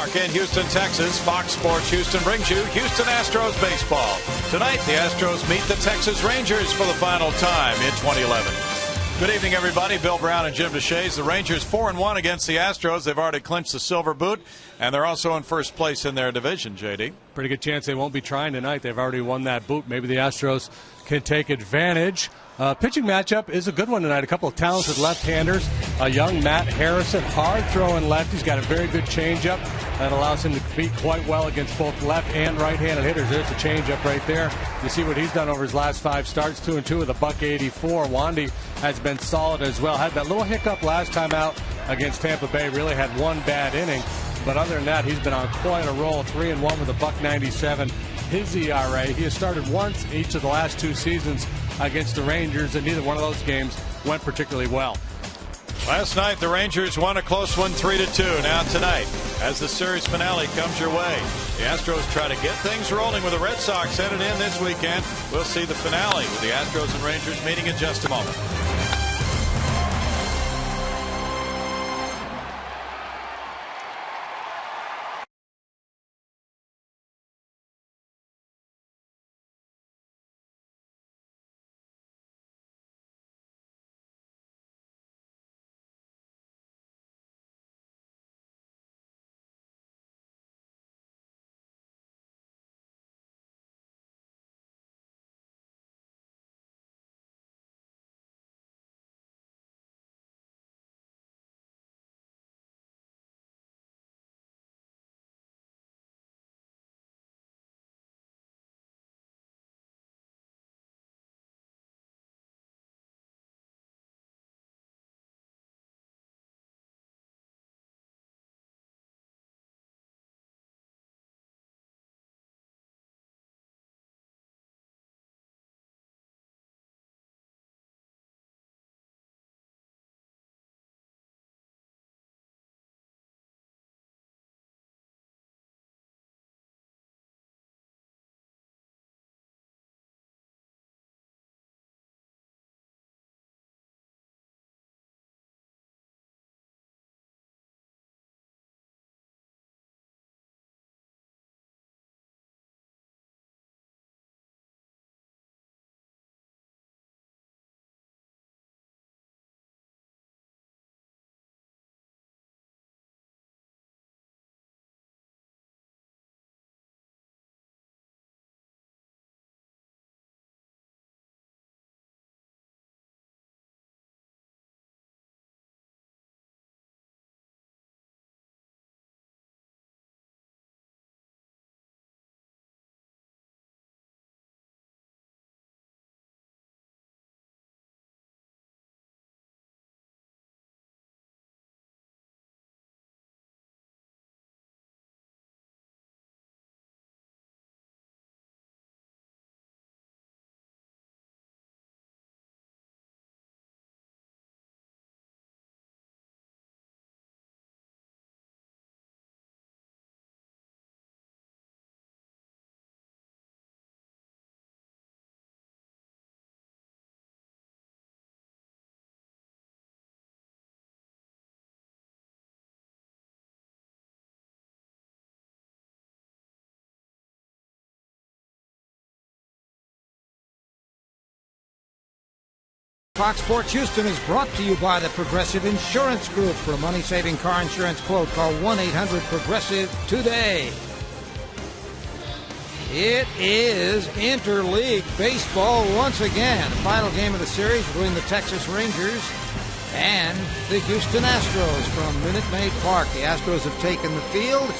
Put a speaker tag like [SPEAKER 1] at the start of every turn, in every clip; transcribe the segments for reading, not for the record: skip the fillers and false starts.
[SPEAKER 1] Park in Houston, Texas. Fox Sports Houston brings you Houston Astros baseball. Tonight, the Astros meet the Texas Rangers for the final time in 2011. Good evening, everybody. Bill Brown and Jim DeShays. The Rangers 4-1 against the Astros. They've already clinched the Silver Boot, and they're also in first place in their division, JD.
[SPEAKER 2] Pretty good chance they won't be trying tonight. They've already won that boot. Maybe the Astros can take advantage. Pitching matchup is a good one tonight. A couple of talented left-handers. A young Matt Harrison, hard-throwing left. He's got a very good changeup that allows him to compete quite well against both left and right-handed hitters. There's a changeup right there. You see what he's done over his last 5 starts, 2-2 with a .184. Wandy has been solid as well. Had that little hiccup last time out against Tampa Bay. Really had one bad inning. But other than that, he's been on quite a roll. 3-1 with a .97. His ERA, he has started once each of the last 2 seasons against the Rangers, and neither one of those games went particularly well.
[SPEAKER 1] Last night, the Rangers won a close one, 3-2. Now tonight, as the series finale comes your way, the Astros try to get things rolling with the Red Sox headed in this weekend. We'll see the finale with the Astros and Rangers meeting in just a moment.
[SPEAKER 3] Fox Sports Houston is brought to you by the Progressive Insurance Group. For a money-saving car insurance quote, call 1-800-PROGRESSIVE today. It is interleague baseball once again. Final game of the series between the Texas Rangers and the Houston Astros from Minute Maid Park. The Astros have taken the field,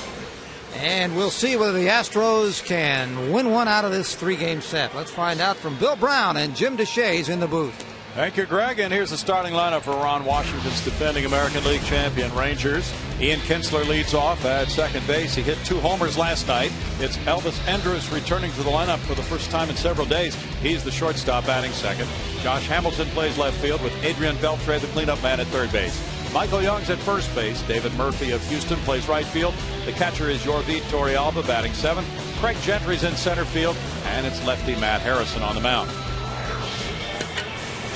[SPEAKER 3] and we'll see whether the Astros can win one out of this 3-game set. Let's find out from Bill Brown and Jim DeShays in the booth.
[SPEAKER 1] Thank you, Greg. And here's the starting lineup for Ron Washington's defending American League champion Rangers. Ian Kinsler leads off at second base. He hit 2 homers last night. It's Elvis Andrus returning to the lineup for the first time in several days. He's the shortstop batting second. Josh Hamilton plays left field with Adrian Beltre, the cleanup man, at third base. Michael Young's at first base. David Murphy of Houston plays right field. The catcher is Yorvit Torrealba batting seventh. Craig Gentry's in center field. And it's lefty Matt Harrison on the mound.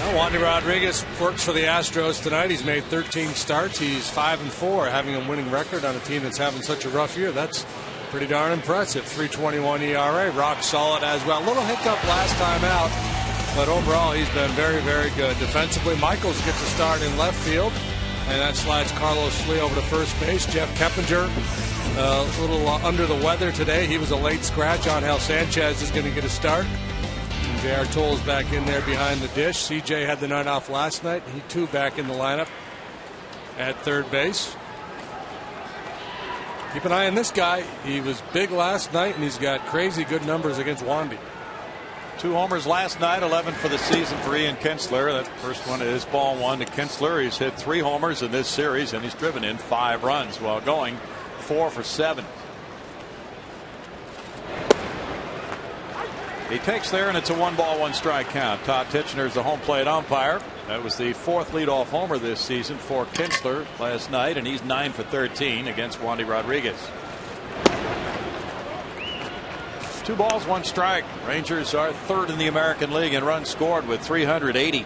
[SPEAKER 2] Well, Wandy Rodriguez works for the Astros tonight. He's made 13 starts. He's 5-4, having a winning record on a team that's having such a rough year. That's pretty darn impressive. 3.21 ERA, rock solid as well. A little hiccup last time out, but overall he's been very, very good. Defensively, Michaels gets a start in left field, and that slides Carlos Lee over to first base. Jeff Keppinger a little under the weather today. He was a late scratch. Angel Sanchez is going to get a start. And J.R. Tolle's back in there behind the dish. CJ had the night off last night. He too back in the lineup at third base. Keep an eye on this guy. He was big last night, and he's got crazy good numbers against Wandy.
[SPEAKER 1] 2 homers last night, 11 for the season for Ian Kinsler. That first one is ball 1 to Kinsler. He's hit 3 homers in this series, and he's driven in 5 runs while going 4 for 7. He takes there, and it's a 1-ball, 1-strike count. Todd Tichenor is the home plate umpire. That was the 4th leadoff homer this season for Kinsler last night, and he's 9 for 13 against Wandy Rodriguez. 2 balls, 1 strike. Rangers are 3rd in the American League in runs scored with 380.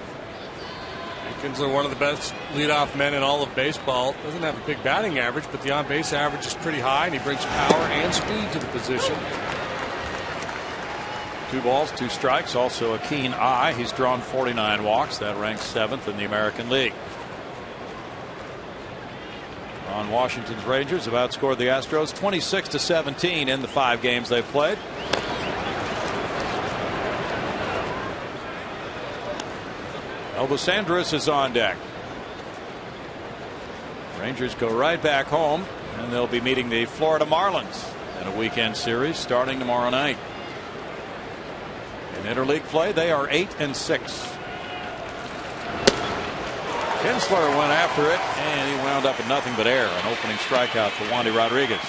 [SPEAKER 2] Kinsler, one of the best leadoff men in all of baseball. Doesn't have a big batting average, but the on-base average is pretty high, and he brings power and speed to the position.
[SPEAKER 1] 2 balls, 2 strikes. Also a keen eye. He's drawn 49 walks. That ranks 7th in the American League. On Washington's Rangers have outscored the Astros 26-17 in the 5 games they've played. Elvis Andrus is on deck. Rangers go right back home, and they'll be meeting the Florida Marlins in a weekend series starting tomorrow night. In interleague play, they are 8-6. Kinsler went after it, and he wound up in nothing but air. An opening strikeout for Wandy Rodriguez.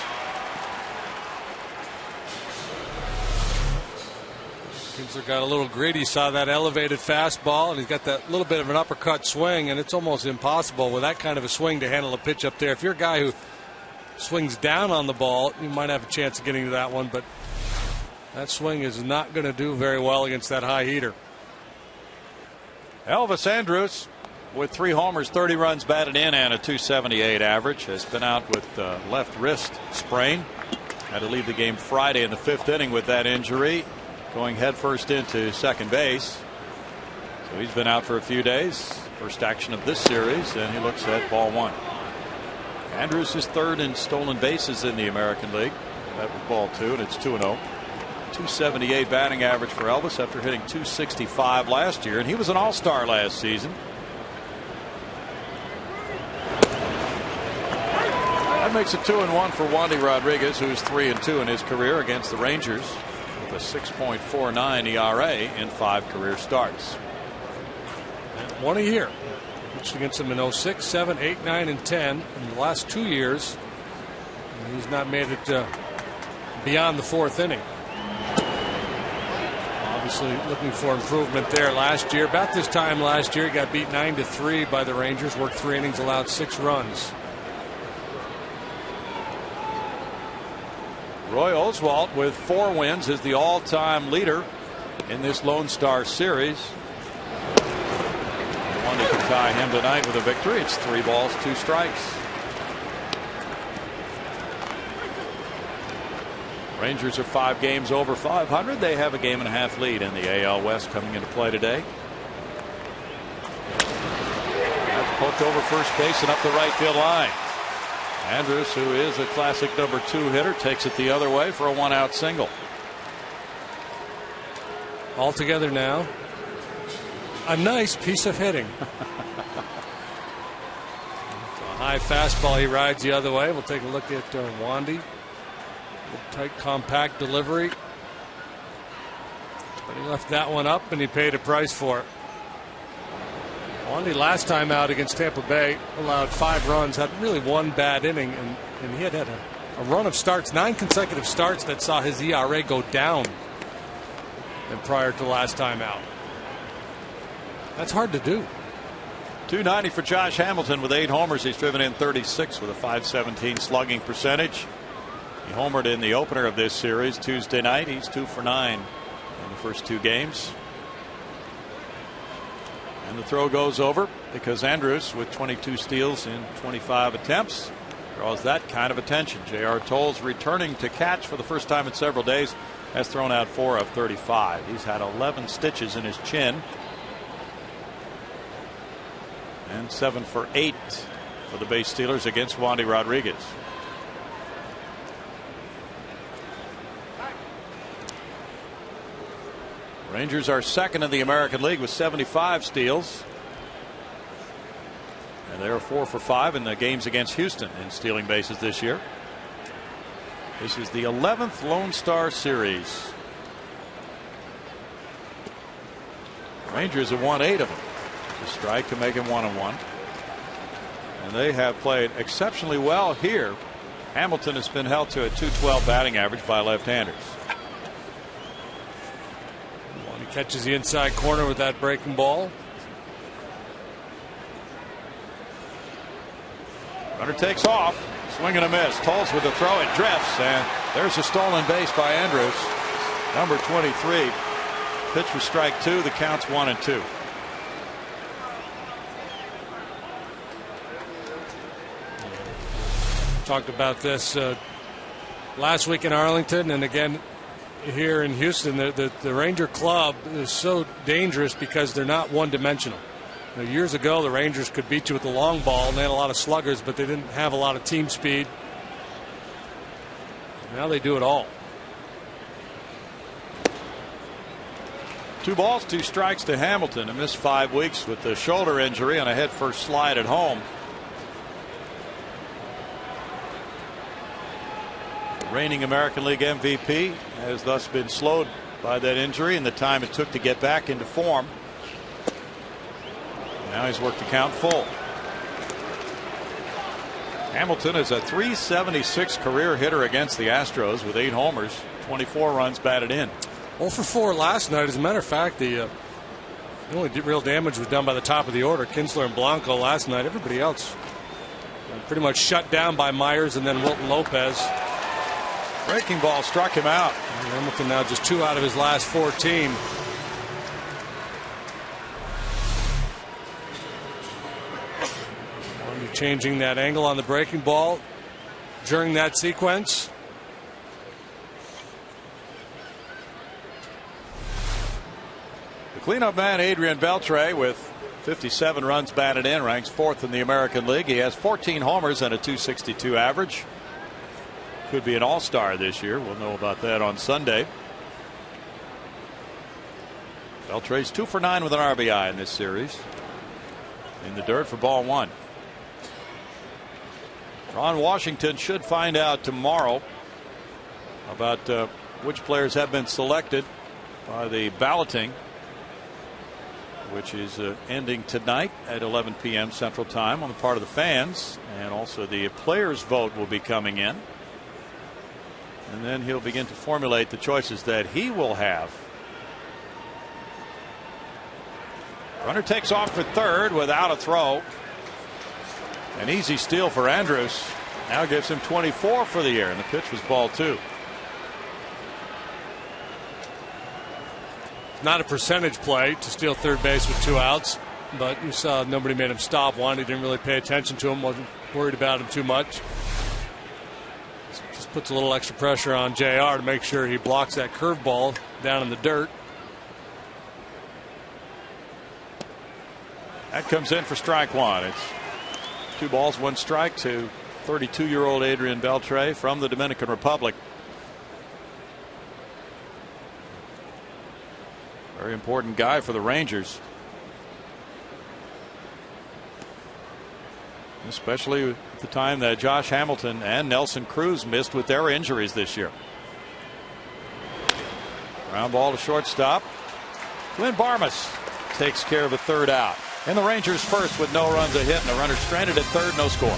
[SPEAKER 2] Kinsler got a little greedy, saw that elevated fastball, and he's got that little bit of an uppercut swing, and it's almost impossible with that kind of a swing to handle a pitch up there. If you're a guy who swings down on the ball, you might have a chance of getting to that one, but that swing is not going to do very well against that high heater.
[SPEAKER 1] Elvis Andrus, with 3 homers, 30 runs batted in, and a .278 average, has been out with left wrist sprain. Had to leave the game Friday in the 5th inning with that injury, going headfirst into second base. So he's been out for a few days. First action of this series, and he looks at ball 1. Andrus is 3rd in stolen bases in the American League. That was ball 2, and it's 2-0. .278 batting average for Elvis after hitting .265 last year, and he was an all-star last season. That makes it 2-1 for Wandy Rodriguez, who's 3-2 in his career against the Rangers, with a 6.49 ERA in 5 career starts.
[SPEAKER 2] 1 a year. Pitched against him in 06, 7, 8, 9, and 10. In the last 2 years, he's not made it beyond the 4th inning. Obviously looking for improvement there last year. About this time last year, he got beat 9-3 by the Rangers, worked 3 innings, allowed 6 runs.
[SPEAKER 1] Roy Oswalt with 4 wins is the all-time leader in this Lone Star Series. One that could tie him tonight with a victory. It's 3 balls, 2 strikes. Rangers are 5 games over 500. They have a 1.5 game lead in the AL West coming into play today. That's poked over first base and up the right field line. Andrus, who is a classic number 2 hitter, takes it the other way for a 1-out single.
[SPEAKER 2] All together now. A nice piece of hitting. A high fastball he rides the other way. We'll take a look at Wandy. Tight, compact delivery. But he left that one up, and he paid a price for it. Wandy last time out against Tampa Bay allowed 5 runs, had really 1 bad inning, and he had a run of starts, 9 consecutive starts that saw his ERA go down than prior to last time out. That's hard to do.
[SPEAKER 1] .290 for Josh Hamilton with 8 homers. He's driven in 36 with a .517 slugging percentage. He homered in the opener of this series Tuesday night. He's 2 for 9 in the first 2 games. And the throw goes over because Andrus, with 22 steals in 25 attempts, draws that kind of attention. J.R. Tolles, returning to catch for the first time in several days, has thrown out 4 of 35. He's had 11 stitches in his chin. And 7 for 8 for the base Steelers against Wandy Rodriguez. Rangers are second in the American League with 75 steals. And they're 4 for 5 in the games against Houston in stealing bases this year. This is the 11th Lone Star Series. Rangers have won 8 of them. A strike to make him 1-1. And they have played exceptionally well here. Hamilton has been held to a .212 batting average by left-handers.
[SPEAKER 2] He catches the inside corner with that breaking ball.
[SPEAKER 1] Runner takes off. Swing and a miss. Tolles with the throw. It drifts. And there's a stolen base by Andrus. Number 23. Pitch for strike 2. The count's 1-2.
[SPEAKER 2] Talked about this last week in Arlington and again here in Houston. The Ranger club is so dangerous because they're not one-dimensional. Years ago, the Rangers could beat you with the long ball, and they had a lot of sluggers, but they didn't have a lot of team speed. Now they do it all.
[SPEAKER 1] 2 balls, 2 strikes to Hamilton. A missed 5 weeks with the shoulder injury on a head-first slide at home. The reigning American League MVP has thus been slowed by that injury and the time it took to get back into form. Now he's worked the count full. Hamilton is a .376 career hitter against the Astros with 8 homers, 24 runs batted in.
[SPEAKER 2] 0 for 4 last night. As a matter of fact, the only real damage was done by the top of the order, Kinsler and Blanco last night. Everybody else pretty much shut down by Myers and then Wilton Lopez.
[SPEAKER 1] Breaking ball struck him out.
[SPEAKER 2] And Hamilton now just 2 out of his last 14. Changing that angle on the breaking ball during that sequence.
[SPEAKER 1] The cleanup man, Adrian Beltre, with 57 runs batted in, ranks 4th in the American League. He has 14 homers and a .262 average. Could be an all-star this year. We'll know about that on Sunday. Beltre's 2 for 9 with an RBI in this series. In the dirt for ball 1. Ron Washington should find out tomorrow about which players have been selected by the balloting, which is ending tonight at 11 p.m. Central Time on the part of the fans, and also the players' vote will be coming in, and then he'll begin to formulate the choices that he will have. Runner takes off for third without a throw. An easy steal for Andrus. Now gives him 24 for the year, and the pitch was ball 2.
[SPEAKER 2] Not a percentage play to steal third base with 2 outs, but you saw nobody made him stop one. He didn't really pay attention to him, wasn't worried about him too much. Just puts a little extra pressure on JR to make sure he blocks that curveball down in the dirt.
[SPEAKER 1] That comes in for strike 1. It's 2 balls, 1 strike to 32-year-old Adrian Beltre from the Dominican Republic. Very important guy for the Rangers, especially at the time that Josh Hamilton and Nelson Cruz missed with their injuries this year. Ground ball to shortstop. Glenn Barmas takes care of a third out. And the Rangers first with no runs, a hit, and a runner stranded at third, no score.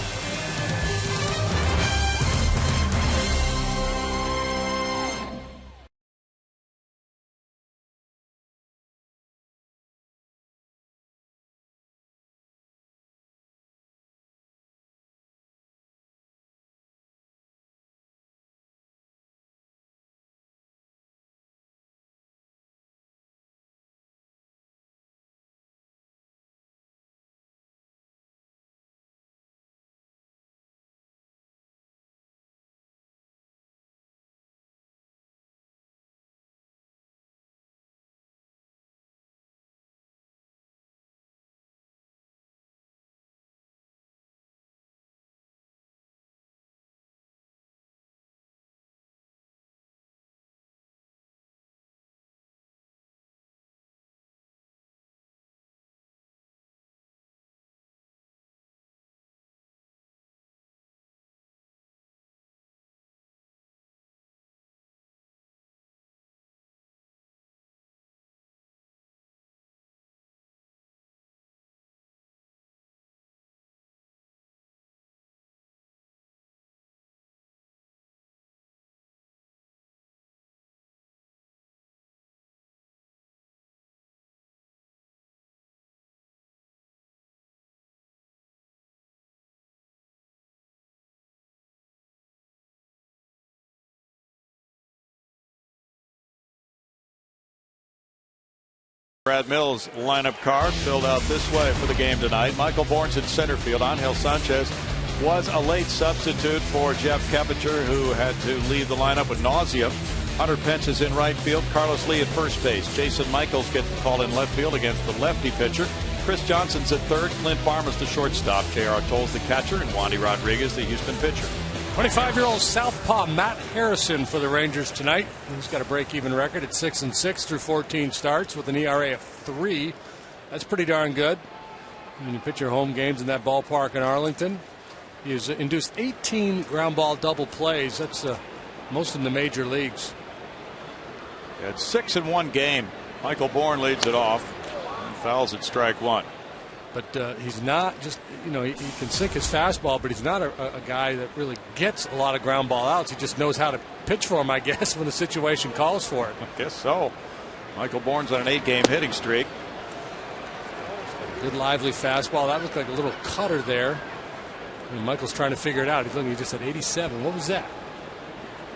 [SPEAKER 1] Brad Mills lineup card filled out this way for the game tonight. Michael Bourne's in center field. Angel Sanchez was a late substitute for Jeff Keppinger, who had to leave the lineup with nausea. Hunter Pence is in right field. Carlos Lee at first base. Jason Michaels gets the call in left field against the lefty pitcher. Chris Johnson's at third. Clint Farmer's the shortstop. J.R. Tolles the catcher, and Wandy Rodriguez the Houston pitcher.
[SPEAKER 2] 25-year-old southpaw Matt Harrison for the Rangers tonight. He's got a break-even record at 6-6 through 14 starts with an ERA of 3. That's pretty darn good. When you pitch your home games in that ballpark in Arlington, he has induced 18 ground ball double plays. That's most in the major leagues.
[SPEAKER 1] It's 6 in one game. Michael Bourne leads it off and fouls at strike one.
[SPEAKER 2] But he's not just, he can sink his fastball, but he's not a guy that really gets a lot of ground ball outs. He just knows how to pitch for him, I guess, when the situation calls for it.
[SPEAKER 1] I guess so. Michael Bourne's on an 8-game hitting streak.
[SPEAKER 2] Good lively fastball. That looked like a little cutter there. Michael's trying to figure it out. He's looking, he just said 87. What was that?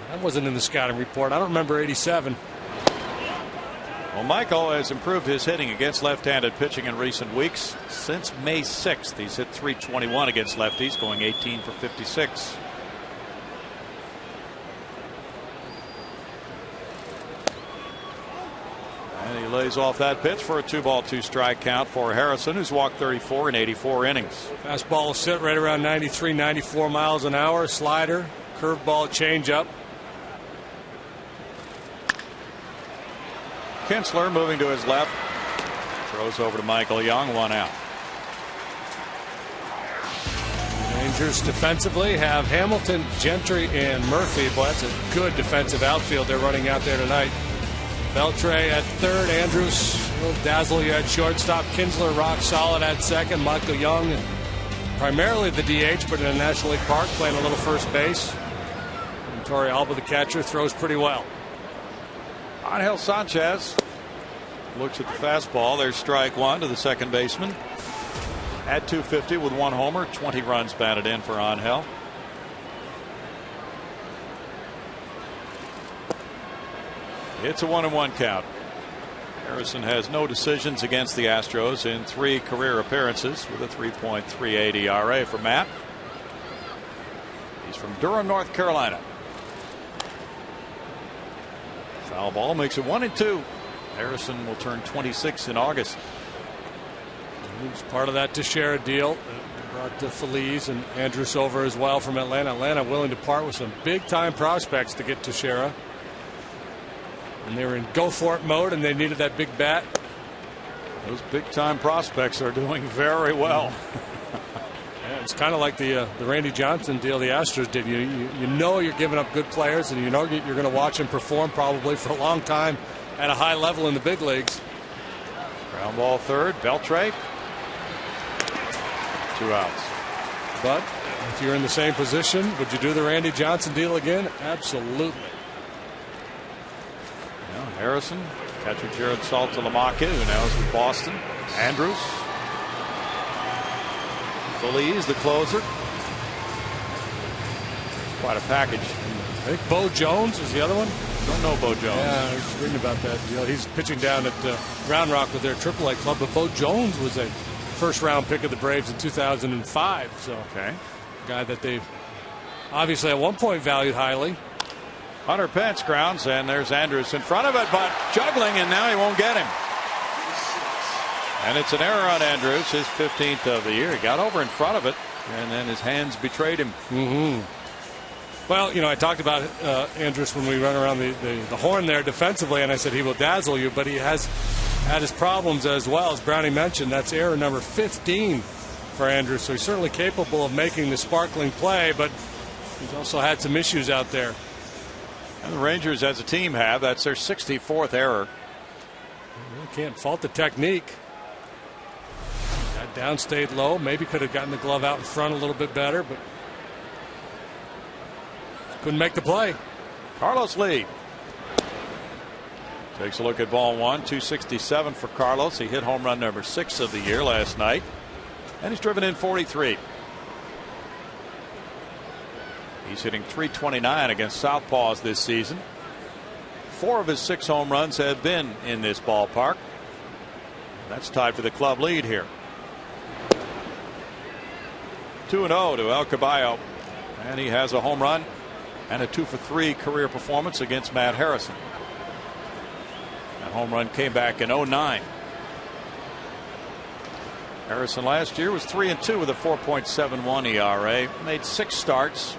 [SPEAKER 2] That wasn't in the scouting report. I don't remember 87.
[SPEAKER 1] Well, Michael has improved his hitting against left-handed pitching in recent weeks. Since May 6th, he's hit .321 against lefties, going 18 for 56. And he lays off that pitch for a 2-ball 2-strike count for Harrison, who's walked 34 in 84 innings.
[SPEAKER 2] Fastball will sit right around 93, 94 miles an hour. Slider, curveball, changeup.
[SPEAKER 1] Kinsler moving to his left. Throws over to Michael Young, 1 out.
[SPEAKER 2] Rangers defensively have Hamilton, Gentry, and Murphy. Boy, that's a good defensive outfield they're running out there tonight. Beltre at third. Andrews will dazzle you at shortstop. Kinsler rock solid at second. Michael Young, primarily the DH, but in a National League park, playing a little first base. And Torrey Alba, the catcher, throws pretty well.
[SPEAKER 1] Angel Sanchez looks at the fastball. There's strike one to the second baseman. At 250 with 1 homer, 20 runs batted in for Angel. It's a 1-1 count. Harrison has no decisions against the Astros in 3 career appearances with a 3.38 ERA for Matt. He's from Durham, North Carolina. Foul ball makes it 1-2. Harrison will turn 26 in August.
[SPEAKER 2] He's part of that Teixeira deal. Brought Feliz and Andrus over as well from Atlanta. Atlanta willing to part with some big time prospects to get Teixeira. And they were in go for it mode, and they needed that big bat.
[SPEAKER 1] Those big time prospects are doing very well.
[SPEAKER 2] Yeah, it's kind of like the Randy Johnson deal the Astros did. You know you're giving up good players, and you know you're going to watch them perform probably for a long time at a high level in the big leagues.
[SPEAKER 1] Ground ball third. Beltre. 2 outs.
[SPEAKER 2] But if you're in the same position, would you do the Randy Johnson deal again? Absolutely.
[SPEAKER 1] Well, Harrison, catcher Jared Saltalamacchia, who now is with Boston. Andrus. Feliz, the closer. Quite a package.
[SPEAKER 2] I think Bo Jones is the other one.
[SPEAKER 1] Don't know Bo Jones.
[SPEAKER 2] Yeah, I was reading about that. He's pitching down at Round Rock with their AAA club, but Bo Jones was a first-round pick of the Braves in 2005. So,
[SPEAKER 1] okay,
[SPEAKER 2] guy that they've obviously at one point valued highly.
[SPEAKER 1] Hunter Pence grounds, and there's Andrus in front of it, but juggling, and now he won't get him. And it's an error on Andrus, his 15th of the year. He got over in front of it, and then his hands betrayed him.
[SPEAKER 2] Well, I talked about Andrus when we run around the horn there defensively, and I said he will dazzle you, but he has had his problems as well. As Brownie mentioned, that's error number 15 for Andrus, so he's certainly capable of making the sparkling play, but he's also had some issues out there.
[SPEAKER 1] And the Rangers as a team have. That's their 64th error.
[SPEAKER 2] You can't fault the technique. Got down, stayed low. Maybe could have gotten the glove out in front a little bit better, but couldn't make the play.
[SPEAKER 1] Carlos Lee takes a look at ball one. 267 for Carlos. He hit home run number 6 of the year last night, and he's driven in 43. He's hitting .329 against southpaws this season. 4 of his 6 home runs have been in this ballpark. That's tied for the club lead here. 2-0 to El Caballo, and he has a home run and a 2-for-3 career performance against Matt Harrison. That home run came back in 09. Harrison last year was 3-2 with a 4.71 ERA, made 6 starts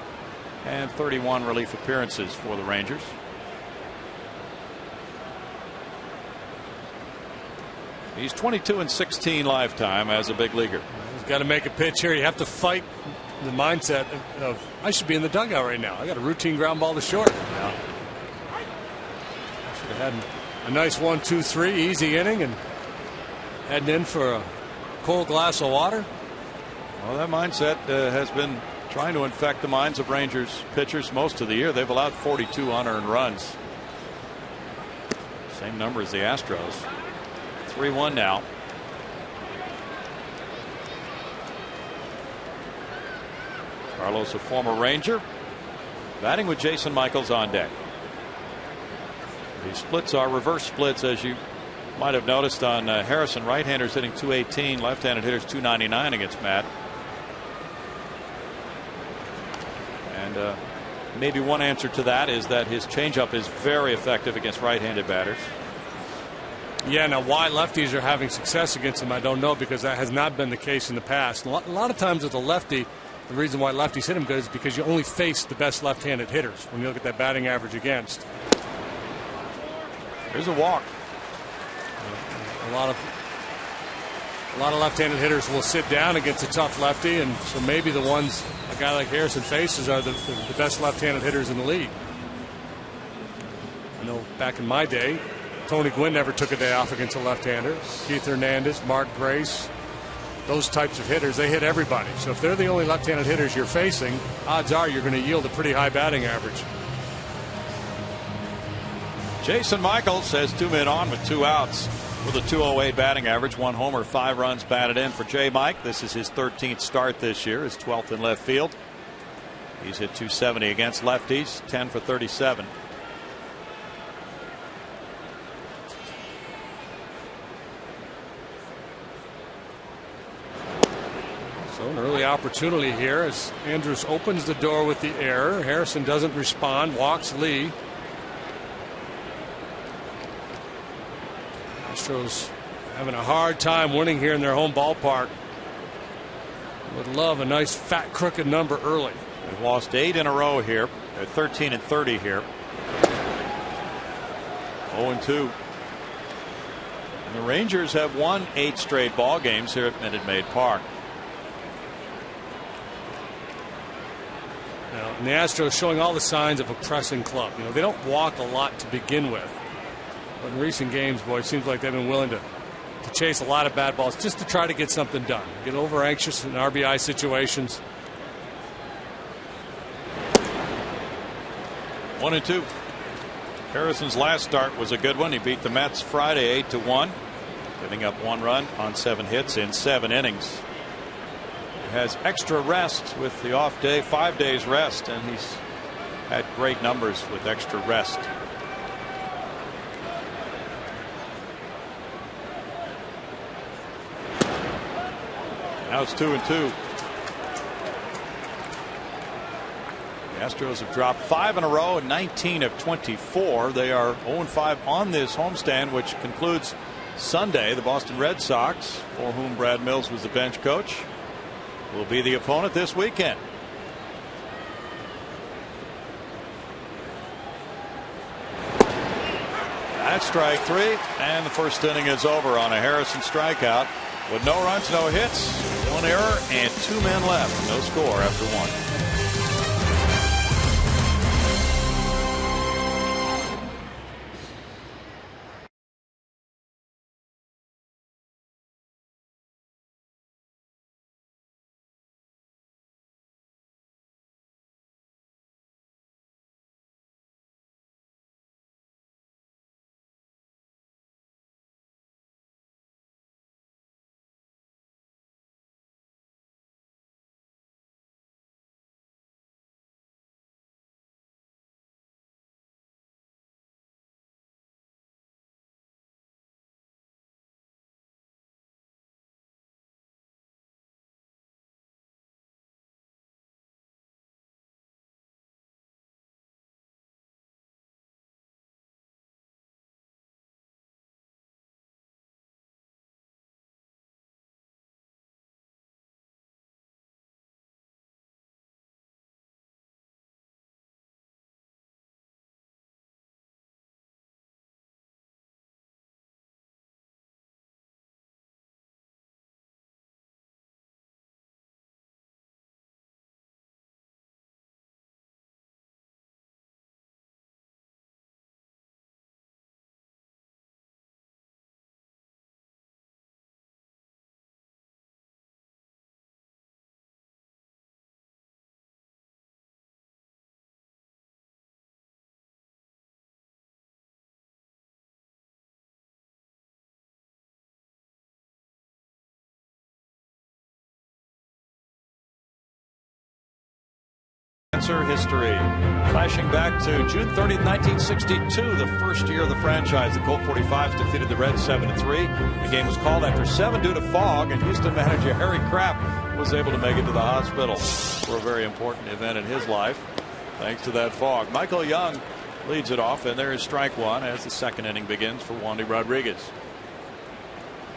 [SPEAKER 1] and 31 relief appearances for the Rangers. He's 22-16 lifetime as a big leaguer.
[SPEAKER 2] He's got to make a pitch here. You have to fight the mindset of I should be in the dugout right now. I got a routine ground ball to short. Yeah. Should have had a nice 1-2-3 easy inning and heading in for a cold glass of water.
[SPEAKER 1] Well, that mindset has been trying to infect the minds of Rangers pitchers most of the year. They've allowed 42 unearned runs. Same number as the Astros. 3-1 now. Carlos, a former Ranger, batting with Jason Michaels on deck. These splits are reverse splits, as you might have noticed on Harrison. Right-handers hitting 218, left-handed hitters 299 against Matt. And maybe one answer to that is that his changeup is very effective against right-handed batters.
[SPEAKER 2] Yeah, now why lefties are having success against him, I don't know, because that has not been the case in the past. A lot of times with a lefty, the reason why lefties hit him good is because you only face the best left-handed hitters when you look at that batting average against.
[SPEAKER 1] There's a walk.
[SPEAKER 2] A lot of left-handed hitters will sit down against a tough lefty, and so maybe the ones a guy like Harrison faces are the best left-handed hitters in the league. I know back in my day, Tony Gwynn never took a day off against a left-hander. Keith Hernandez, Mark Grace, those types of hitters, they hit everybody. So if they're the only left-handed hitters you're facing, odds are you're going to yield a pretty high batting average.
[SPEAKER 1] Jason Michaels has 2 men on with 2 outs with a 208 batting average, 1 homer, 5 runs batted in for J. Mike. This is his 13th start this year, his 12th in left field. He's hit 270 against lefties, 10 for 37.
[SPEAKER 2] So an early opportunity here as Andrus opens the door with the error. Harrison doesn't respond, walks Lee. Astros having a hard time winning here in their home ballpark. Would love a nice fat crooked number early.
[SPEAKER 1] They've lost 8 in a row here. They're 13-30 here. 0-2. And the Rangers have won 8 straight ball games here at Minute Maid Park.
[SPEAKER 2] Now, and the Astros showing all the signs of a pressing club. You know, they don't walk a lot to begin with. But in recent games, boy, it seems like they've been willing to chase a lot of bad balls just to try to get something done. Get over anxious in RBI situations.
[SPEAKER 1] 1-2. Harrison's last start was a good one. He beat the Mets Friday 8-1, giving up 1 run on 7 hits in 7 innings. He has extra rest with the off day, 5 days rest, and he's had great numbers with extra rest. Now it's 2-2. The Astros have dropped 5 in a row and 19 of 24. They are 0-5 on this homestand, which concludes Sunday. The Boston Red Sox, for whom Brad Mills was the bench coach, will be the opponent this weekend. That's strike 3, and the first inning is over on a Harrison strikeout with no runs, no hits, 1 error, and 2 men left. No score after 1. Laser history. Flashing back to June 30th, 1962, the first year of the franchise. The Colt 45s defeated the Reds 7-3. The game was called after 7 due to fog, and Houston manager Harry Kraft was able to make it to the hospital for a very important event in his life, thanks to that fog. Michael Young leads it off, and there is strike one as the second inning begins for Wandy Rodriguez.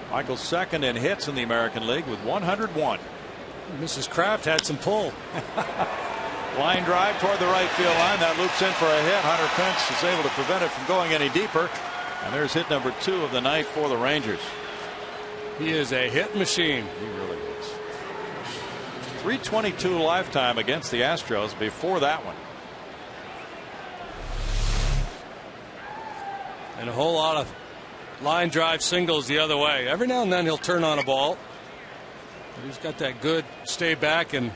[SPEAKER 1] Michael's second in hits in the American League with 101.
[SPEAKER 2] Mrs. Kraft had some pull.
[SPEAKER 1] Line drive toward the right field line. That loops in for a hit. Hunter Pence is able to prevent it from going any deeper. And there's hit number 2 of the night for the Rangers.
[SPEAKER 2] He is a hit machine.
[SPEAKER 1] He really is. 322 lifetime against the Astros before that one.
[SPEAKER 2] And a whole lot of line drive singles the other way. Every now and then he'll turn on a ball. But he's got that good stay back and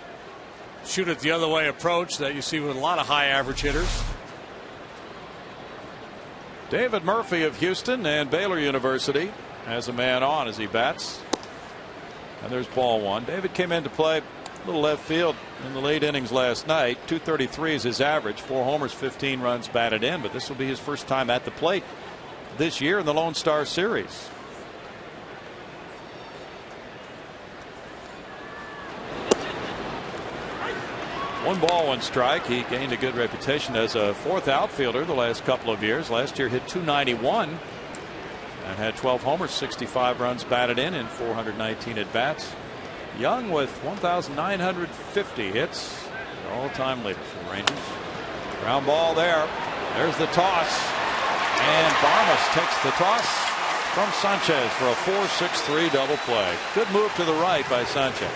[SPEAKER 2] shoot it the other way approach that you see with a lot of high average hitters.
[SPEAKER 1] David Murphy of Houston and Baylor University has a man on as he bats. And there's ball one. David came in to play a little left field in the late innings last night. 233 is his average. 4 homers, 15 runs batted in. But this will be his first time at the plate this year in the Lone Star Series. One ball, one strike. He gained a good reputation as a fourth outfielder the last couple of years. Last year hit 291 and had 12 homers, 65 runs batted in 419 at bats. Young with 1,950 hits, all-time leader for the Rangers. Ground ball there. There's the toss, and Barmas takes the toss from Sanchez for a 4-6-3 double play. Good move to the right by Sanchez.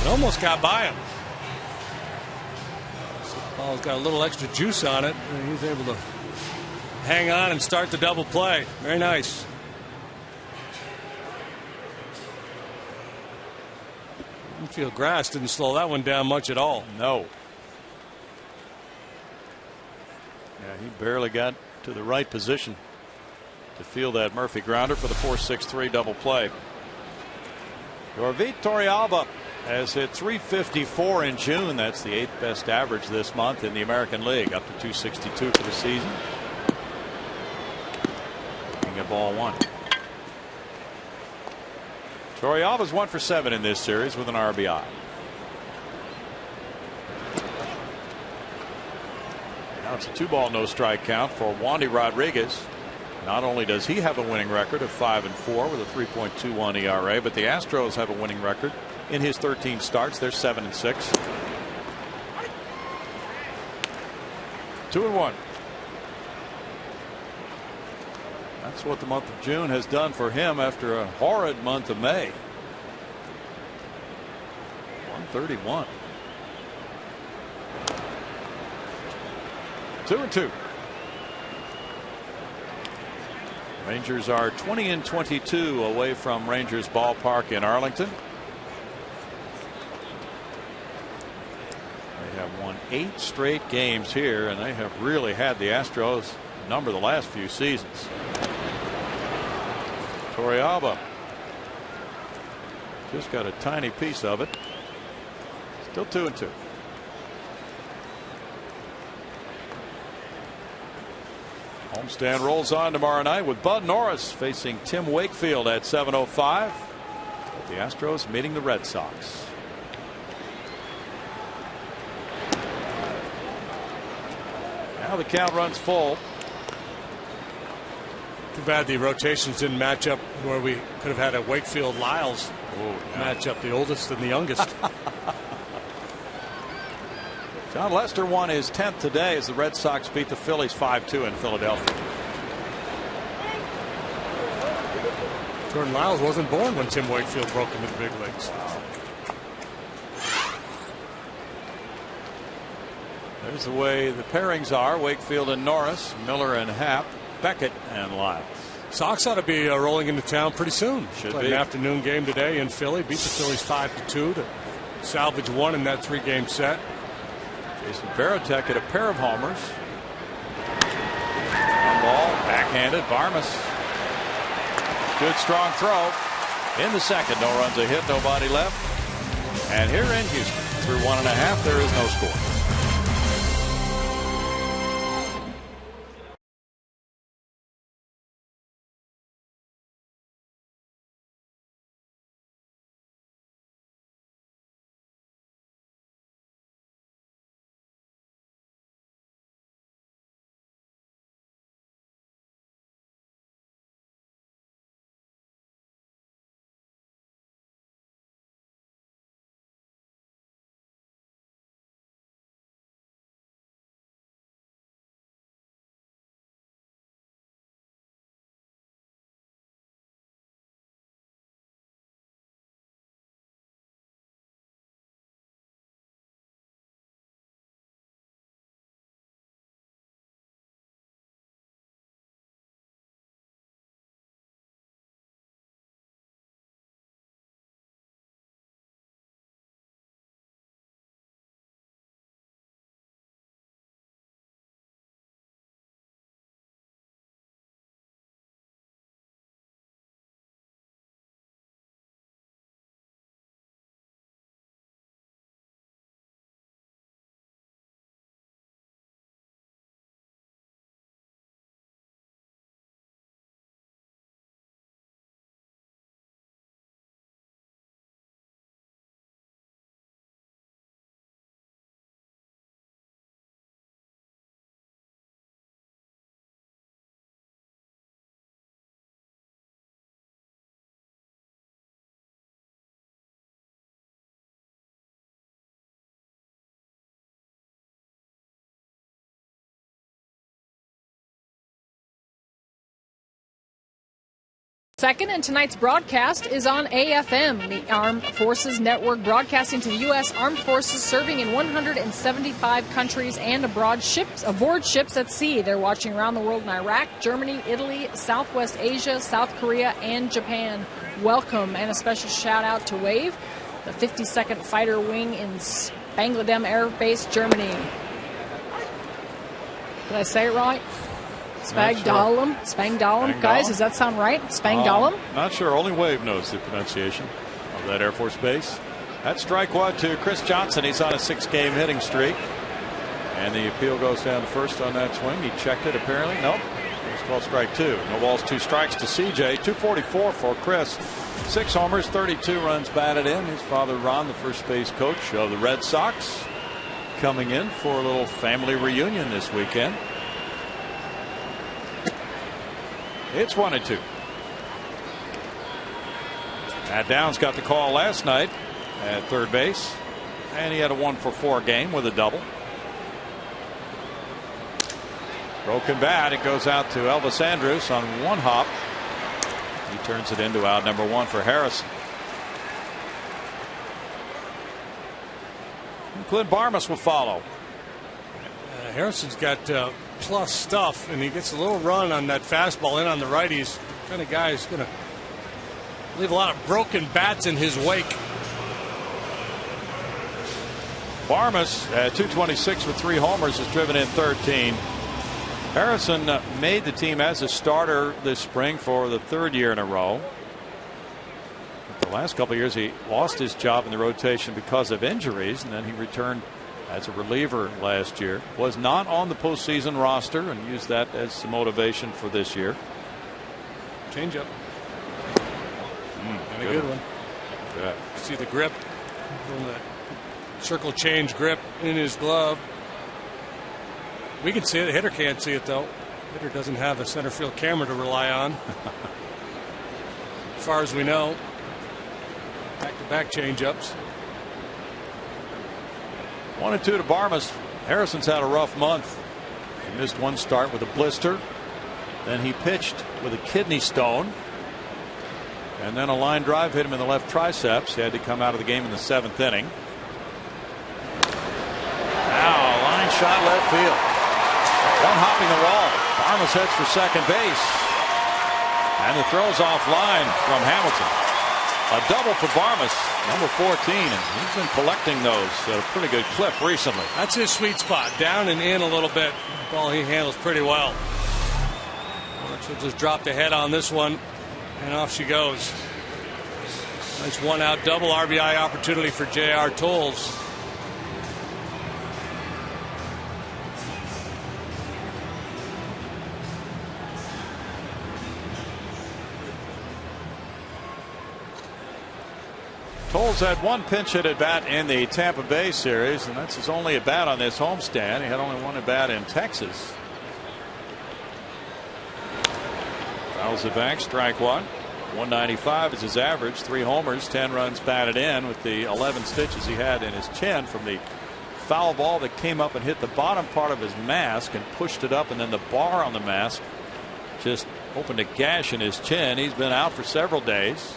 [SPEAKER 2] It almost got by him. Ball's got a little extra juice on it, and he's able to hang on and start the double play. Very nice. Infield grass didn't slow that one down much at all.
[SPEAKER 1] No. Yeah, he barely got to the right position to field that Murphy grounder for the 4-6-3 double play. Yorvit Torrealba has hit 354 in June. That's the 8th best average this month in the American League, up to 262 for the season. Looking at ball one. Torrealba's 1 for 7 in this series with an RBI. Now it's a 2-ball no strike count for Wandy Rodriguez. Not only does he have a winning record of 5-4 with a 3.21 ERA, but the Astros have a winning record in his 13 starts. They're 7-6. 2-1. That's what the month of June has done for him after a horrid month of May. 131. 2-2. Rangers are 20-22 away from Rangers ballpark in Arlington. They have won 8 straight games here, and they have really had the Astros number the last few seasons. Torrealba just got a tiny piece of it. Still 2-2. Homestand rolls on tomorrow night with Bud Norris facing Tim Wakefield at 7:05. The Astros meeting the Red Sox. Now the count runs full.
[SPEAKER 2] Too bad the rotations didn't match up where we could have had a Wakefield Lyles match up, the oldest and the youngest.
[SPEAKER 1] John Lester won his 10th today as the Red Sox beat the Phillies 5-2 in Philadelphia.
[SPEAKER 2] Jordan Lyles wasn't born when Tim Wakefield broke into the big leagues.
[SPEAKER 1] There's the way the pairings are. Wakefield and Norris, Miller and Happ, Beckett and Lyles.
[SPEAKER 2] Sox ought to be rolling into town pretty soon.
[SPEAKER 1] Should
[SPEAKER 2] Played
[SPEAKER 1] be.
[SPEAKER 2] an afternoon game today in Philly. Beat the Phillies 5-2 to salvage one in that 3-game set.
[SPEAKER 1] Jason Varitek hit a pair of homers. One ball, backhanded. Barmas. Good strong throw in the second. No runs a hit, nobody left. And here in Houston, through 1.5. There is no score.
[SPEAKER 4] Second, and tonight's broadcast is on AFM, the Armed Forces Network, broadcasting to the U.S. Armed Forces, serving in 175 countries and aboard ships at sea. They're watching around the world in Iraq, Germany, Italy, Southwest Asia, South Korea, and Japan. Welcome, and a special shout out to WAVE, the 52nd Fighter Wing in Spangdahlem Air Base, Germany. Did I say it right? Spangdahlem. Guys, does that sound right? Spangdahlem?
[SPEAKER 1] Not sure. Only WAVE knows the pronunciation of that Air Force base. That's strike one to Chris Johnson. He's on a 6-game hitting streak. And the appeal goes down to first on that swing. He checked it apparently. Nope. It's called strike two. No balls, 2 strikes to CJ. 244 for Chris. 6 homers, 32 runs batted in. His father, Ron, the first base coach of the Red Sox, coming in for a little family reunion this weekend. It's 1-2. Matt Downs got the call last night at third base, and he had a 1-for-4 game with a double. Broken bat. It goes out to Elvis Andrus on 1 hop. He turns it into out number 1 for Harrison. And Clint Barmas will follow.
[SPEAKER 2] Harrison's got plus stuff, and he gets a little run on that fastball in on the righties. The kind of guy who's going to leave a lot of broken bats in his wake.
[SPEAKER 1] Barmas at 226 with 3 homers has driven in 13. Harrison made the team as a starter this spring for the 3rd year in a row. The last couple of years he lost his job in the rotation because of injuries, and then he returned as a reliever last year. Was not on the postseason roster and used that as some motivation for this year.
[SPEAKER 2] Change up. And a good one.
[SPEAKER 1] Yeah.
[SPEAKER 2] See the grip from the circle change grip in his glove. We can see it. The hitter can't see it, though. The hitter doesn't have a center field camera to rely on. As far as we know. Back-to-back change-ups.
[SPEAKER 1] 1-2 to Barmas. Harrison's had a rough month. He missed 1 start with a blister. Then he pitched with a kidney stone. And then a line drive hit him in the left triceps. He had to come out of the game in the 7th inning. Now, line shot left field. 1 hopping the wall. Barmas heads for second base. And the throw's offline from Hamilton. A double for Barmas, number 14, and he's been collecting those at a pretty good clip recently.
[SPEAKER 2] That's his sweet spot, down and in a little bit. Ball he handles pretty well. She'll just drop the head on this one, and off she goes. Nice 1-out double RBI opportunity for J.R. Tolles.
[SPEAKER 1] Coles had one pinch hit at bat in the Tampa Bay series, and that's his only at bat on this homestand. He had only one at bat in Texas. Fouls it back, strike one. 195 is his average. 3 homers, 10 runs batted in, with the 11 stitches he had in his chin from the foul ball that came up and hit the bottom part of his mask and pushed it up, and then the bar on the mask just opened a gash in his chin. He's been out for several days.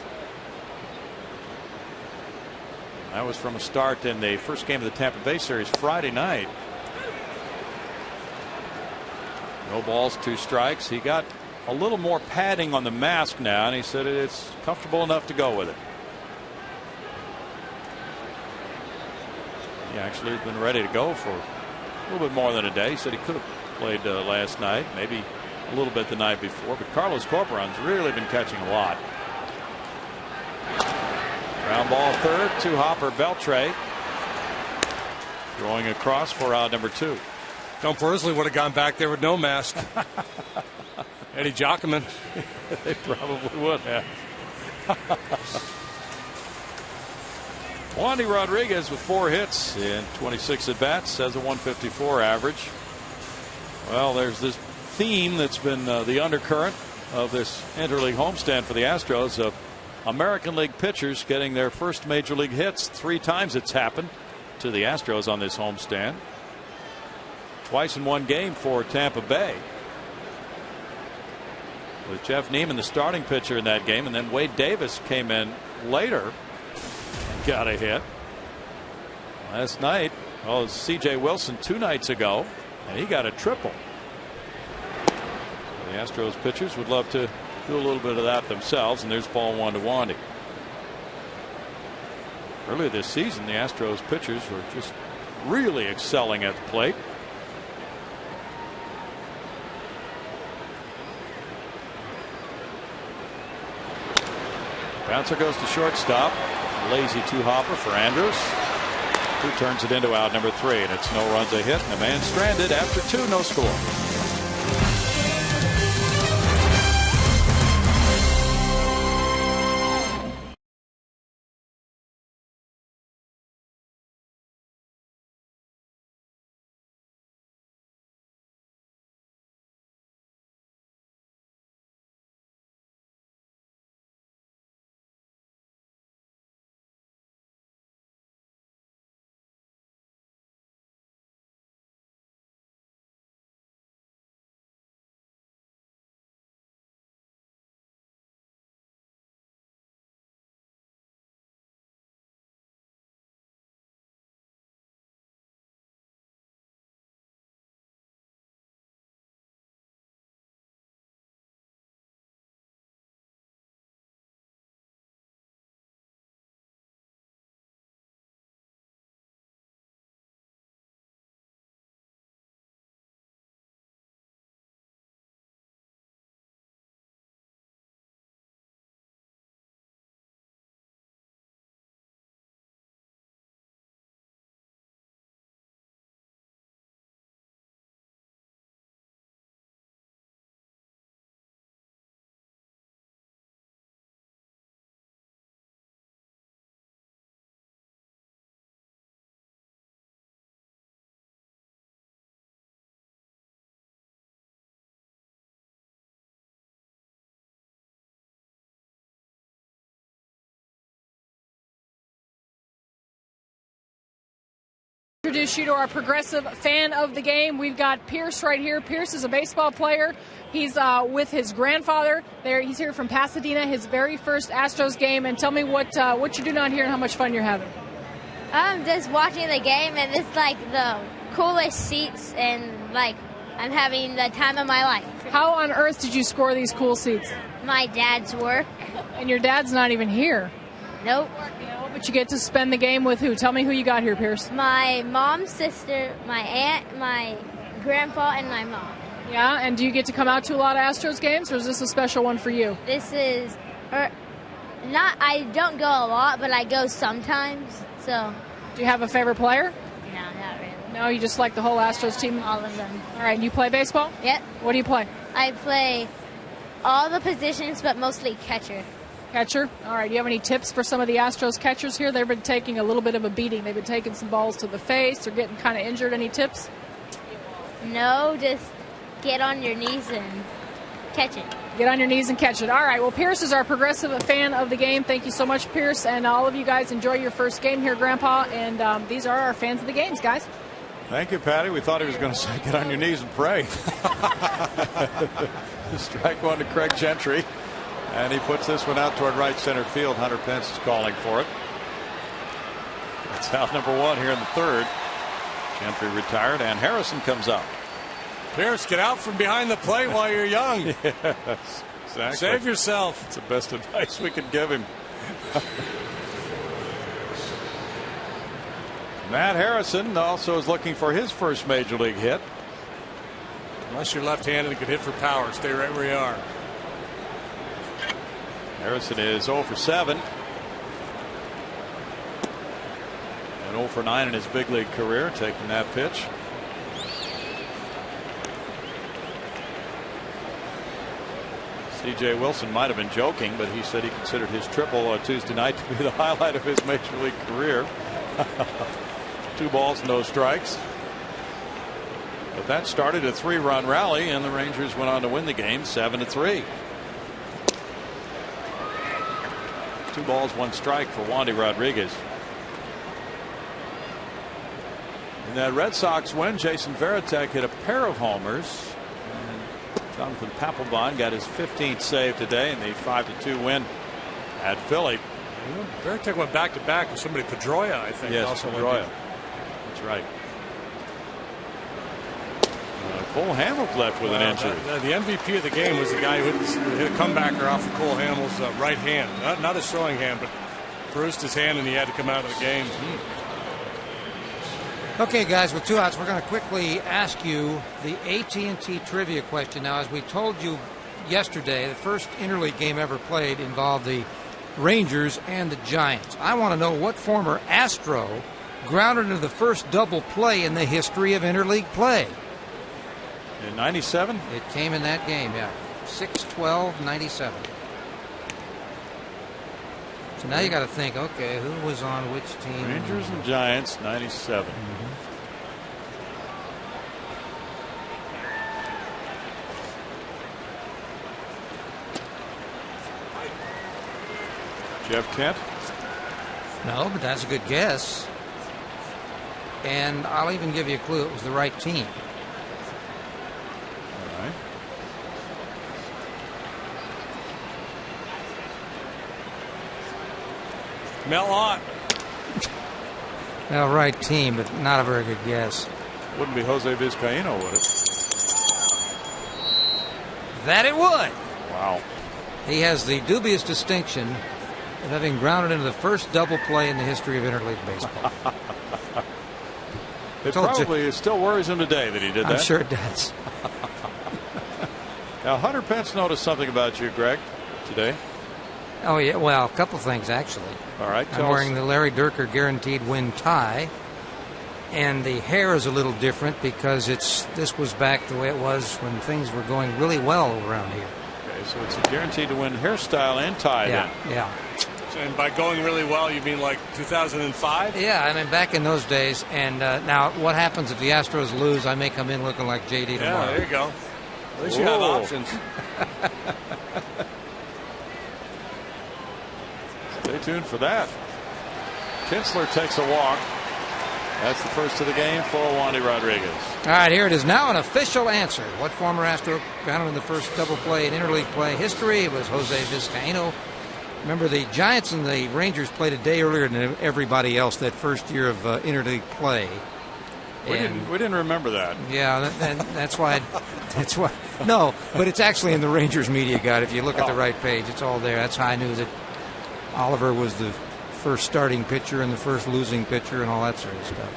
[SPEAKER 1] That was from a start in the first game of the Tampa Bay series Friday night. No balls, 2 strikes. He got a little more padding on the mask now, and he said it's comfortable enough to go with it. He actually has been ready to go for a little bit more than a day. He said he could have played last night, maybe a little bit the night before, but Carlos Corporon's really been catching a lot. Ground ball third to Hopper Beltre. Throwing across for out number 2.
[SPEAKER 2] Don't personally would have gone back there with no mask. Eddie Jockman.
[SPEAKER 1] They probably would have. Wandy Rodriguez with 4 hits in 26 at bats has a 154 average. Well, there's this theme that's been the undercurrent of this interleague homestand for the Astros of American League pitchers getting their first major league hits. 3 times it's happened to the Astros on this homestand. Twice in one game for Tampa Bay, with Jeff Neiman the starting pitcher in that game, and then Wade Davis came in later and got a hit. Last night, well, it was C.J. Wilson 2 nights ago, and he got a triple. The Astros pitchers would love to do a little bit of that themselves, and there's ball 1 to Wandy. Earlier this season, the Astros pitchers were just really excelling at the plate. Bouncer goes to shortstop. Lazy 2-hopper for Andrus, who turns it into out number 3, and it's no runs, a hit, and a man stranded after 2, no score.
[SPEAKER 4] Introduce you to our progressive fan of the game. We've got Pierce right here. Pierce is a baseball player. He's with his grandfather. He's here from Pasadena, his very first Astros game. And tell me what you're doing out here and how much fun you're having.
[SPEAKER 5] I'm just watching the game, and it's like the coolest seats, and like I'm having the time of my life.
[SPEAKER 4] How on earth did you score these cool seats?
[SPEAKER 5] My dad's work.
[SPEAKER 4] And your dad's not even here.
[SPEAKER 5] Nope.
[SPEAKER 4] But you get to spend the game with who? Tell me who you got here, Pierce.
[SPEAKER 5] My mom's sister, my aunt, my grandpa, and my mom.
[SPEAKER 4] Yeah, and do you get to come out to a lot of Astros games, or is this a special one for you?
[SPEAKER 5] This is not. I don't go a lot, but I go sometimes. So.
[SPEAKER 4] Do you have a favorite player?
[SPEAKER 5] No, not really.
[SPEAKER 4] No, you just like the whole Astros team?
[SPEAKER 5] All of them.
[SPEAKER 4] All right, and you play baseball?
[SPEAKER 5] Yep.
[SPEAKER 4] What do you play?
[SPEAKER 5] I play all the positions, but mostly catcher.
[SPEAKER 4] Catcher. All right. Do you have any tips for some of the Astros catchers here? They've been taking a little bit of a beating. They've been taking some balls to the face. They're getting kind of injured. Any tips?
[SPEAKER 5] No, just get on your knees and catch it.
[SPEAKER 4] Get on your knees and catch it. All right. Well, Pierce is our progressive fan of the game. Thank you so much, Pierce. And all of you guys enjoy your first game here, Grandpa. And these are our fans of the games, guys.
[SPEAKER 1] Thank you, Patty. We thought he was going to say, get on your knees and pray. Strike one to Craig Gentry. And he puts this one out toward right center field. Hunter Pence is calling for it. That's out number one here in the third. Gentry retired, and Harrison comes up.
[SPEAKER 2] Pierce, get out from behind the plate while you're young.
[SPEAKER 1] Yes, exactly.
[SPEAKER 2] Save yourself.
[SPEAKER 1] It's the best advice we could give him. Matt Harrison also is looking for his first major league hit.
[SPEAKER 2] Unless you're left-handed and can hit for power, stay right where you are.
[SPEAKER 1] Harrison is 0 for 7. And 0 for 9 in his big league career, taking that pitch. C.J. Wilson might have been joking, but he said he considered his triple Tuesday night to be the highlight of his major league career. 2 balls, no strikes. But that started a 3-run rally, and the Rangers went on to win the game 7-3. 2 balls, 1 strike for Wandy Rodriguez. In that Red Sox win, Jason Varitek hit a pair of homers. Jonathan Papelbon got his 15th save today in the 5-2 win at Philly.
[SPEAKER 2] Varitek went back-to-back with somebody, Pedroia, I think.
[SPEAKER 1] Yes,
[SPEAKER 2] also
[SPEAKER 1] Pedroia. That's right. Cole Hamels left with an injury.
[SPEAKER 2] The MVP of the game was the guy who hit a comebacker off of Cole Hamels' right hand. Not his throwing hand, but bruised his hand and he had to come out of the game.
[SPEAKER 3] Okay, guys, with 2 outs, we're going to quickly ask you the AT&T trivia question. Now, as we told you yesterday, the first interleague game ever played involved the Rangers and the Giants. I want to know what former Astro grounded into the first double play in the history of interleague play.
[SPEAKER 1] In 97?
[SPEAKER 3] It came in that game, yeah. 6-12-97. So now you got to think, okay, who was on which team?
[SPEAKER 1] Rangers and Giants, 97. Jeff Kent?
[SPEAKER 3] No, but that's a good guess. And I'll even give you a clue. It was the right team.
[SPEAKER 1] All right.
[SPEAKER 2] Mel Ott.
[SPEAKER 3] Well, right team, but not a very good guess.
[SPEAKER 1] Wouldn't be Jose Vizcaíno, would it?
[SPEAKER 3] That it would.
[SPEAKER 1] Wow.
[SPEAKER 3] He has the dubious distinction of having grounded into the first double play in the history of interleague baseball.
[SPEAKER 1] It probably still worries him today that he did that.
[SPEAKER 3] I'm sure it does.
[SPEAKER 1] Now, Hunter Pence noticed something about you, Greg, today.
[SPEAKER 3] Oh, yeah. Well, a couple things, actually.
[SPEAKER 1] All right.
[SPEAKER 3] I'm wearing the Larry Dierker guaranteed win tie. And the hair is a little different because this was back the way it was when things were going really well around here.
[SPEAKER 1] Okay, so it's a guaranteed to win hairstyle and tie.
[SPEAKER 3] Yeah,
[SPEAKER 1] then.
[SPEAKER 3] yeah.
[SPEAKER 2] And by going really well, you mean like 2005?
[SPEAKER 3] Yeah, I mean back in those days. And now, what happens if the Astros lose? I may come in looking like JD tomorrow.
[SPEAKER 2] Yeah, there you go. At least you have options.
[SPEAKER 1] Stay tuned for that. Kinsler takes a walk. That's the first of the game for Wandy Rodriguez.
[SPEAKER 3] All right, here it is now, an official answer. What former Astro grounded in the first double play in interleague play history? It was Jose Vizcaíno. Remember, the Giants and the Rangers played a day earlier than everybody else that first year of interleague play.
[SPEAKER 1] We didn't remember that.
[SPEAKER 3] Yeah, that's why. That's why. No, but it's actually in the Rangers media guide. If you look at the right page, it's all there. That's how I knew that Oliver was the first starting pitcher and the first losing pitcher and all that sort of stuff.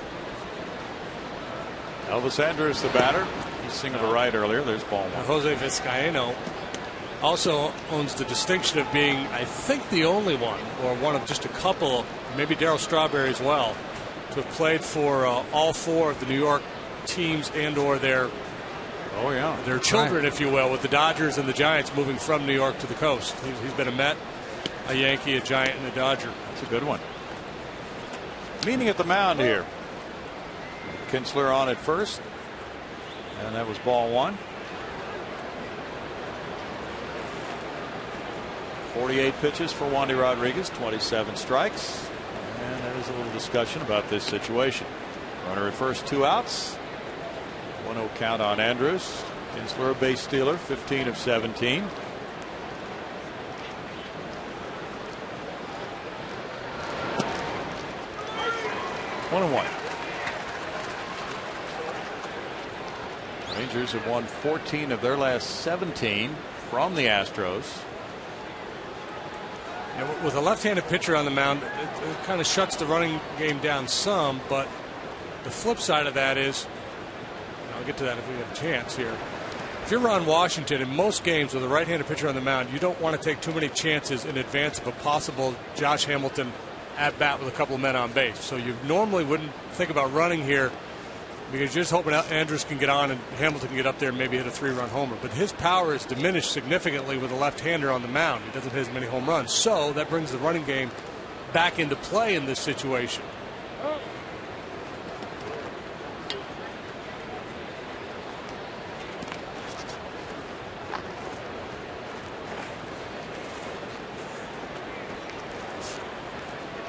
[SPEAKER 1] Elvis Andrus, the batter. He singled to right earlier. There's ball one.
[SPEAKER 2] Jose Vizcaíno also owns the distinction of being, I think, the only one, or one of just a couple, maybe Darryl Strawberry as well, to have played for all 4 of the New York teams and/or their children, if you will, with the Dodgers and the Giants moving from New York to the coast. He's been a Met, a Yankee, a Giant, and a Dodger.
[SPEAKER 1] That's a good one. Meaning at the mound here. Kinsler on at first, and that was ball one. 48 pitches for Wandy Rodriguez, 27 strikes, and there is a little discussion about this situation. Runner at first, 2 outs. 1-0 count on Andrews. Kinsler a base stealer, 15 of 17. One and one. Rangers have won 14 of their last 17 from the Astros.
[SPEAKER 2] And with a left-handed pitcher on the mound, it kind of shuts the running game down some, but the flip side of that is, and I'll get to that if we have a chance here. If you're Ron Washington, in most games with a right-handed pitcher on the mound, you don't want to take too many chances in advance of a possible Josh Hamilton at bat with a couple of men on base. So you normally wouldn't think about running here because you're just hoping Andrews can get on and Hamilton can get up there and maybe hit a 3-run homer. But his power is diminished significantly with a left-hander on the mound. He doesn't hit as many home runs. So that brings the running game back into play in this situation.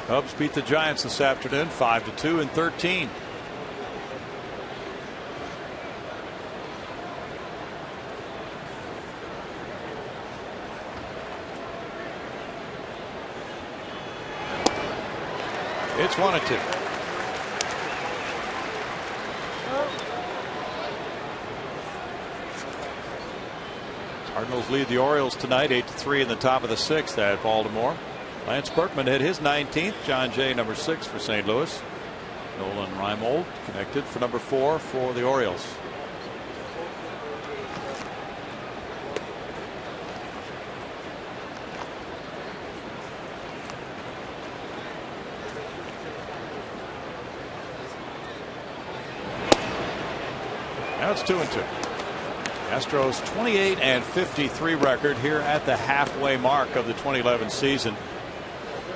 [SPEAKER 1] Cubs beat the Giants this afternoon 5-2 in 13. It's 1-2. Cardinals lead the Orioles tonight 8-3 in the top of the 6th at Baltimore. Lance Berkman hit his 19th. John Jay number 6 for St. Louis. Nolan Reimold connected for number 4 for the Orioles. Now it's 2-2. Astros 28-53 record here at the halfway mark of the 2011 season.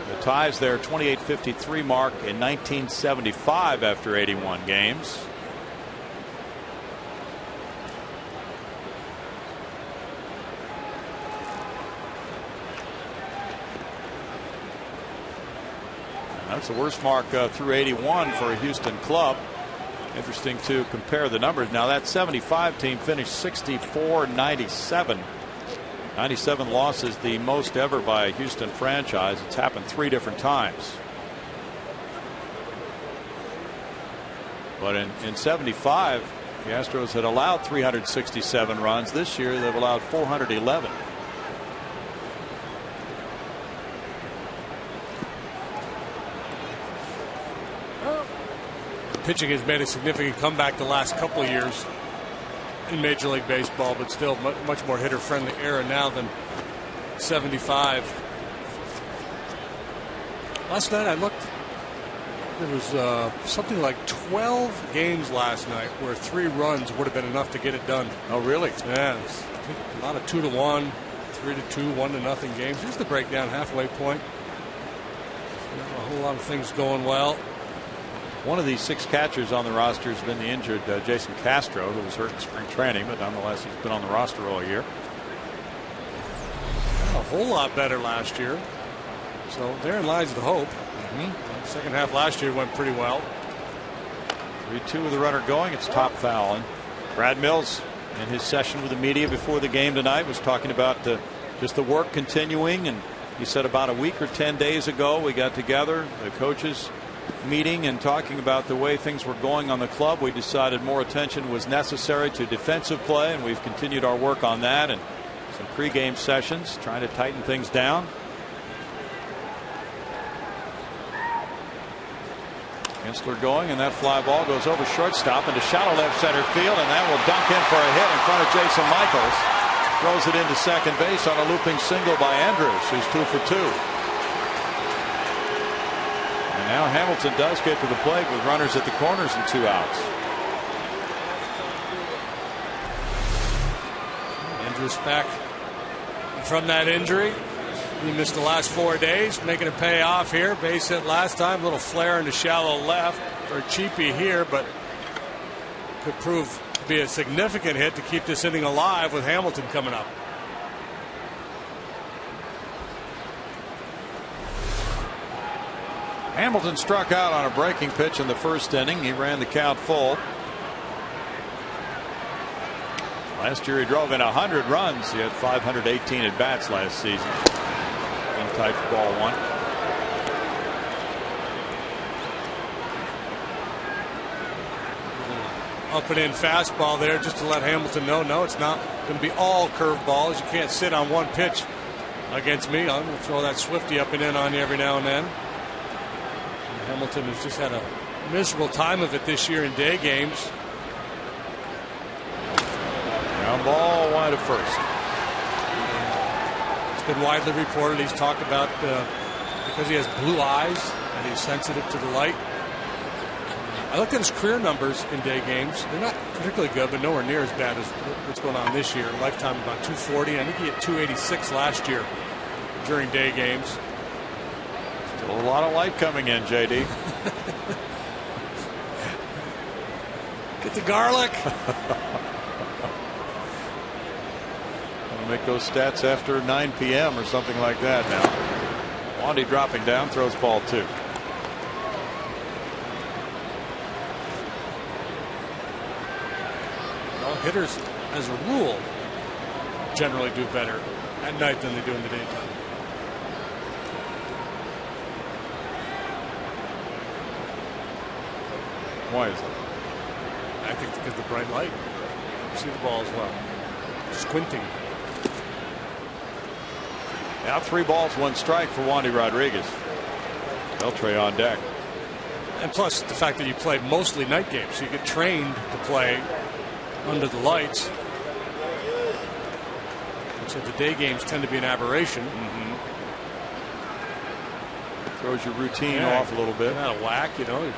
[SPEAKER 1] The ties their 28-53 mark in 1975 after 81 games. That's the worst mark through 81 for a Houston club. Interesting to compare the numbers. Now that 75 team finished 64-97. 97 losses, the most ever by a Houston franchise. It's happened 3 different times. But in 75, the Astros had allowed 367 runs. This year they've allowed 411.
[SPEAKER 2] Pitching has made a significant comeback the last couple of years in Major League Baseball, but still much more hitter-friendly era now than 75. Last night I looked. There was something like 12 games last night where 3 runs would have been enough to get it done.
[SPEAKER 1] Oh, really?
[SPEAKER 2] Yeah, a lot of 2-1, 3-2, 1-0 games. Here's the breakdown halfway point. A whole lot of things going well.
[SPEAKER 1] One of these 6 catchers on the roster has been the injured Jason Castro, who was hurt in spring training, but nonetheless he's been on the roster all year.
[SPEAKER 2] A whole lot better last year. So therein lies the hope. Second half last year went pretty well.
[SPEAKER 1] 3-2 with the runner going. It's top foul. And Brad Mills, in his session with the media before the game tonight, was talking about just the work continuing. And he said about a week or 10 days ago we got together, the coaches meeting, and talking about the way things were going on the club. We decided more attention was necessary to defensive play, and we've continued our work on that, and some pregame sessions trying to tighten things down. Kinsler going, and that fly ball goes over shortstop into shallow left center field, and that will dunk in for a hit in front of Jason Michaels. Throws it into second base on a looping single by Andrews, who's 2 for 2. And now Hamilton does get to the plate with runners at the corners and 2 outs.
[SPEAKER 2] Andrews back from that injury. He missed the last 4 days, making it pay off here. Base hit last time, a little flare into shallow left for Cheapy here, but could prove to be a significant hit to keep this inning alive with Hamilton coming up.
[SPEAKER 1] Hamilton struck out on a breaking pitch in the first inning. He ran the count full. Last year he drove in 100 runs. He had 518 at bats last season. In tight for ball one.
[SPEAKER 2] Up and in fastball there just to let Hamilton know, no, it's not going to be all curveballs. You can't sit on one pitch against me. I'm going to throw that Swifty up and in on you every now and then. And Hamilton has just had a miserable time of it this year in day games.
[SPEAKER 1] Ground ball wide of first.
[SPEAKER 2] It's been widely reported he's talked about because he has blue eyes and he's sensitive to the light. I looked at his career numbers in day games. They're not particularly good, but nowhere near as bad as what's going on this year. Lifetime about 240. I think he hit 286 last year during day games.
[SPEAKER 1] Still a lot of light coming in, JD.
[SPEAKER 2] Get the garlic.
[SPEAKER 1] I'll make those stats after 9 p.m. or something like that now. Wandy dropping down, throws ball 2.
[SPEAKER 2] Hitters, as a rule, generally do better at night than they do in the daytime.
[SPEAKER 1] Why is that?
[SPEAKER 2] I think because of the bright light. You see the ball as well. Squinting.
[SPEAKER 1] Now 3 balls, 1 strike for Wandy Rodriguez. Beltre on deck.
[SPEAKER 2] And plus the fact that you play mostly night games, so you get trained to play under the lights. And so the day games tend to be an aberration.
[SPEAKER 1] Throws your routine off a little bit.
[SPEAKER 2] Out of whack, you know.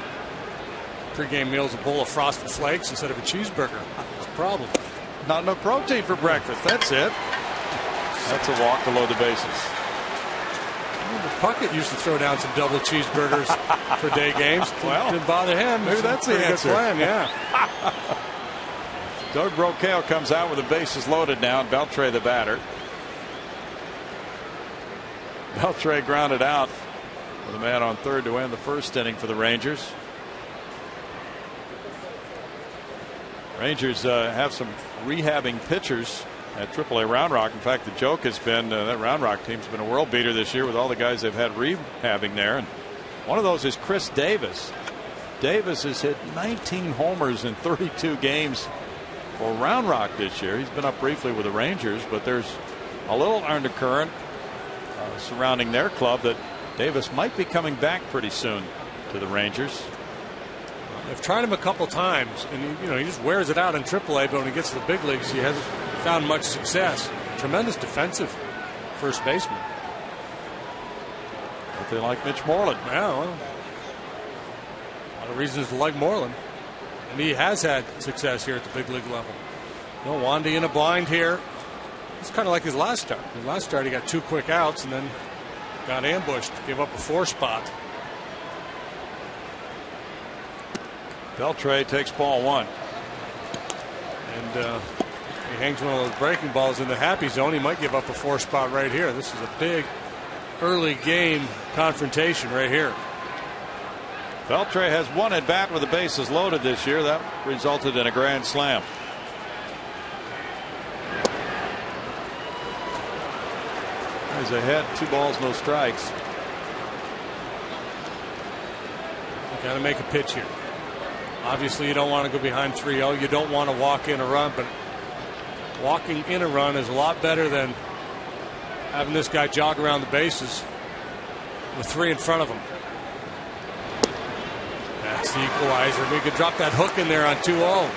[SPEAKER 2] Pre-game meal's a bowl of Frosted Flakes instead of a cheeseburger. That's a problem.
[SPEAKER 1] Not enough protein for breakfast. That's it. That's a walk below the bases.
[SPEAKER 2] Puckett used to throw down some double cheeseburgers for day games.
[SPEAKER 1] Well,
[SPEAKER 2] didn't bother him.
[SPEAKER 1] Maybe that's the answer.
[SPEAKER 2] Plan, yeah.
[SPEAKER 1] Doug Brocail comes out with the bases loaded now. Beltre the batter. Beltre grounded out with a man on third to end the first inning for the Rangers. Rangers have some rehabbing pitchers at AAA Round Rock. In fact, the joke has been that Round Rock team's been a world beater this year with all the guys they've had rehabbing there. And one of those is Chris Davis. Davis has hit 19 homers in 32 games for Round Rock this year. He's been up briefly with the Rangers, but there's a little undercurrent surrounding their club that Davis might be coming back pretty soon to the Rangers.
[SPEAKER 2] I've tried him a couple times, and he just wears it out in AAA, but when he gets to the big leagues, he hasn't found much success. Tremendous defensive first baseman.
[SPEAKER 1] But they like Mitch Moreland.
[SPEAKER 2] Yeah, well, a lot of reasons to like Moreland. And he has had success here at the big league level. Wandy in a blind here. It's kind of like his last start. His last start, he got 2 quick outs and then got ambushed, gave up a 4 spot.
[SPEAKER 1] Beltre takes ball 1.
[SPEAKER 2] And he hangs one of those breaking balls in the happy zone. He might give up a 4 spot right here. This is a big early game confrontation right here.
[SPEAKER 1] Beltre has 1 at bat with the bases loaded this year. That resulted in a grand slam. He's ahead, 2 balls, no strikes.
[SPEAKER 2] Got to make a pitch here. Obviously, you don't want to go behind 3-0. You don't want to walk in a run, but walking in a run is a lot better than having this guy jog around the bases with 3 in front of him. That's the equalizer. We could drop that hook in there on 2-0.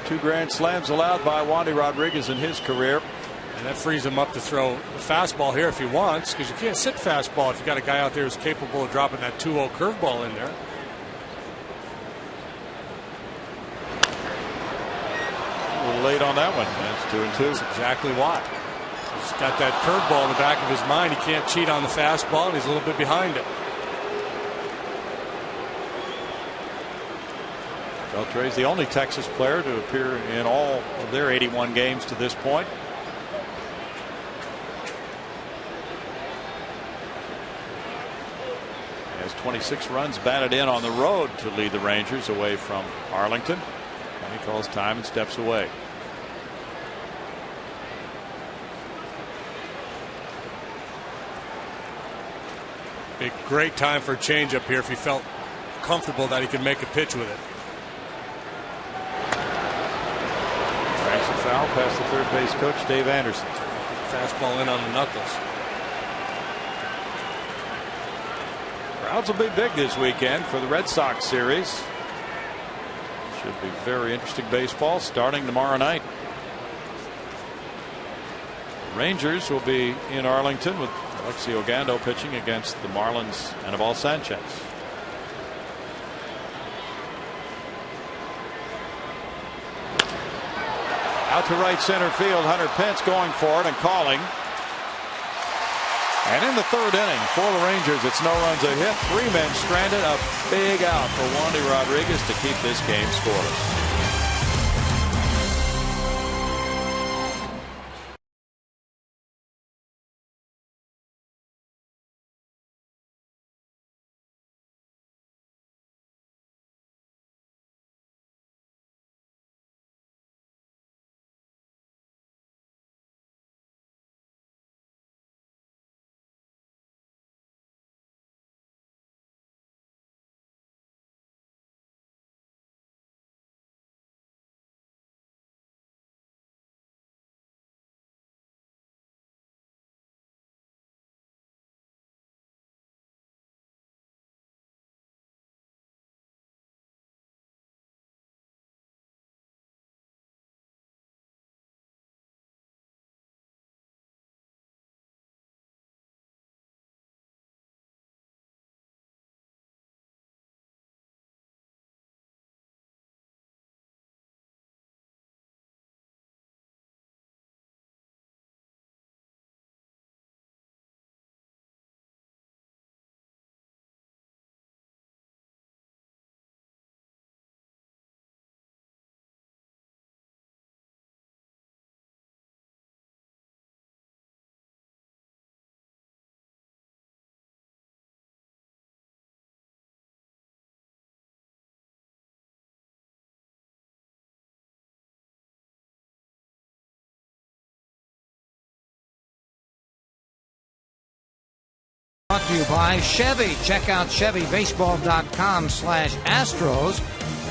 [SPEAKER 1] Two grand slams allowed by Wandy Rodriguez in his career.
[SPEAKER 2] And that frees him up to throw the fastball here if he wants, because you can't sit fastball if you got a guy out there who's capable of dropping that 2-0 curveball in there.
[SPEAKER 1] late on that one. That's 2-2.
[SPEAKER 2] That's exactly why. He's got that curveball in the back of his mind. He can't cheat on the fastball, and he's a little bit behind it.
[SPEAKER 1] Beltre's the only Texas player to appear in all of their 81 games to this point. He has 26 runs batted in on the road to lead the Rangers away from Arlington. And he calls time and steps away.
[SPEAKER 2] A great time for a changeup here if he felt comfortable that he could make a pitch with it.
[SPEAKER 1] Strikes a foul past the third base coach, Dave Anderson.
[SPEAKER 2] Fastball in on the knuckles.
[SPEAKER 1] Crowds will be big this weekend for the Red Sox series. Should be very interesting baseball starting tomorrow night. Rangers will be in Arlington with Alexi Ogando pitching against the Marlins and Anibal Sanchez. Out to right center field. Hunter Pence going for it and calling. And in the third inning for the Rangers, it's no runs, a hit, 3 men stranded, a big out for Wandy Rodriguez to keep this game scoreless.
[SPEAKER 3] Brought to you by Chevy. Check out ChevyBaseball.com/Astros.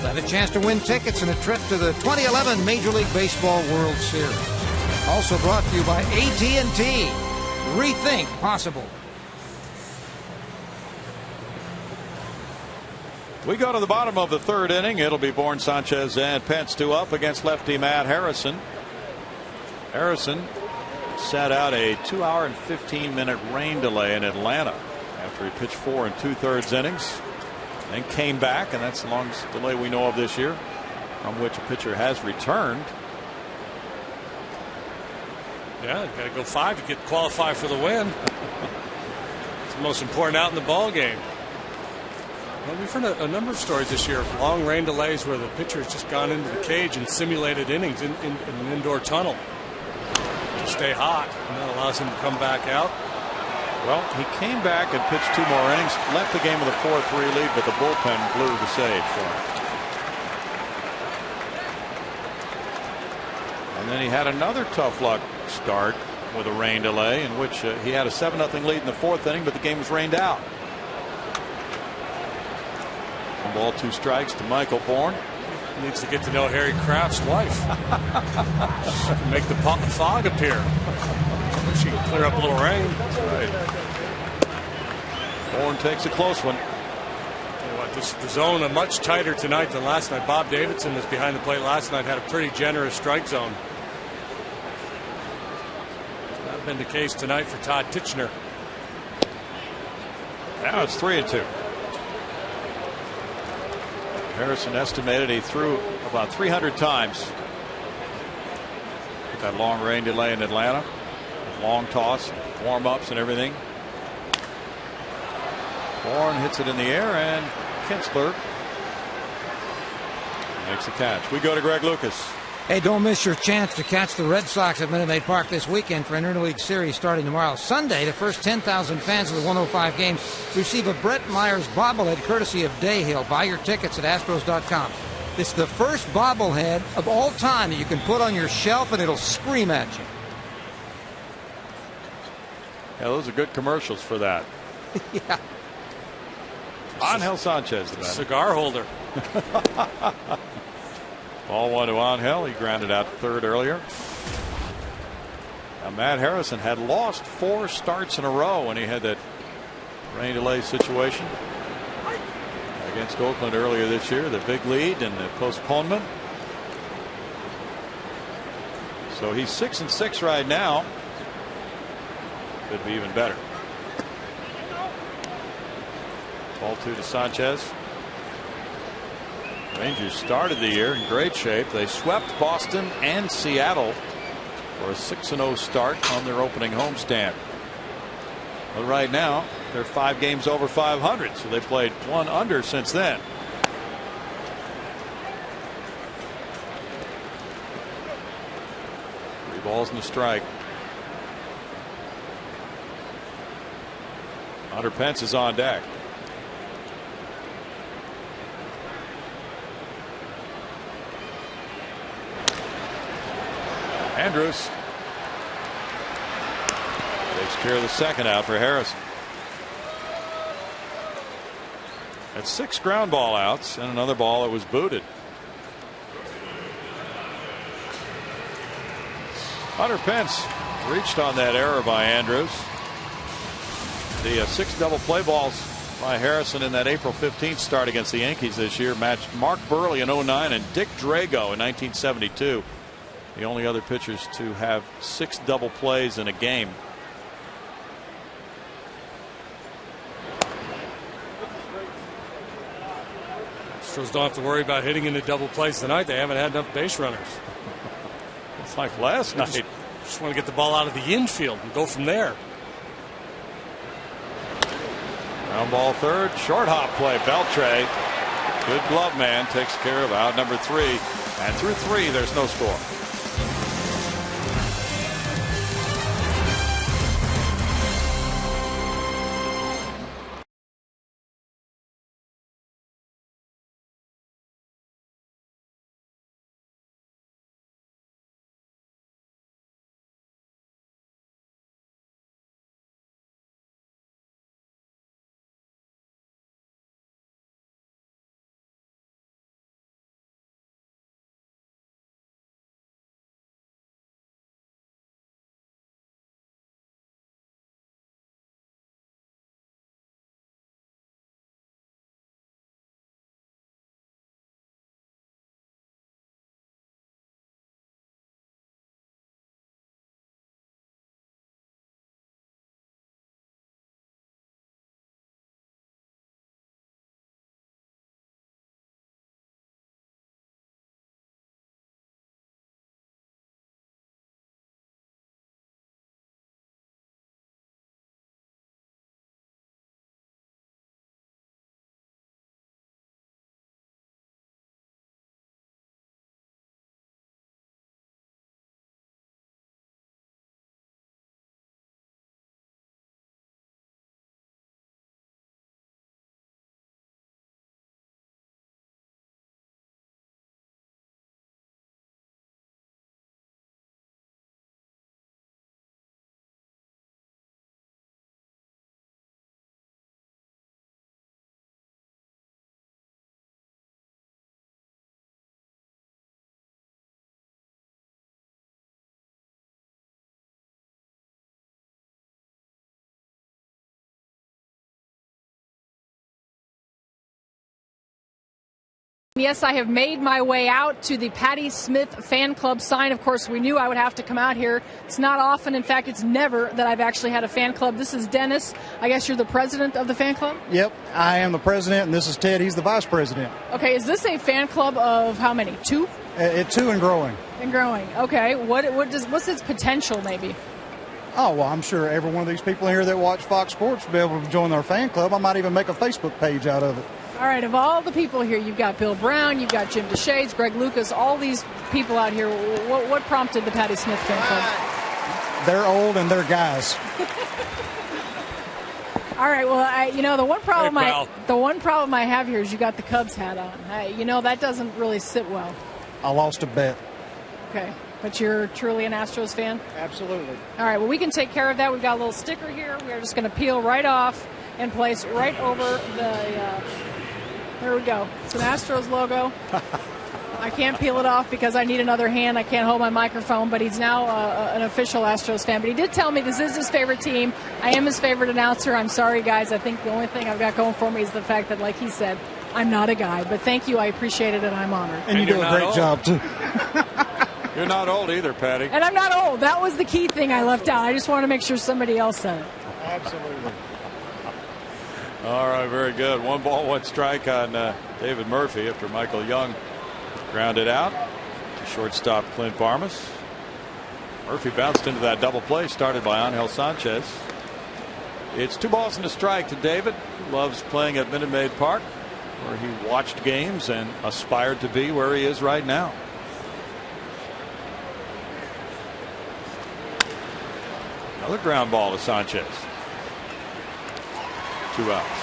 [SPEAKER 3] Got a chance to win tickets and a trip to the 2011 Major League Baseball World Series. Also brought to you by AT&T. Rethink possible.
[SPEAKER 1] We go to the bottom of the third inning. It'll be Bourne, Sanchez, and Pence 2 up against lefty Matt Harrison. Harrison sat out a 2-hour and 15-minute rain delay in Atlanta after he pitched 4 2/3 innings. Then came back, and that's the longest delay we know of this year from which a pitcher has returned.
[SPEAKER 2] Yeah, got to go 5 to qualify for the win. It's the most important out in the ball game. Well, we've heard a number of stories this year of long rain delays where the pitcher has just gone into the cage and simulated innings in an indoor tunnel to stay hot, and that allows him to come back out.
[SPEAKER 1] Well, he came back and pitched 2 more innings, left the game with a 4-3 lead, but the bullpen blew the save for him. And then he had another tough luck start with a rain delay in which he had a 7-0 lead in the 4th inning, but the game was rained out. 1 ball, 2 strikes to Michael Bourne.
[SPEAKER 2] He needs to get to know Harry Kraft's wife. Make the fog appear. She can clear up a little rain.
[SPEAKER 1] That's right. Bourne takes a close one.
[SPEAKER 2] Tell you what, the zone much tighter tonight than last night. Bob Davidson was behind the plate last night, had a pretty generous strike zone. It's not been the case tonight for Todd Titchener.
[SPEAKER 1] Now it's 3-2. Harrison estimated he threw about 300 times That long rain delay in Atlanta. Long toss, warm-ups and everything. Bourne hits it in the air, and Kinsler makes the catch. We go to Greg Lucas.
[SPEAKER 3] Hey, don't miss your chance to catch the Red Sox at Minute Maid Park this weekend for an interleague series starting tomorrow. Sunday, the first 10,000 fans of the 105 game receive a Brett Myers bobblehead courtesy of Dayhill. Buy your tickets at Astros.com. It's the first bobblehead of all time that you can put on your shelf and it'll scream at you.
[SPEAKER 1] Yeah, those are good commercials for that.
[SPEAKER 3] Yeah.
[SPEAKER 1] Angel Sanchez.
[SPEAKER 2] Cigar holder.
[SPEAKER 1] Ball one to Angel. He grounded out third earlier. Now, Matt Harrison had lost 4 starts in a row when he had that rain delay situation against Oakland earlier this year. The big lead and the postponement. So he's 6-6 right now. Could be even better. Ball 2 to Sanchez. Rangers started the year in great shape. They swept Boston and Seattle for a 6-0 start on their opening homestand. But right now they're 5 games over 500, so they played 1 under since then. Three balls and a strike. Hunter Pence is on deck. Andrews takes care of the second out for Harrison. That's 6 ground ball outs and another ball that was booted. Hunter Pence reached on that error by Andrews. The 6 double play balls by Harrison in that April 15th start against the Yankees this year matched Mark Burley in 09 and Dick Drago in 1972. The only other pitchers to have 6 double plays in a game.
[SPEAKER 2] Astros don't have to worry about hitting into double plays tonight. They haven't had enough base runners.
[SPEAKER 1] It's like last night.
[SPEAKER 2] Just want to get the ball out of the infield and go from there.
[SPEAKER 1] Ground ball third. Short hop play. Beltre. Good glove man takes care of out number 3. And through 3 there's no score.
[SPEAKER 4] Yes, I have made my way out to the Patti Smith fan club sign. Of course, we knew I would have to come out here. It's not often, in fact, it's never that I've actually had a fan club. This is Dennis. I guess you're the president of the fan club?
[SPEAKER 6] Yep, I am the president, and this is Ted. He's the vice president.
[SPEAKER 4] Okay, is this a fan club of how many? 2?
[SPEAKER 6] It's 2 and growing.
[SPEAKER 4] And growing. Okay, what's its potential, maybe?
[SPEAKER 6] Oh, well, I'm sure every one of these people here that watch Fox Sports will be able to join our fan club. I might even make a Facebook page out of it.
[SPEAKER 4] All right, of all the people here, you've got Bill Brown, you've got Jim DeShades, Greg Lucas, all these people out here. What prompted the Patti Smith fan club?
[SPEAKER 6] They're old and they're guys.
[SPEAKER 4] All right, well, the one problem I have here is you got the Cubs hat on. That doesn't really sit well.
[SPEAKER 6] I lost a bet.
[SPEAKER 4] Okay, but you're truly an Astros fan?
[SPEAKER 6] Absolutely.
[SPEAKER 4] All right, well, we can take care of that. We've got a little sticker here. We're just going to peel right off and place right over the... There we go. It's an Astros logo. I can't peel it off because I need another hand. I can't hold my microphone, but he's now an official Astros fan. But he did tell me this is his favorite team. I am his favorite announcer. I'm sorry, guys. I think the only thing I've got going for me is the fact that, like he said, I'm not a guy. But thank you. I appreciate it, and I'm honored.
[SPEAKER 6] And you do a great job, too.
[SPEAKER 1] You're not old either, Patty.
[SPEAKER 4] And I'm not old. That was the key thing I left out. I just want to make sure somebody else said it.
[SPEAKER 6] Absolutely.
[SPEAKER 1] All right, very good. 1 ball, 1 strike on David Murphy after Michael Young grounded out to shortstop Clint Barmas. Murphy bounced into that double play started by Angel Sanchez. It's 2 balls and a strike to David, who loves playing at Minute Maid Park, where he watched games and aspired to be where he is right now. Another ground ball to Sanchez. 2 outs.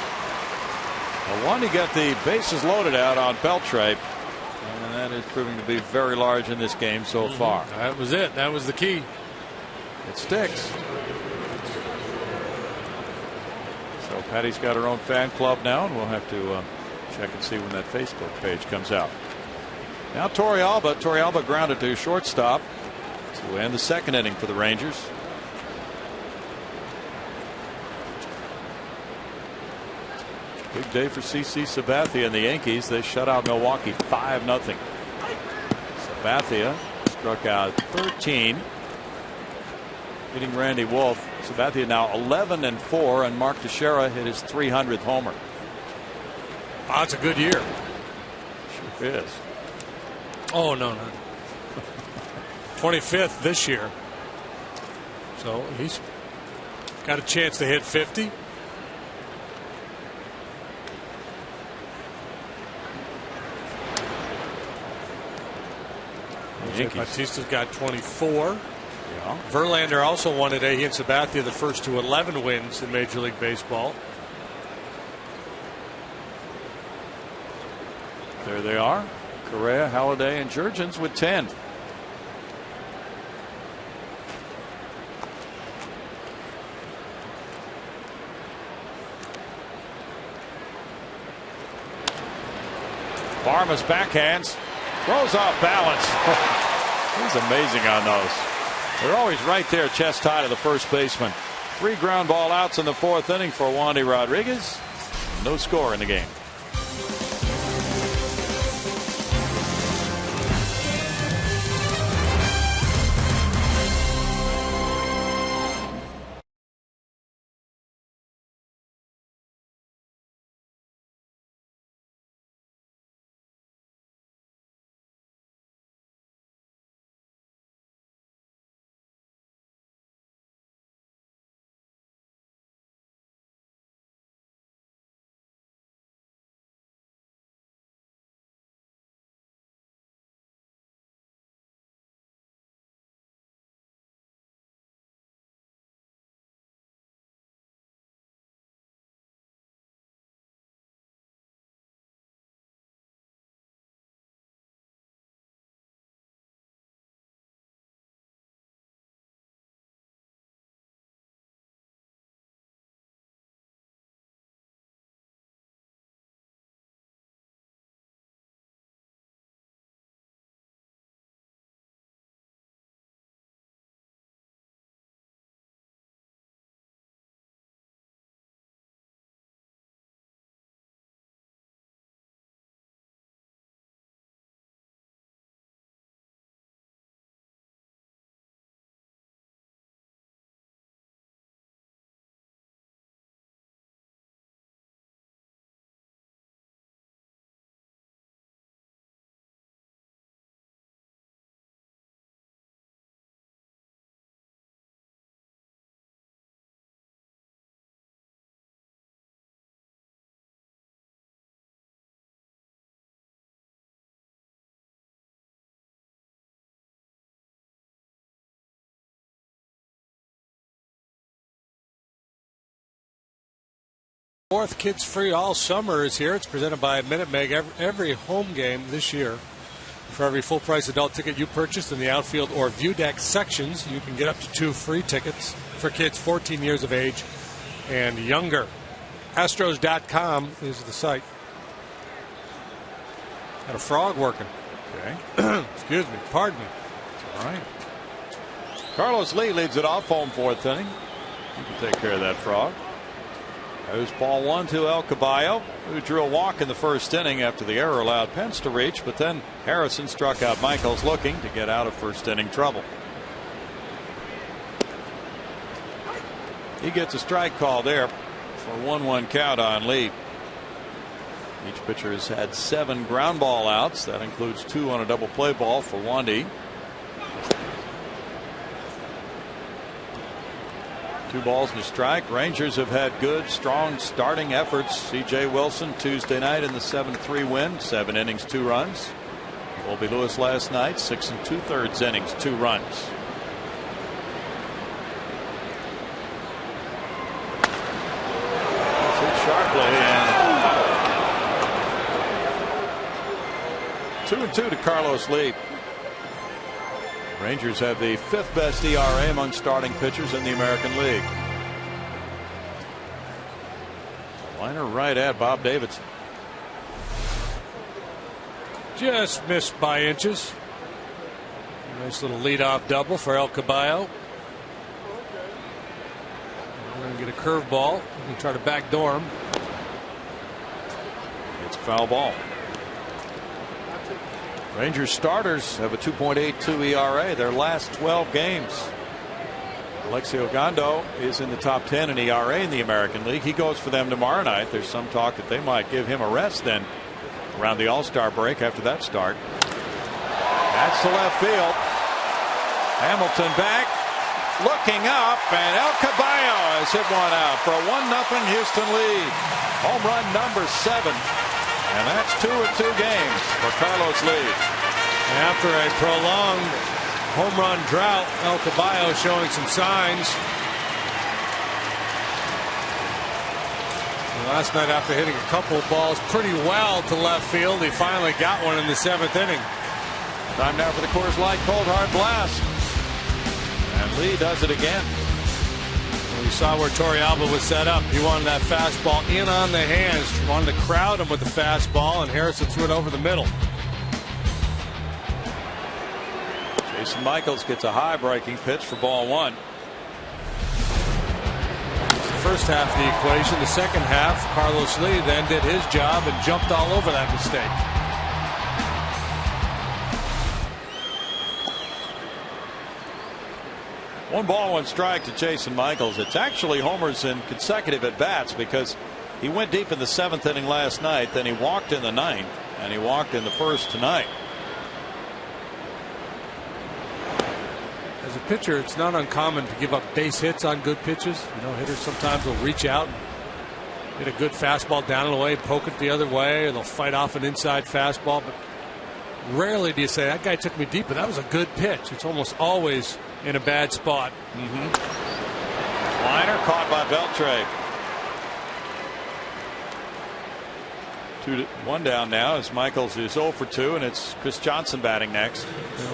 [SPEAKER 1] One, he got the bases loaded out on Beltre, and that is proving to be very large in this game so far.
[SPEAKER 2] That was it. That was the key.
[SPEAKER 1] It sticks. So Patty's got her own fan club now, and we'll have to check and see when that Facebook page comes out. Now Torrealba grounded to shortstop to end the 2nd inning for the Rangers. Big day for CC Sabathia and the Yankees. They shut out Milwaukee 5-0. Sabathia struck out 13, hitting Randy Wolf. Sabathia now 11-4, and Mark Teixeira hit his 300th homer.
[SPEAKER 2] Oh, it's a good year.
[SPEAKER 1] Sure is.
[SPEAKER 2] Oh, no. 25th this year. So he's got a chance to hit 50. Batista's got 24.
[SPEAKER 1] Yeah.
[SPEAKER 2] Verlander also won today. He and Sabathia the first to 11 wins in Major League Baseball.
[SPEAKER 1] There they are. Correa, Halladay, and Jurgens with 10. Barmas backhands. Throws off balance. He's amazing on those. They're always right there, chest high to the first baseman. 3 ground ball outs in the 4th inning for Wandy Rodriguez. No score in the game.
[SPEAKER 2] 4th Kids Free All Summer is here. It's presented by Minute Maid. Every home game this year, for every full price adult ticket you purchase in the outfield or view deck sections, you can get up to 2 free tickets for kids 14 years of age and younger. Astros.com is the site. Got a frog working.
[SPEAKER 1] Okay.
[SPEAKER 2] Excuse me. Pardon me.
[SPEAKER 1] All right. Carlos Lee leads it off, home 4th inning. You can take care of that frog. There's ball 1 to El Caballo, who drew a walk in the 1st inning after the error allowed Pence to reach, but then Harrison struck out Michaels looking to get out of 1st inning trouble. He gets a strike call there for a 1-1 count on Lee. Each pitcher has had 7 ground ball outs. That includes 2 on a double play ball for Wandy. 2 balls and a strike. Rangers have had good, strong starting efforts. C.J. Wilson Tuesday night in the 7-3 win. 7 innings, 2 runs. Colby Lewis last night, 6 2/3 innings, 2 runs. That's hit sharply, and 2-2 to Carlos Lee. Rangers have the 5th best ERA among starting pitchers in the American League. Liner right at Bob Davidson.
[SPEAKER 2] Just missed by inches. Nice little leadoff double for El Caballo. We're going to get a curveball. We can try to backdoor him.
[SPEAKER 1] It's a foul ball. Rangers starters have a 2.82 ERA their last 12 games. Alexio Gondo is in the top 10 in ERA in the American League. He goes for them tomorrow night. There's some talk that they might give him a rest then around the All-Star break after that start. That's to left field. Hamilton back, looking up, and El Caballo has hit one out for a 1-0 Houston lead. Home run number 7. And that's 2 of 2 games for Carlos Lee.
[SPEAKER 2] After a prolonged home run drought, El Caballo showing some signs. Last night, after hitting a couple of balls pretty well to left field, he finally got one in the 7th inning.
[SPEAKER 1] Time now for the Coors Light Cold Hard Blast. And Lee does it again.
[SPEAKER 2] Well, you saw where Torrealba was set up. He wanted that fastball in on the hands. Wanted to crowd him with the fastball, and Harrison threw it over the middle.
[SPEAKER 1] Jason Michaels gets a high breaking pitch for ball 1.
[SPEAKER 2] First half of the equation. The second half, Carlos Lee then did his job and jumped all over that mistake.
[SPEAKER 1] One ball, 1 strike to Jason Michaels. It's actually homers in consecutive at bats because he went deep in the 7th inning last night, then he walked in the 9th, and he walked in the 1st tonight.
[SPEAKER 2] As a pitcher, it's not uncommon to give up base hits on good pitches. You know, hitters sometimes will reach out and hit a good fastball down and away, poke it the other way, or they'll fight off an inside fastball. But rarely do you say, that guy took me deep, but that was a good pitch. It's almost always in a bad spot.
[SPEAKER 1] Liner caught by Beltre. 2-1 down now as Michaels is 0 for 2, and it's Chris Johnson batting next.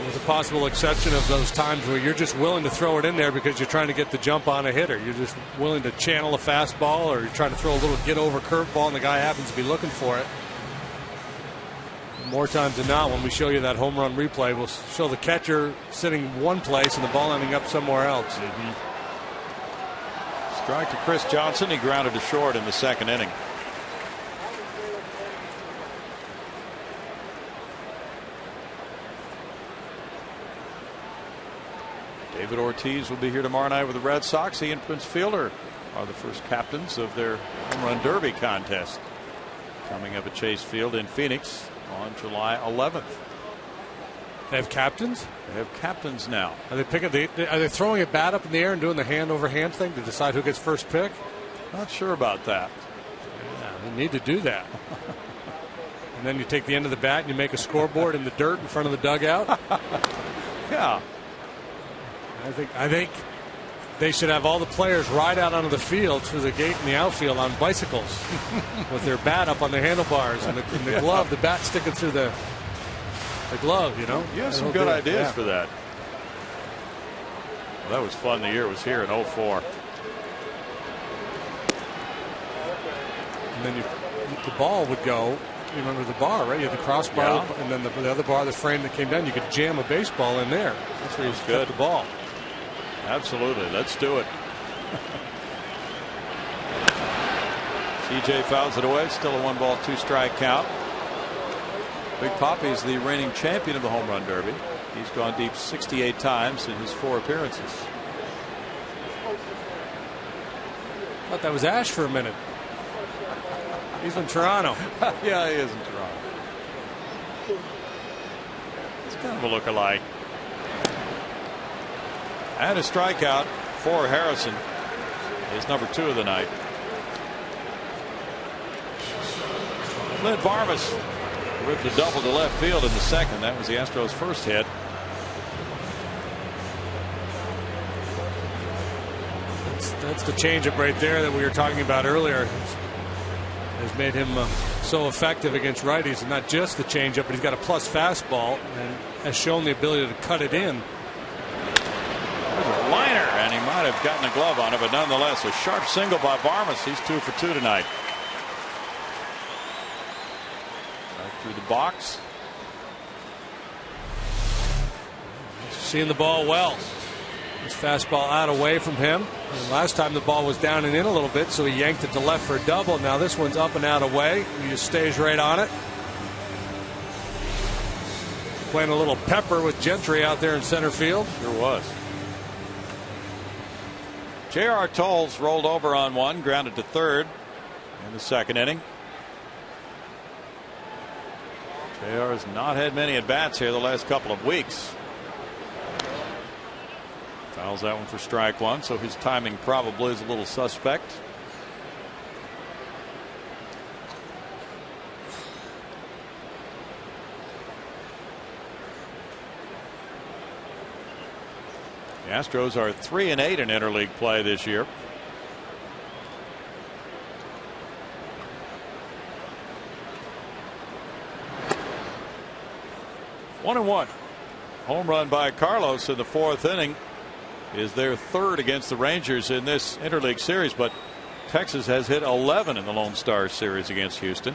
[SPEAKER 2] With a possible exception of those times where you're just willing to throw it in there because you're trying to get the jump on a hitter. You're just willing to channel a fastball, or you're trying to throw a little get over curveball and the guy happens to be looking for it. More times than not, when we show you that home run replay, we'll show the catcher sitting one place and the ball ending up somewhere else.
[SPEAKER 1] Strike to Chris Johnson. He grounded to short in the 2nd inning. David Ortiz will be here tomorrow night with the Red Sox. He and Prince Fielder are the first captains of their home run derby contest coming up at Chase Field in Phoenix on July 11th.
[SPEAKER 2] They have captains?
[SPEAKER 1] They have captains now.
[SPEAKER 2] Are they throwing a bat up in the air and doing the hand over hand thing to decide who gets first pick?
[SPEAKER 1] Not sure about that.
[SPEAKER 2] Yeah, they need to do that. And then you take the end of the bat and you make a scoreboard in the dirt in front of the dugout.
[SPEAKER 1] Yeah.
[SPEAKER 2] I think They should have all the players ride out onto the field through the gate in the outfield on bicycles with their bat up on the handlebars and the glove, the bat sticking through the glove, you know.
[SPEAKER 1] You have some good ideas for that. Well, that was fun. The year was here in 04.
[SPEAKER 2] And then the ball would go under the bar, right? You had the crossbar, and then the other bar, the frame that came down, you could jam a baseball in there. That's where you cut the ball.
[SPEAKER 1] Absolutely. Let's do it. CJ fouls it away. Still a 1-ball, 2-strike count. Big Papi is the reigning champion of the home run derby. He's gone deep 68 times in his 4 appearances.
[SPEAKER 2] I thought that was Ash for a minute. He's in Toronto.
[SPEAKER 1] Yeah, he is in Toronto. It's kind of a look-alike. And a strikeout for Harrison. His number 2 of the night. Clint Barmas ripped a double to left field in the second. That was the Astros' first hit.
[SPEAKER 2] That's the changeup right there that we were talking about earlier. Has made him so effective against righties, and not just the changeup, but he's got a plus fastball and has shown the ability to cut it in.
[SPEAKER 1] There's a liner, and he might have gotten a glove on it, but nonetheless, a sharp single by Barmas. He's 2 for 2 tonight. Right through the box.
[SPEAKER 2] Seeing the ball well. His fastball out away from him. And last time the ball was down and in a little bit, so he yanked it to left for a double. Now this one's up and out away. He just stays right on it. Playing a little pepper with Gentry out there in center field.
[SPEAKER 1] Sure was. J.R. Tolles rolled over on one, grounded to third in the second inning. J.R. has not had many at bats here the last couple of weeks. Fouls that one for strike 1, so his timing probably is a little suspect. The Astros are 3-8 in interleague play this year. One and one. Home run by Carlos in the 4th inning is their 3rd against the Rangers in this interleague series, but Texas has hit 11 in the Lone Star series against Houston.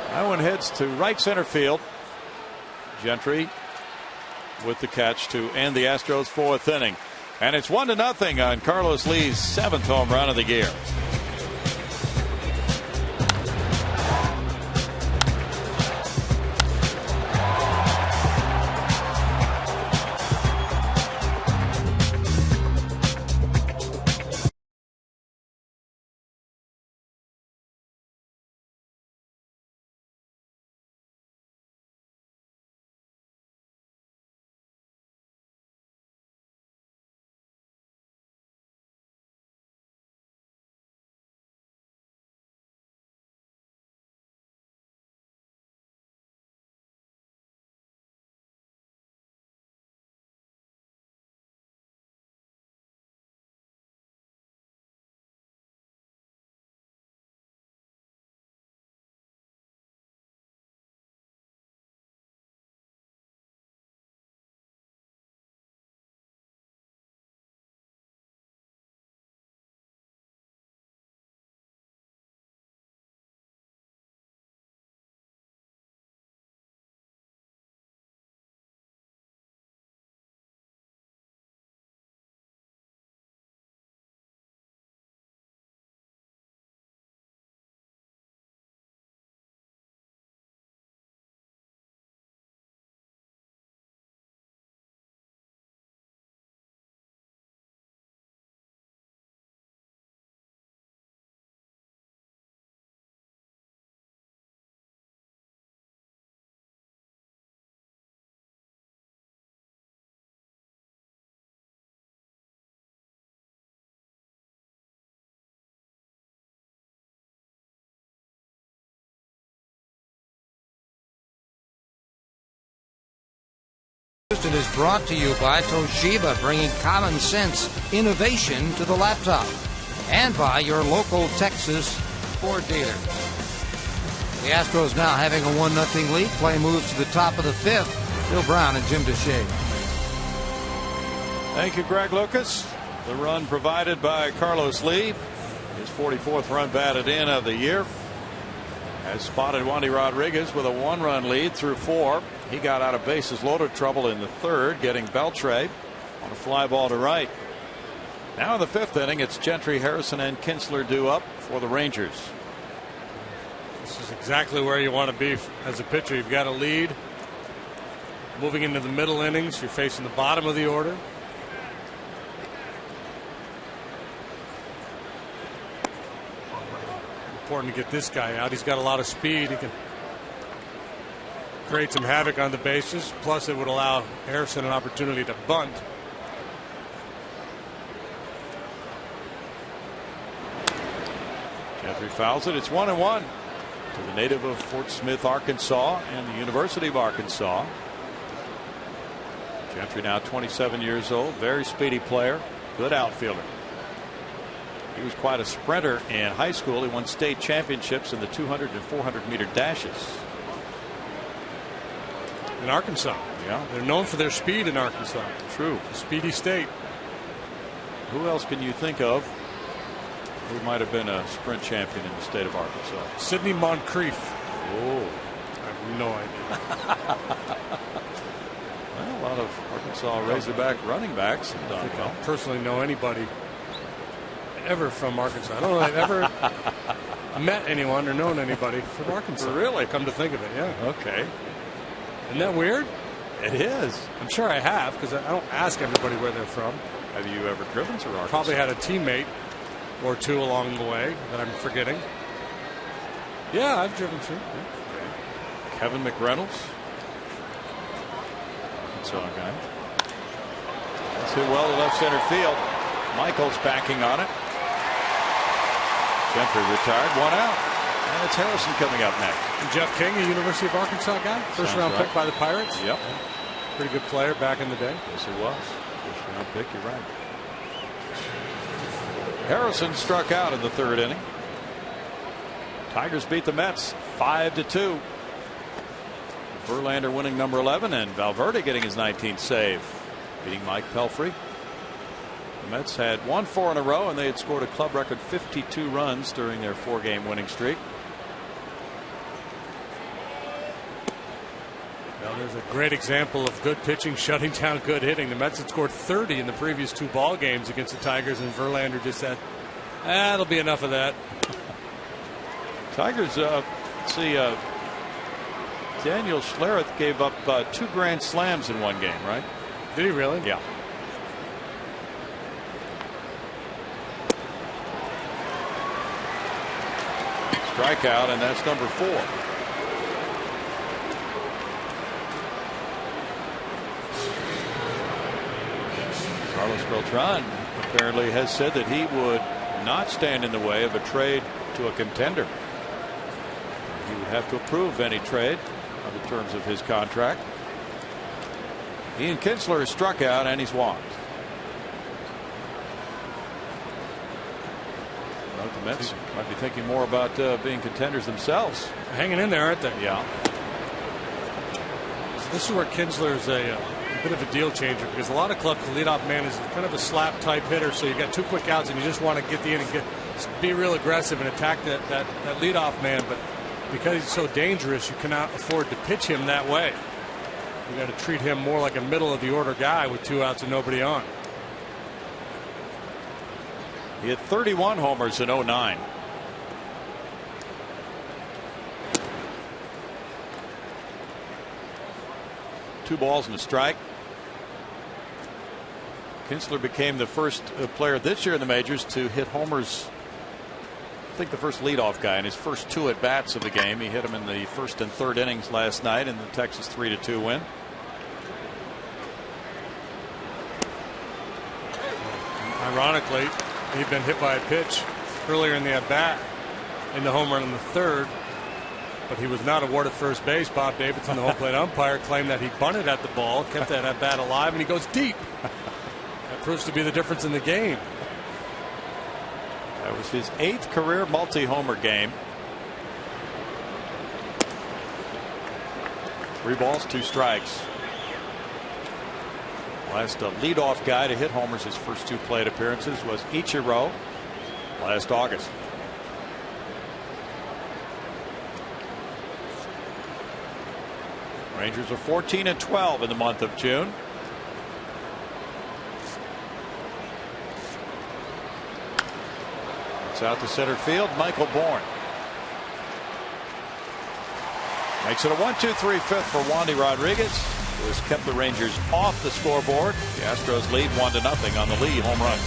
[SPEAKER 1] That one hits to right center field. Gentry with the catch to end the Astros 4th inning, and it's 1-0 on Carlos Lee's 7th home run of the year.
[SPEAKER 3] Houston is brought to you by Toshiba, bringing common sense innovation to the laptop, and by your local Texas Ford dealer. The Astros now having a 1-0 lead. Play moves to the top of the 5th. Bill Brown and Jim Deshaies.
[SPEAKER 1] Thank you, Greg Lucas. The run provided by Carlos Lee. His 44th run batted in of the year. Has spotted Wandy Rodriguez with a 1-run lead through 4. He got out of bases loaded trouble in the 3rd, getting Beltre on a fly ball to right. Now in the 5th inning, it's Gentry, Harrison, and Kinsler due up for the Rangers.
[SPEAKER 2] This is exactly where you want to be as a pitcher. You've got a lead. Moving into the middle innings, you're facing the bottom of the order. Important to get this guy out. He's got a lot of speed. He can create some havoc on the bases. Plus, it would allow Harrison an opportunity to bunt.
[SPEAKER 1] Gentry fouls it. It's 1-1 to the native of Fort Smith, Arkansas, and the University of Arkansas. Gentry now 27 years old, very speedy player, good outfielder. He was quite a sprinter in high school. He won state championships in the 200 and 400 meter dashes.
[SPEAKER 2] In Arkansas.
[SPEAKER 1] Yeah.
[SPEAKER 2] They're known for their speed in Arkansas.
[SPEAKER 1] True.
[SPEAKER 2] A speedy state.
[SPEAKER 1] Who else can you think of who might have been a sprint champion in the state of Arkansas?
[SPEAKER 2] Sidney Moncrief.
[SPEAKER 1] Oh.
[SPEAKER 2] I have no idea.
[SPEAKER 1] Well, a lot of Arkansas Razorback running backs have done well.
[SPEAKER 2] I don't personally know anybody ever from Arkansas. I don't know if I've ever met anyone or known anybody from Arkansas.
[SPEAKER 1] Really?
[SPEAKER 2] Come to think of it, yeah.
[SPEAKER 1] Okay.
[SPEAKER 2] Isn't that weird?
[SPEAKER 1] It is.
[SPEAKER 2] I'm sure I have, because I don't ask everybody where they're from.
[SPEAKER 1] Have you ever driven through Arkansas?
[SPEAKER 2] Probably had a teammate or two along the way that I'm forgetting. Yeah, I've driven through. Yeah.
[SPEAKER 1] Okay. Kevin McReynolds. Arkansas guy. That's hit well to left center field. Michael's backing on it. Gentry retired, 1 out. And it's Harrison coming up next.
[SPEAKER 2] And Jeff King, a University of Arkansas guy. First round pick by the Pirates.
[SPEAKER 1] Yep.
[SPEAKER 2] Pretty good player back in the day.
[SPEAKER 1] Yes, he was. First round pick, you're right. Harrison struck out in the 3rd inning. Tigers beat the Mets 5-2. Verlander winning number 11, and Valverde getting his 19th save, beating Mike Pelfrey. The Mets had won 4 in a row, and they had scored a club record 52 runs during their 4-game winning streak.
[SPEAKER 2] Well, there's a great example of good pitching shutting down good hitting. The Mets had scored 30 in the previous 2 ball games against the Tigers, and Verlander just said, that'll be enough of that.
[SPEAKER 1] Tigers, let's see, Daniel Schlereth gave up 2 grand slams in 1 game, right?
[SPEAKER 2] Did he really?
[SPEAKER 1] Yeah. Strikeout, and that's number 4. Carlos Beltran apparently has said that he would not stand in the way of a trade to a contender. He would have to approve any trade on the terms of his contract. Ian Kinsler has struck out and he's walked. Well, the Mets might be thinking more about being contenders themselves.
[SPEAKER 2] Hanging in there, aren't they?
[SPEAKER 1] Yeah.
[SPEAKER 2] So this is where Kinsler is a bit of a deal changer, because a lot of clubs, the leadoff man is kind of a slap type hitter, so you got 2 quick outs and you just want to get the inning, be real aggressive and attack that leadoff man. But because he's so dangerous, you cannot afford to pitch him that way. You got to treat him more like a middle of the order guy with 2 outs and nobody on.
[SPEAKER 1] He had 31 homers in 09. Two balls and a strike. Kinsler became the first player this year in the majors to hit homers. I think the first leadoff guy in his first 2 at bats of the game. He hit him in the 1st and 3rd innings last night in the Texas 3-2 win.
[SPEAKER 2] Ironically, he'd been hit by a pitch earlier in the at bat in the home run in the 3rd. but he was not awarded first base. Bob Davidson, the home plate umpire, claimed that he bunted at the ball, kept that at bat alive, and he goes deep. That proves to be the difference in the game.
[SPEAKER 1] That was his 8th career multi-homer game. 3 balls, 2 strikes. Last leadoff guy to hit homers his first 2 plate appearances was Ichiro last August. Rangers are 14-12 in the month of June. It's out to center field. Michael Bourne makes it a 1-2-3-5 for Wandy Rodriguez, who has kept the Rangers off the scoreboard. The Astros lead 1-0 on the Lee home run.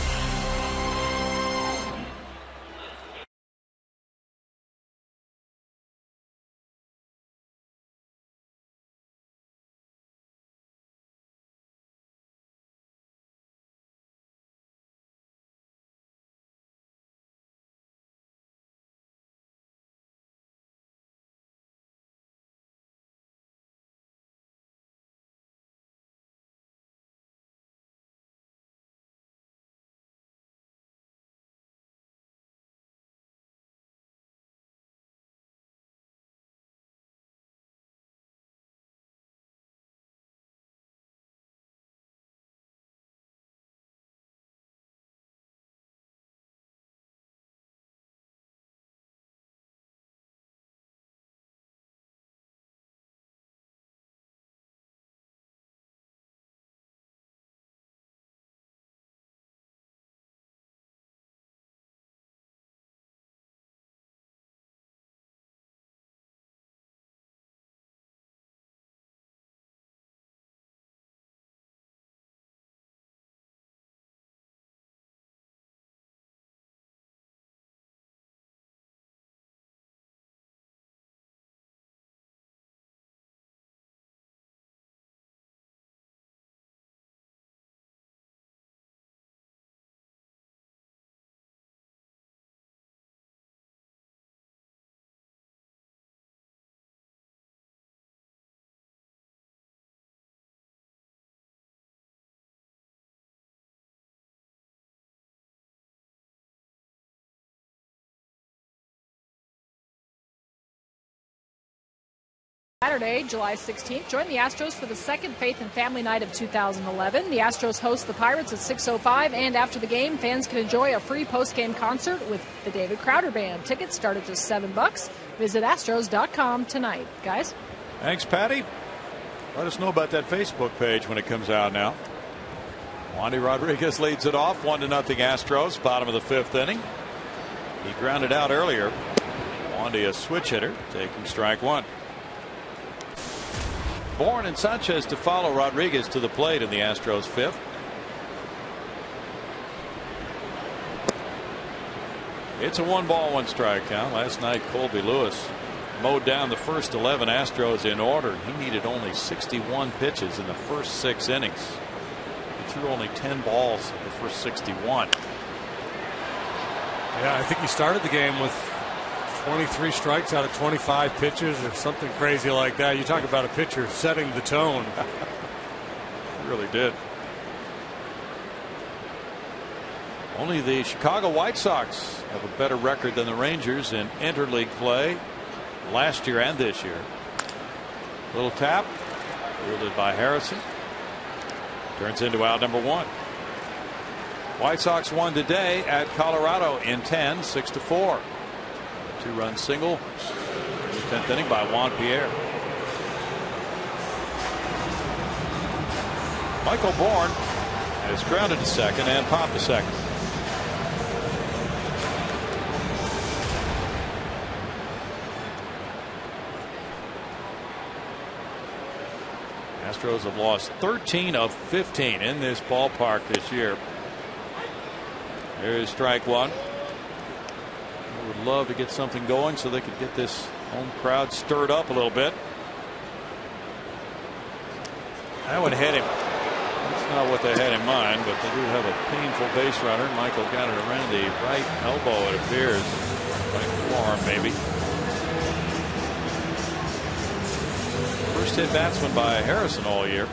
[SPEAKER 4] Saturday, July 16th, join the Astros for the second Faith and Family Night of 2011. The Astros host the Pirates at 6:05, and after the game, fans can enjoy a free post-game concert with the David Crowder Band. Tickets start at just $7. Visit Astros.com tonight. Guys?
[SPEAKER 1] Thanks, Patty. Let us know about that Facebook page when it comes out now. Wandy Rodriguez leads it off, 1-0 Astros, bottom of the 5th inning. He grounded out earlier. Wandy, a switch hitter, taking strike 1. Bourne and Sanchez to follow Rodriguez to the plate in the Astros 5th. It's a 1-ball, 1-strike count. Last night, Colby Lewis mowed down the first 11 Astros in order. He needed only 61 pitches in the first 6 innings. He threw only 10 balls in the first 61.
[SPEAKER 2] Yeah, I think he started the game with 23 strikes out of 25 pitches or something crazy like that. You talk about a pitcher setting the tone.
[SPEAKER 1] He really did. Only the Chicago White Sox have a better record than the Rangers in interleague play last year and this year. Little tap, fielded by Harrison. Turns into out number 1. White Sox won today at Colorado in 10, 6-4. 2-run single in the 10th inning by Juan Pierre. Michael Bourne has grounded to second and popped to second. Astros have lost 13 of 15 in this ballpark this year. There's strike 1. Would love to get something going so they could get this home crowd stirred up a little bit. That would hit him. That's not what they had in mind, but they do have a painful base runner. Michael got it around the right elbow, it appears. Right forearm, maybe. Worst hit batsman by Harrison all year.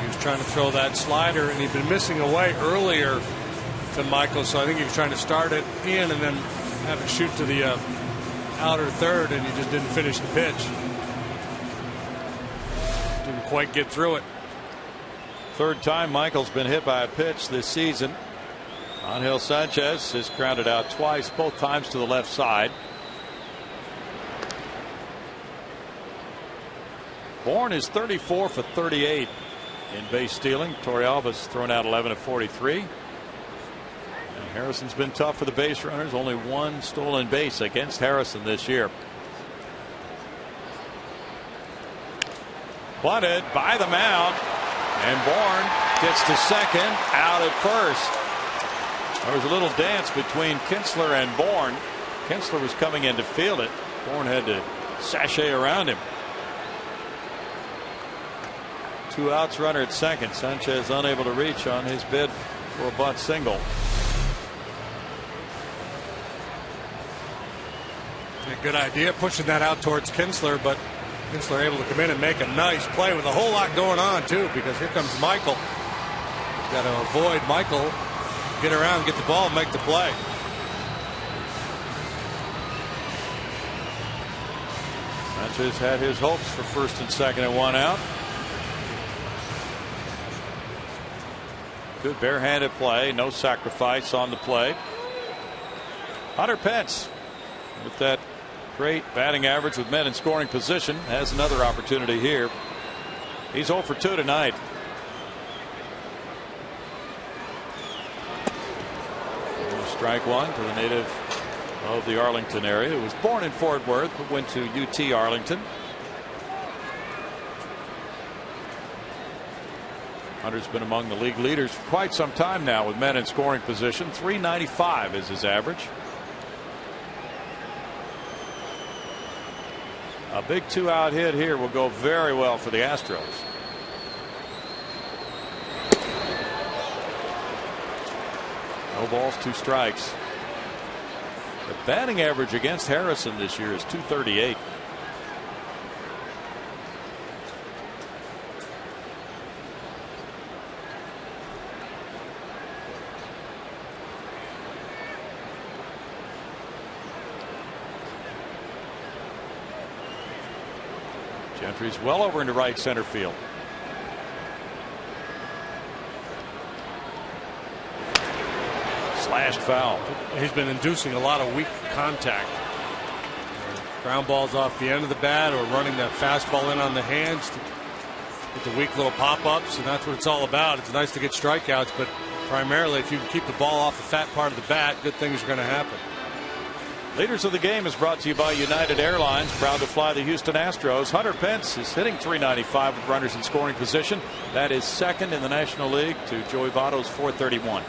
[SPEAKER 2] He was trying to throw that slider, and he'd been missing away earlier to Michael, so I think he was trying to start it in and then have it shoot to the outer third, and he just didn't finish the pitch. Didn't quite get through it.
[SPEAKER 1] Third time Michael's been hit by a pitch this season. Angel Sanchez has grounded out twice, both times to the left side. Bourne is 34 for 38 in base stealing. Torrealba's thrown out 11 of 43. And Harrison's been tough for the base runners. Only one stolen base against Harrison this year. Bunted by the mound, and Bourne gets to second, out at first. There was a little dance between Kinsler and Bourne. Kinsler was coming in to field it. Bourne had to sashay around him. 2 outs, runner at second. Sanchez unable to reach on his bid for a bunt single.
[SPEAKER 2] A good idea pushing that out towards Kinsler, but Kinsler able to come in and make a nice play with a whole lot going on too, because here comes Michael. He's got to avoid Michael, get around, get the ball, make the play.
[SPEAKER 1] Sanchez had his hopes for first and second and 1 out. Good barehanded play, no sacrifice on the play. Hunter Pence, with that great batting average with men in scoring position, has another opportunity here. He's 0 for 2 tonight. Strike one to the native of the Arlington area, who was born in Fort Worth but went to UT Arlington. Hunter's been among the league leaders for quite some time now with men in scoring position. 395 is his average. A big 2-out hit here will go very well for the Astros. No balls, 2 strikes. The batting average against Harrison this year is .238. Gentry's well over into right center field. Slashed foul.
[SPEAKER 2] He's been inducing a lot of weak contact. Ground balls off the end of the bat, or running that fastball in on the hands with the weak little pop-ups, and that's what it's all about. It's nice to get strikeouts, but primarily if you can keep the ball off the fat part of the bat, good things are going to happen.
[SPEAKER 1] Leaders of the Game is brought to you by United Airlines, proud to fly the Houston Astros. Hunter Pence is hitting .395 with runners in scoring position. That is second in the National League to Joey Votto's .431.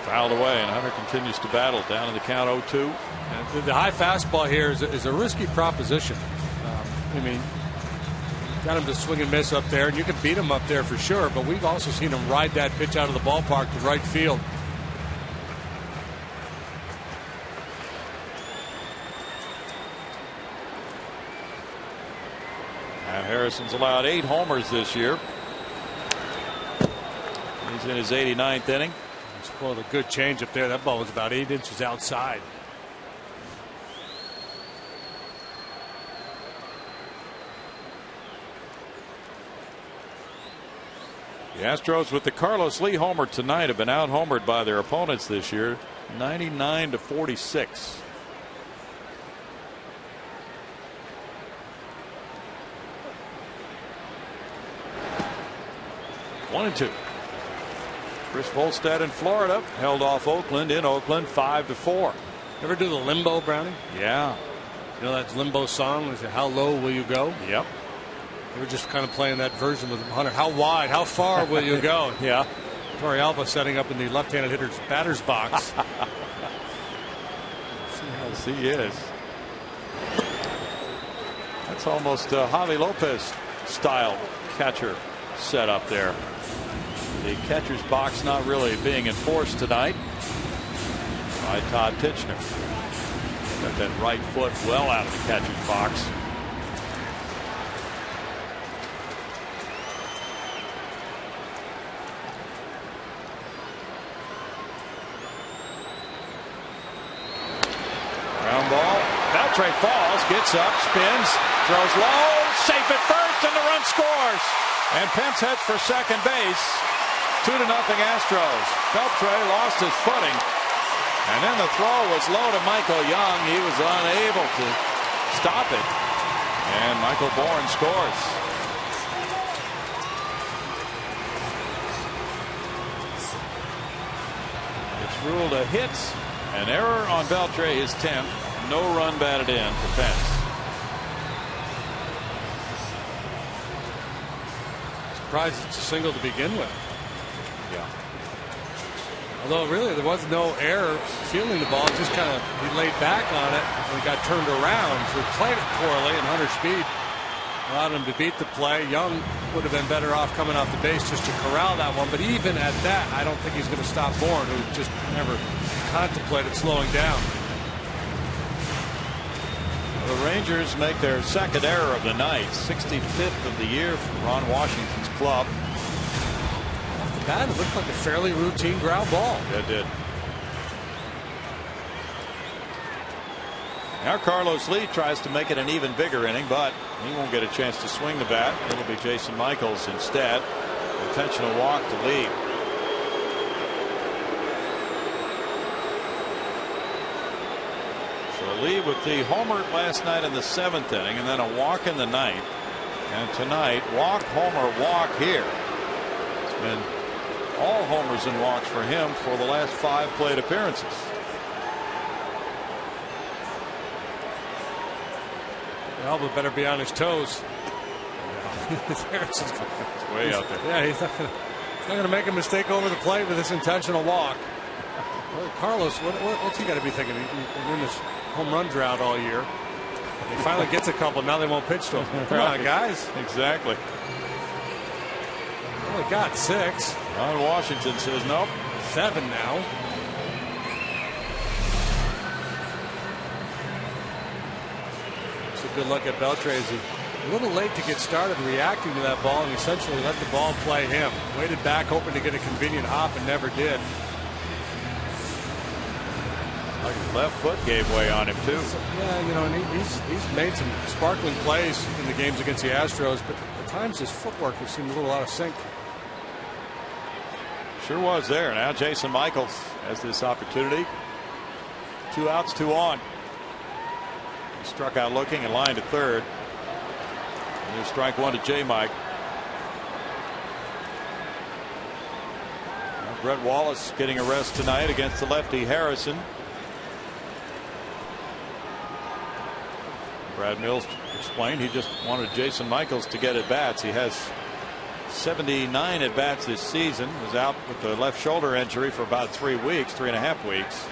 [SPEAKER 1] Fouled away, and Hunter continues to battle down in the count 0-2.
[SPEAKER 2] And the high fastball here is a risky proposition. I mean, got him to swing and miss up there, and you can beat him up there for sure, but we've also seen him ride that pitch out of the ballpark to right field.
[SPEAKER 1] And Harrison's allowed 8 homers this year. He's in his 89th inning.
[SPEAKER 2] He's pulled a good change up there. That ball was about 8 inches outside.
[SPEAKER 1] The Astros, with the Carlos Lee homer tonight, have been out-homered by their opponents this year, 99-46. One and 2. Chris Volstad in Florida held off Oakland in Oakland 5-4.
[SPEAKER 2] Ever do the limbo, Brownie?
[SPEAKER 1] Yeah.
[SPEAKER 2] You know that limbo song? Is it How Low Will You Go?
[SPEAKER 1] Yep.
[SPEAKER 2] We were just kind of playing that version with Hunter. How wide, how far will you go?
[SPEAKER 1] Yeah.
[SPEAKER 2] Torrealba setting up in the left-handed hitter's batter's box.
[SPEAKER 1] Yes, he is. That's almost Javi Lopez style catcher set up there. The catcher's box not really being enforced tonight by Todd Titchener. Got that right foot well out of the catcher's box. Ground ball. Beltre falls, gets up, spins, throws low, safe at first, and the run scores. And Pence heads for second base. 2-0 Astros. Beltre lost his footing. And then the throw was low to Michael Young. He was unable to stop it. And Michael Bourne scores. It's ruled a hit. An error on Beltre, his 10th. No run batted in for Pence.
[SPEAKER 2] Surprised it's a single to begin with.
[SPEAKER 1] Yeah.
[SPEAKER 2] Although really there was no error fielding the ball, just kind of he laid back on it and got turned around. So he played it poorly, and Hunter's speed allowed him to beat the play. Young would have been better off coming off the base just to corral that one. But even at that, I don't think he's going to stop Bourne, who just never contemplated slowing down.
[SPEAKER 1] The Rangers make their second error of the night, 65th of the year for Ron Washington's club.
[SPEAKER 2] Off the bat, it looked like a fairly routine ground ball.
[SPEAKER 1] Yeah, it did. Now Carlos Lee tries to make it an even bigger inning, but he won't get a chance to swing the bat. It'll be Jason Michaels instead. Intentional walk to Lee. So Lee with the homer last night in the 7th inning, and then a walk in the 9th. And tonight, walk, homer, walk here. It's been all homers and walks for him for the last 5 plate appearances.
[SPEAKER 2] Alba better be on his toes.
[SPEAKER 1] It's way out there.
[SPEAKER 2] Yeah, he's not going to make a mistake over the plate with this intentional walk. Well, Carlos, what's he got to be thinking? He's in this home run drought all year. He finally gets a couple. Now they won't pitch to him. Come on, guys.
[SPEAKER 1] Exactly.
[SPEAKER 2] Only got 6.
[SPEAKER 1] Ron Washington says nope.
[SPEAKER 2] 7 now. It's a good look at Beltre. He's a little late to get started reacting to that ball and essentially let the ball play him. Waited back hoping to get a convenient hop and never did.
[SPEAKER 1] Like his left foot gave way on him too.
[SPEAKER 2] Yeah, you know, and he's made some sparkling plays in the games against the Astros, but at times his footwork has seemed a little out of sync.
[SPEAKER 1] Sure was there. Now Jason Michaels has this opportunity. 2 outs, 2 on. He struck out looking and lined to third. And there's strike 1 to J. Mike. Now Brett Wallace getting a rest tonight against the lefty Harrison. Brad Mills explained he just wanted Jason Michaels to get at bats. He has 79 at bats this season. Was out with the left shoulder injury for about 3 weeks, 3.5 weeks.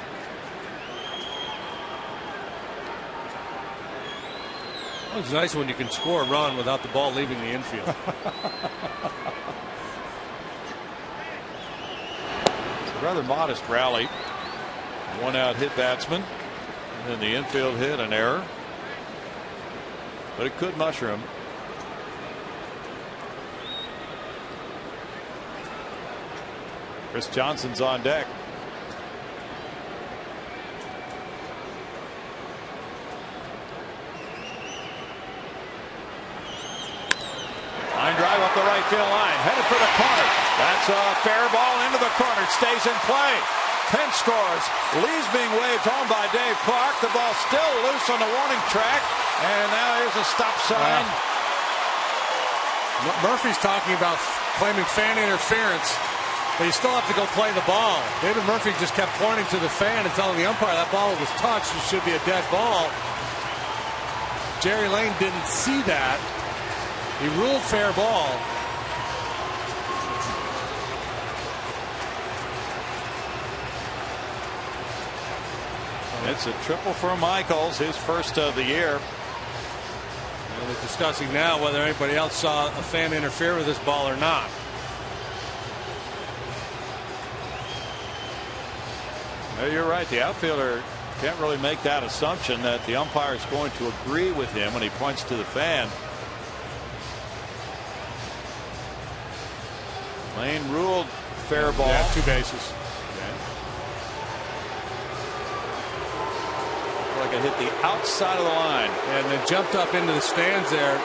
[SPEAKER 2] Well, it's nice when you can score a run without the ball leaving the infield.
[SPEAKER 1] It's a rather modest rally. 1 out hit batsman, and then the infield hit, an error. But it could mushroom. Chris Johnson's on deck. Line drive up the right field line, headed for the corner. That's a fair ball into the corner. Stays in play. Pence scores. Lee's being waved home by Dave Clark. The ball still loose on the warning track. And now here's a stop sign.
[SPEAKER 2] Murphy's talking about claiming fan interference, but you still have to go play the ball. David Murphy just kept pointing to the fan and telling the umpire that ball was touched. It should be a dead ball. Jerry Lane didn't see that. He ruled fair ball.
[SPEAKER 1] It's a triple for Michaels, his first of the year.
[SPEAKER 2] And they're discussing now whether anybody else saw a fan interfere with this ball or not.
[SPEAKER 1] No, you're right. The outfielder can't really make that assumption that the umpire is going to agree with him when he points to the fan. Lane ruled fair ball.
[SPEAKER 2] Yeah, 2 bases.
[SPEAKER 1] Like it hit the outside of the line
[SPEAKER 2] and then jumped up into the stands there.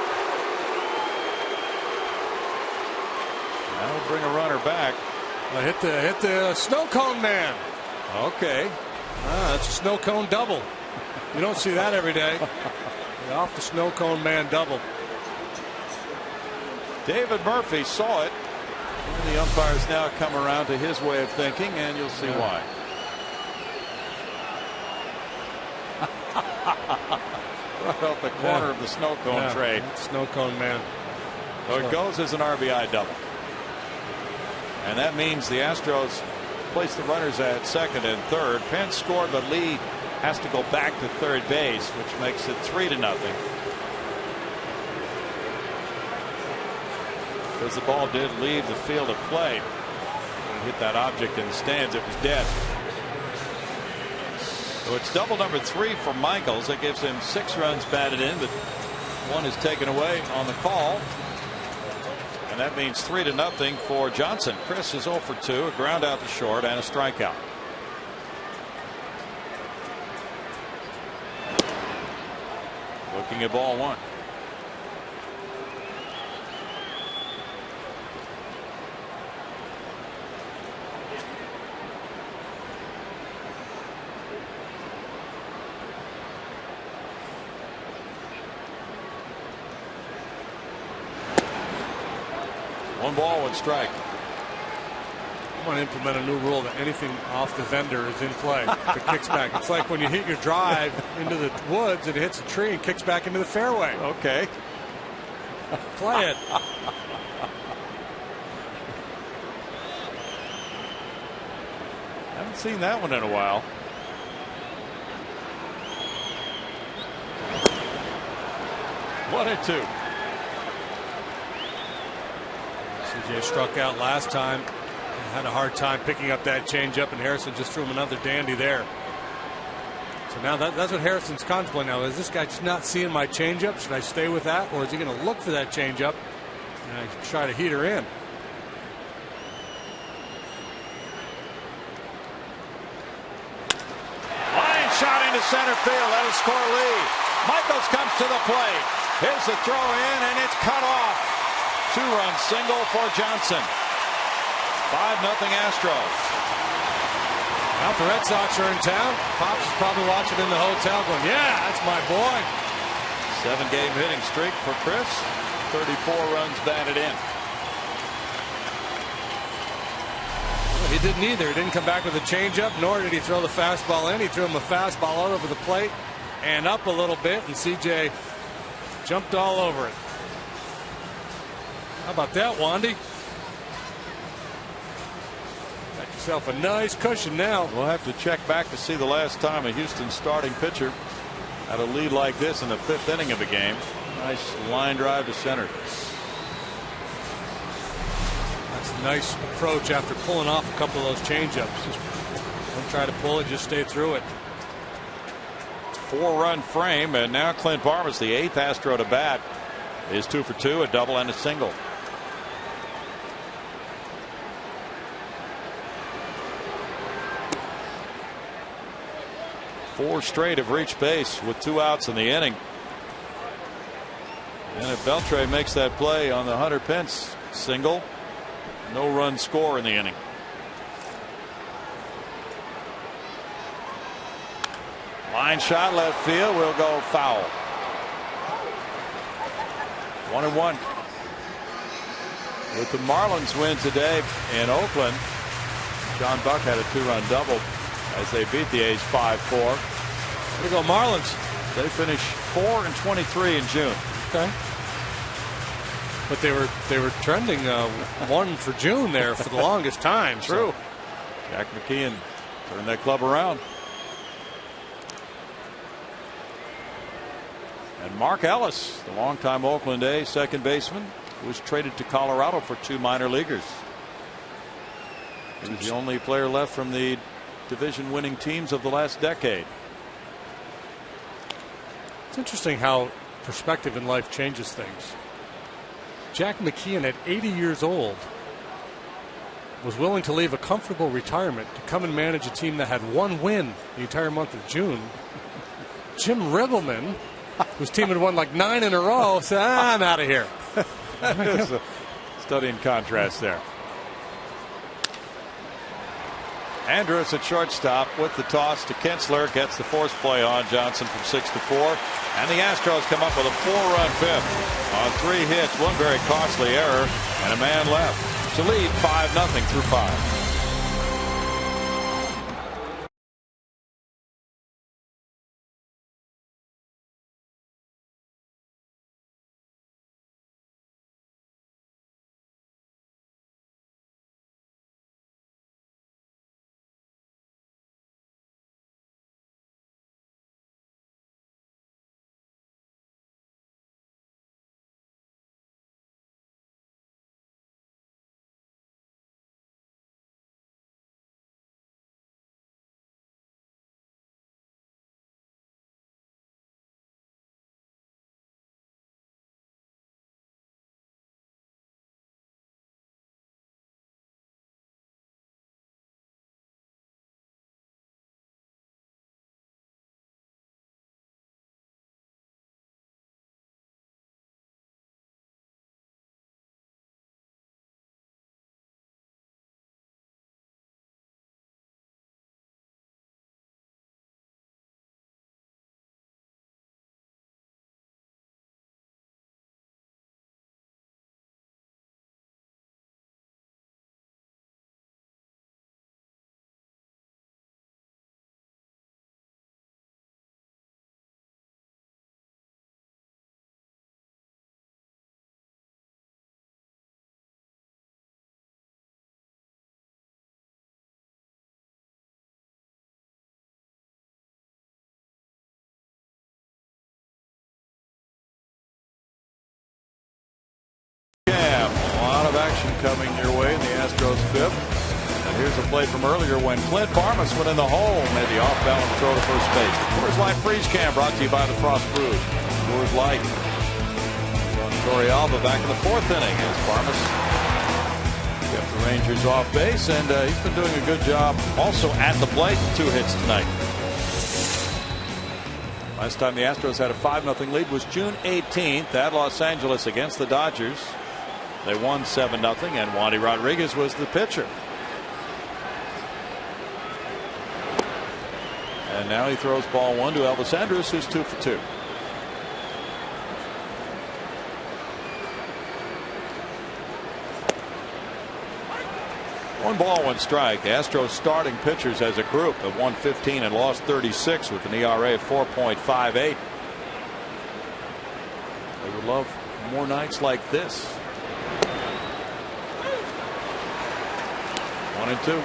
[SPEAKER 1] That'll bring a runner back.
[SPEAKER 2] Hit the snow cone man.
[SPEAKER 1] Okay.
[SPEAKER 2] That's a snow cone double. You don't see that every day. Off the snow cone man double.
[SPEAKER 1] David Murphy saw it. And the umpires now come around to his way of thinking, and you'll see why. Right off the corner of the snow cone tray.
[SPEAKER 2] Snow cone man.
[SPEAKER 1] So it goes as an RBI double. And that means the Astros place the runners at second and third. Pence scored, but Lee has to go back to third base, which makes it 3-0. Because the ball did leave the field of play. When it hit that object in the stands, it was dead. So it's double number 3 for Michaels. That gives him 6 runs batted in, but 1 is taken away on the call. And that means 3-0 for Johnson. Chris is 0 for 2, a ground out to short and a strikeout. Looking at ball 1. One ball, 1 strike.
[SPEAKER 2] I'm going to implement a new rule that anything off the vendor is in play. If it kicks back. It's like when you hit your drive into the woods and it hits a tree and kicks back into the fairway.
[SPEAKER 1] Okay.
[SPEAKER 2] Play it.
[SPEAKER 1] Haven't seen that one in a while. One and 2.
[SPEAKER 2] CJ struck out last time. Had a hard time picking up that changeup, and Harrison just threw him another dandy there. So now that's what Harrison's contemplating now. Is this guy just not seeing my changeup? Should I stay with that, or is he going to look for that changeup and try to heat her in?
[SPEAKER 1] Line shot into center field. That'll score lead. Michaels comes to the plate. Here's the throw in, and it's cut off. 2-run single for Johnson. 5-0 Astros.
[SPEAKER 2] Now if the Red Sox are in town, Pops is probably watching in the hotel going, yeah, that's my boy.
[SPEAKER 1] 7-game hitting streak for Chris. 34 runs batted in.
[SPEAKER 2] Well, he didn't either. He didn't come back with a changeup, nor did he throw the fastball in. He threw him a fastball all over the plate and up a little bit, and CJ jumped all over it. How about that, Wandy? Got yourself a nice cushion now.
[SPEAKER 1] We'll have to check back to see the last time a Houston starting pitcher had a lead like this in the 5th inning of a game. Nice line drive to center.
[SPEAKER 2] That's a nice approach after pulling off a couple of those changeups. Just don't try to pull it, just stay through it.
[SPEAKER 1] 4-run frame, and now Clint Barnes, the 8th Astro to bat, is 2 for 2, a double and a single. Four straight have reached base with 2 outs in the inning. And if Beltre makes that play on the Hunter Pence single, no run score in the inning. Line shot left field will go foul. 1-1. With the Marlins win today in Oakland, John Buck had a 2-run double as they beat the A's 5-4.
[SPEAKER 2] There go Marlins.
[SPEAKER 1] They finished 4-23 in June.
[SPEAKER 2] Okay. But they were trending 1 for June there for the longest time.
[SPEAKER 1] True.
[SPEAKER 2] So.
[SPEAKER 1] Jack McKeon turned that club around. And Mark Ellis, the longtime Oakland A's second baseman, was traded to Colorado for 2 minor leaguers. He was the only player left from the division winning teams of the last decade.
[SPEAKER 2] It's interesting how perspective in life changes things. Jack McKeon at 80 years old was willing to leave a comfortable retirement to come and manage a team that had 1 win the entire month of June. Jim Ribbleman, whose team had won like 9 in a row, said, I'm out of here.
[SPEAKER 1] Studying contrast there. Andrus at shortstop with the toss to Kinsler. Gets the force play on Johnson from 6-4. And the Astros come up with a 4-run fifth on 3 hits, 1 very costly error, and a man left to lead 5-0 through 5. Action coming your way in the Astros fifth. And here's a play from earlier when Clint Barmas went in the hole, made the off-balance throw to first base. The Coors Light Freeze Cam brought to you by the Frost Brew. Coors Light. Torrealba back in the 4th inning as Barmas kept the Rangers off base, and he's been doing a good job also at the plate. 2 hits tonight. Last time the Astros had a 5-0 lead was June 18th at Los Angeles against the Dodgers. They won 7-0, and Wandy Rodriguez was the pitcher. And now he throws ball 1 to Elvis Andrus, who's 2 for 2. One ball, 1 strike. Astros starting pitchers as a group have won 15 and lost 36 with an ERA of 4.58. They would love more nights like this. 1-2.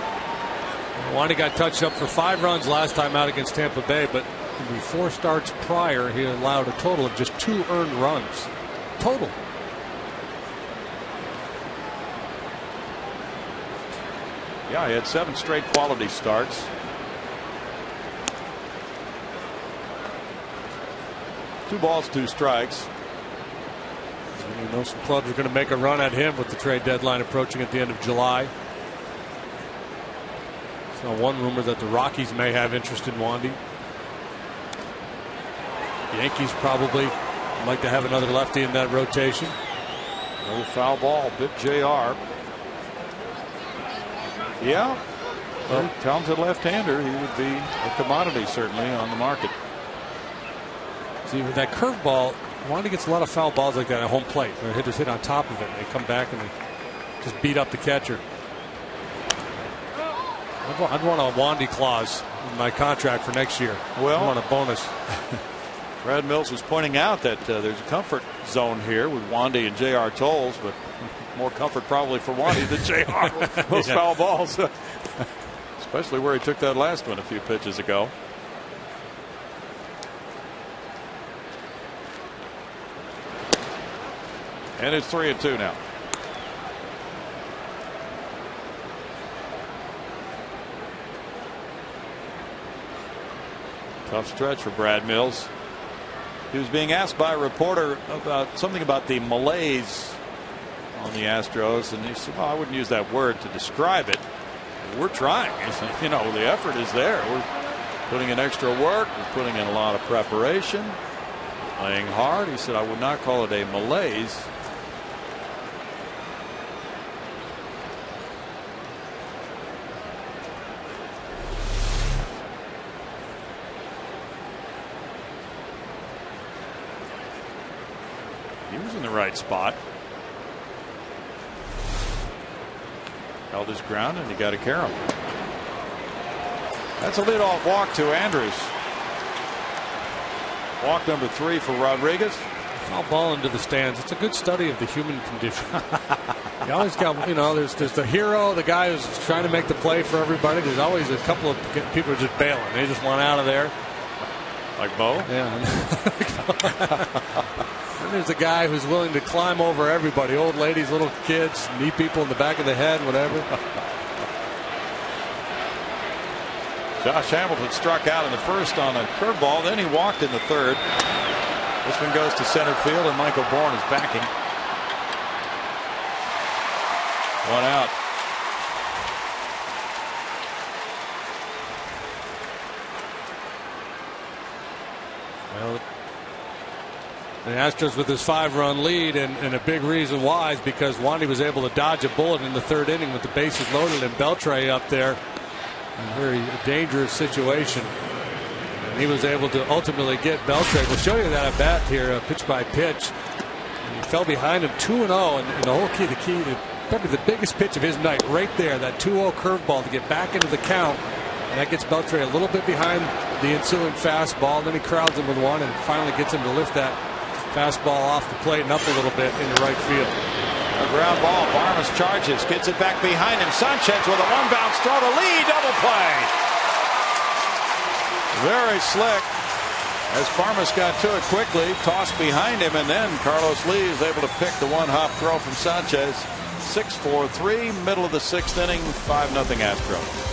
[SPEAKER 2] Wandy got touched up for 5 runs last time out against Tampa Bay, but in the 4 starts prior, he allowed a total of just 2 earned runs. Total.
[SPEAKER 1] Yeah, he had 7 straight quality starts. Two balls, 2 strikes.
[SPEAKER 2] You know, some clubs are going to make a run at him with the trade deadline approaching at the end of July. So one rumor that the Rockies may have interest in Wandy. Yankees probably like to have another lefty in that rotation.
[SPEAKER 1] Another foul ball, bit JR. Yeah, well, talented left-hander. He would be a commodity certainly on the market.
[SPEAKER 2] See, with that curveball, Wandy gets a lot of foul balls like that at home plate. Where hitters hit on top of it. They come back and they just beat up the catcher. I'd want a Wandy clause in my contract for next year.
[SPEAKER 1] Well,
[SPEAKER 2] I want a bonus.
[SPEAKER 1] Brad Mills was pointing out that there's a comfort zone here with Wandy and J.R. Tolles, but more comfort probably for Wandy than J.R. with those foul balls. Especially where he took that last one a few pitches ago. And it's 3-2 now. Tough stretch for Brad Mills. He was being asked by a reporter about something about the malaise on the Astros, and he said, well, I wouldn't use that word to describe it. We're trying. You know, the effort is there. We're putting in extra work. We're putting in a lot of preparation, playing hard. He said, I would not call it a malaise. He was in the right spot. Held his ground, and he got to carry him. That's a leadoff walk to Andrews. Walk number 3 for Rodriguez.
[SPEAKER 2] Foul ball into the stands. It's a good study of the human condition. You always got, you know, there's the hero, the guy who's trying to make the play for everybody. There's always a couple of people who are just bailing. They just want out of there.
[SPEAKER 1] Like Bo?
[SPEAKER 2] Yeah. And there's a guy who's willing to climb over everybody, old ladies, little kids, knee people in the back of the head, whatever.
[SPEAKER 1] Josh Hamilton struck out in the first on a curveball, then he walked in the third. This one goes to center field, and Michael Bourne is backing. 1 out.
[SPEAKER 2] Well, the Astros with his 5-run lead, and a big reason why is because Wandy was able to dodge a bullet in the third inning with the bases loaded and Beltre up there. A very dangerous situation. And he was able to ultimately get Beltre. We'll show you that at bat here, pitch by pitch. And he fell behind him 2-0, and the whole key, probably the biggest pitch of his night right there, that 2-0 curveball to get back into the count. And that gets Beltre a little bit behind the ensuing fastball. Then he crowds him with one and finally gets him to lift that fastball off the plate and up a little bit into right field.
[SPEAKER 1] A ground ball. Barmas charges, gets it back behind him. Sanchez with a 1-bounce throw to lead. Double play. Very slick. As Barmas got to it quickly, tossed behind him, and then Carlos Lee is able to pick the 1-hop throw from Sanchez. 6-4-3, middle of the 6th inning, 5-0 Astros.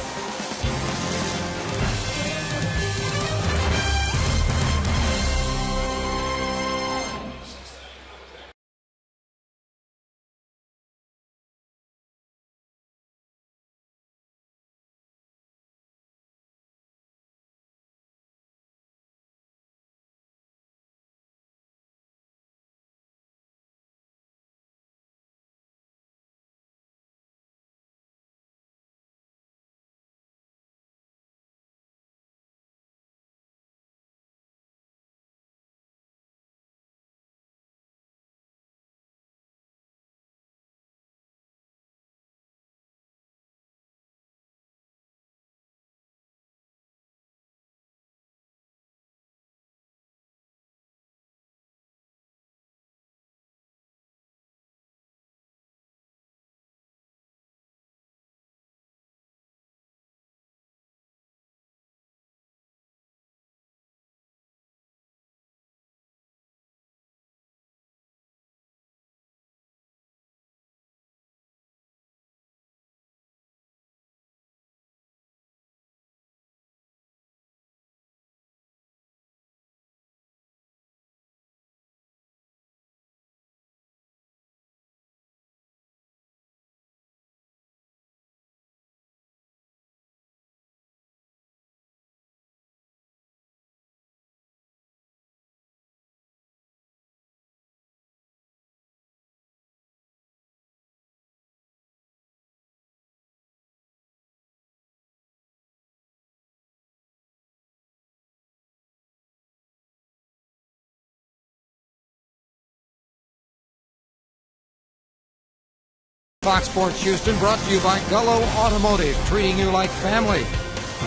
[SPEAKER 3] Fox Sports Houston brought to you by Gullo Automotive, treating you like family.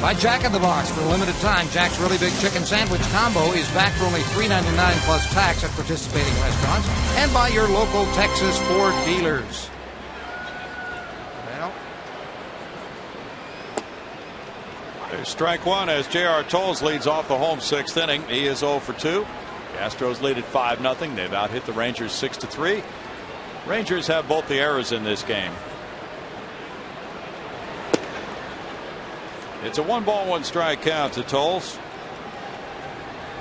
[SPEAKER 3] By Jack in the Box. For a limited time, Jack's Really Big Chicken Sandwich Combo is back for only $3.99 plus tax at participating restaurants. And by your local Texas Ford dealers. Well,
[SPEAKER 1] there's strike one as J.R. Tolles leads off the home 6th inning. He is 0 for 2. The Astros lead at 5-0. They've out hit the Rangers 6-3. Rangers have both the errors in this game. It's a 1-ball, 1-strike count to Tolles.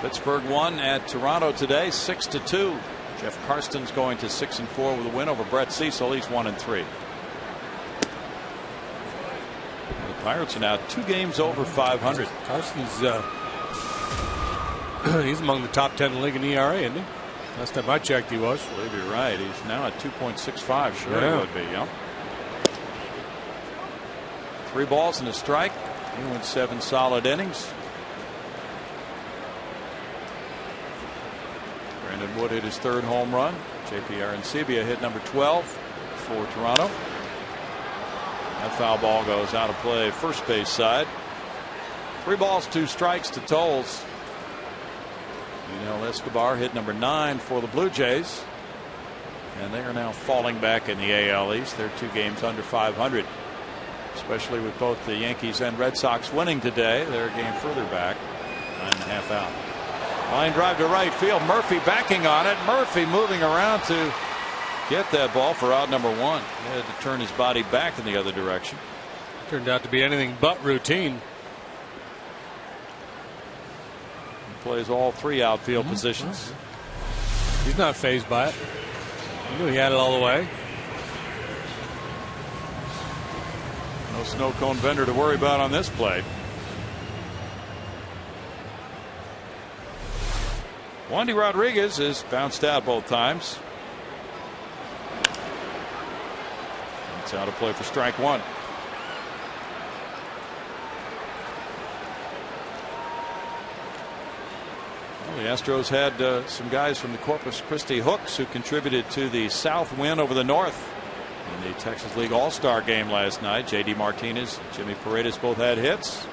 [SPEAKER 1] Pittsburgh won at Toronto today 6-2. Jeff Karsten's going to 6-4 with a win over Brett Cecil. He's 1-3. The Pirates are now 2 games over 500.
[SPEAKER 2] Karsten's he's among the top 10 in the league in ERA, isn't he? Last time I checked, he was.
[SPEAKER 1] I believe you're right. He's now at 2.65. Sure,
[SPEAKER 2] yeah.
[SPEAKER 1] He would be. Yeah. 3 balls and a strike. He went 7 solid innings. Brandon Wood hit his 3rd home run. J.P. Arencibia hit number 12 for Toronto. That foul ball goes out of play, first base side. 3 balls, 2 strikes to Tolles. Yunel Escobar hit number 9 for the Blue Jays. And they are now falling back in the AL East. They're 2 games under 500. Especially with both the Yankees and Red Sox winning today. They're a game further back. 9.5 out. Line drive to right field. Murphy backing on it. Murphy moving around to get that ball for out number 1. He had to turn his body back in the other direction.
[SPEAKER 2] Turned out to be anything but routine.
[SPEAKER 1] Plays all 3 outfield positions.
[SPEAKER 2] He's not fazed by it. He knew he had it all the way.
[SPEAKER 1] No snow cone vendor to worry about on this play. Wandy Rodriguez is bounced out both times. It's out of play for strike 1. The Astros had some guys from the Corpus Christi Hooks who contributed to the South win over the North in the Texas League All-Star game last night. J.D. Martinez, Jimmy Paredes both had hits.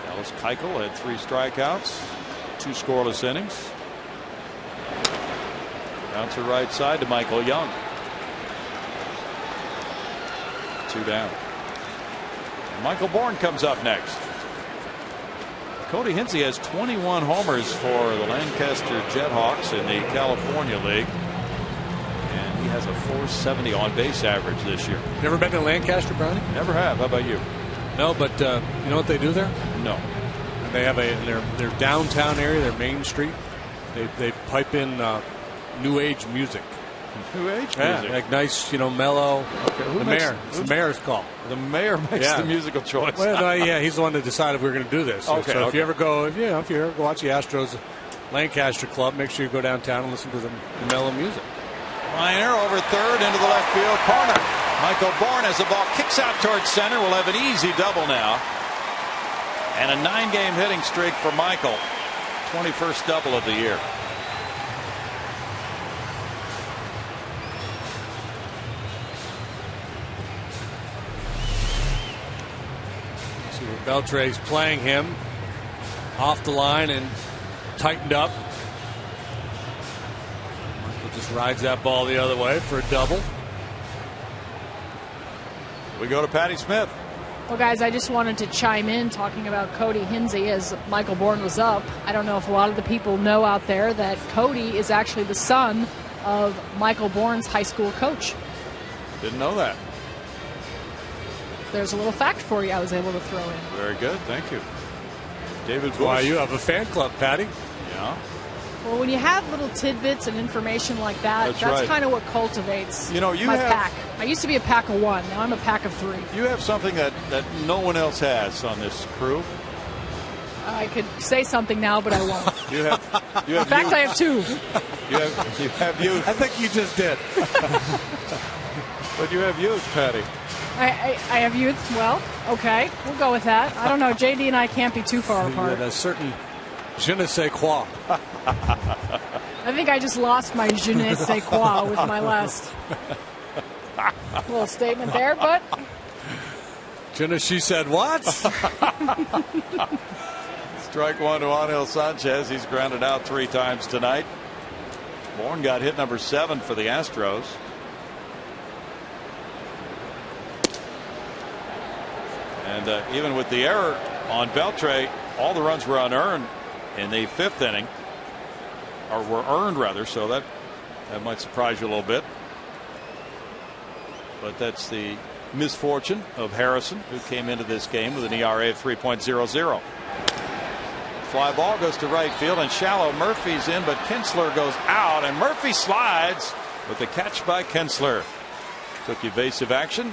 [SPEAKER 1] Dallas Keuchel had 3 strikeouts, 2 scoreless innings. Bouncer right side to Michael Young. 2 down. Michael Bourne comes up next. Cody Hinsey has 21 homers for the Lancaster Jethawks in the California League. And he has a .470 on base average this year.
[SPEAKER 2] Never been to Lancaster, Brownie?
[SPEAKER 1] Never have. How about you?
[SPEAKER 2] No, but you know what they do there?
[SPEAKER 1] No.
[SPEAKER 2] They have their downtown area, their main street. They pipe in new age music.
[SPEAKER 1] New age music?
[SPEAKER 2] Yeah, like nice, mellow.
[SPEAKER 1] Okay,
[SPEAKER 2] the mayor's call.
[SPEAKER 1] The mayor makes the musical choice.
[SPEAKER 2] Well, yeah, he's the one that decided if we were going to do this.
[SPEAKER 1] Okay,
[SPEAKER 2] so if you ever go, if you ever go watch the Astros Lancaster Club, make sure you go downtown and listen to the mellow music.
[SPEAKER 1] Liner over third into the left field corner. Michael Bourne, as the ball kicks out towards center, will have an easy double now. And a 9-game hitting streak for Michael. 21st double of the year.
[SPEAKER 2] Beltre's playing him off the line and tightened up. Michael just rides that ball the other way for a double.
[SPEAKER 1] We go to Patty Smith.
[SPEAKER 4] Well, guys, I just wanted to chime in talking about Cody Hinsey as Michael Bourne was up. I don't know if a lot of the people know out there that Cody is actually the son of Michael Bourne's high school coach.
[SPEAKER 1] Didn't know that.
[SPEAKER 4] There's a little fact for you I was able to throw in.
[SPEAKER 1] Very good. Thank you. David Bush.
[SPEAKER 2] Why, you have a fan club, Patty.
[SPEAKER 1] Yeah.
[SPEAKER 4] Well, when you have little tidbits and information like that's
[SPEAKER 1] right.
[SPEAKER 4] kind of what cultivates
[SPEAKER 1] you
[SPEAKER 4] my pack. I used to be a pack of 1. Now I'm a pack of 3.
[SPEAKER 1] You have something that no one else has on this crew.
[SPEAKER 4] I could say something now, but I won't.
[SPEAKER 1] You have
[SPEAKER 4] In fact, I have 2.
[SPEAKER 1] You have youth.
[SPEAKER 2] I think you just did.
[SPEAKER 1] But you have youth, Patty.
[SPEAKER 4] I have youth. Well, okay, we'll go with that. I don't know. JD and I can't be too far apart.
[SPEAKER 2] A certain je ne sais quoi.
[SPEAKER 4] I think I just lost my je ne sais quoi with my last little statement there, but
[SPEAKER 2] Jenna, she said what?
[SPEAKER 1] Strike 1 to Angel Sanchez. He's grounded out 3 times tonight. Bourne got hit number 7 for the Astros. And even with the error on Beltre, all the runs were unearned in the 5th inning, or were earned rather, so that might surprise you a little bit. but that's the misfortune of Harrison, who came into this game with an ERA of 3.00. Fly ball goes to right field and shallow. Murphy's in, but Kinsler goes out, and Murphy slides with the catch by Kinsler. Took evasive action,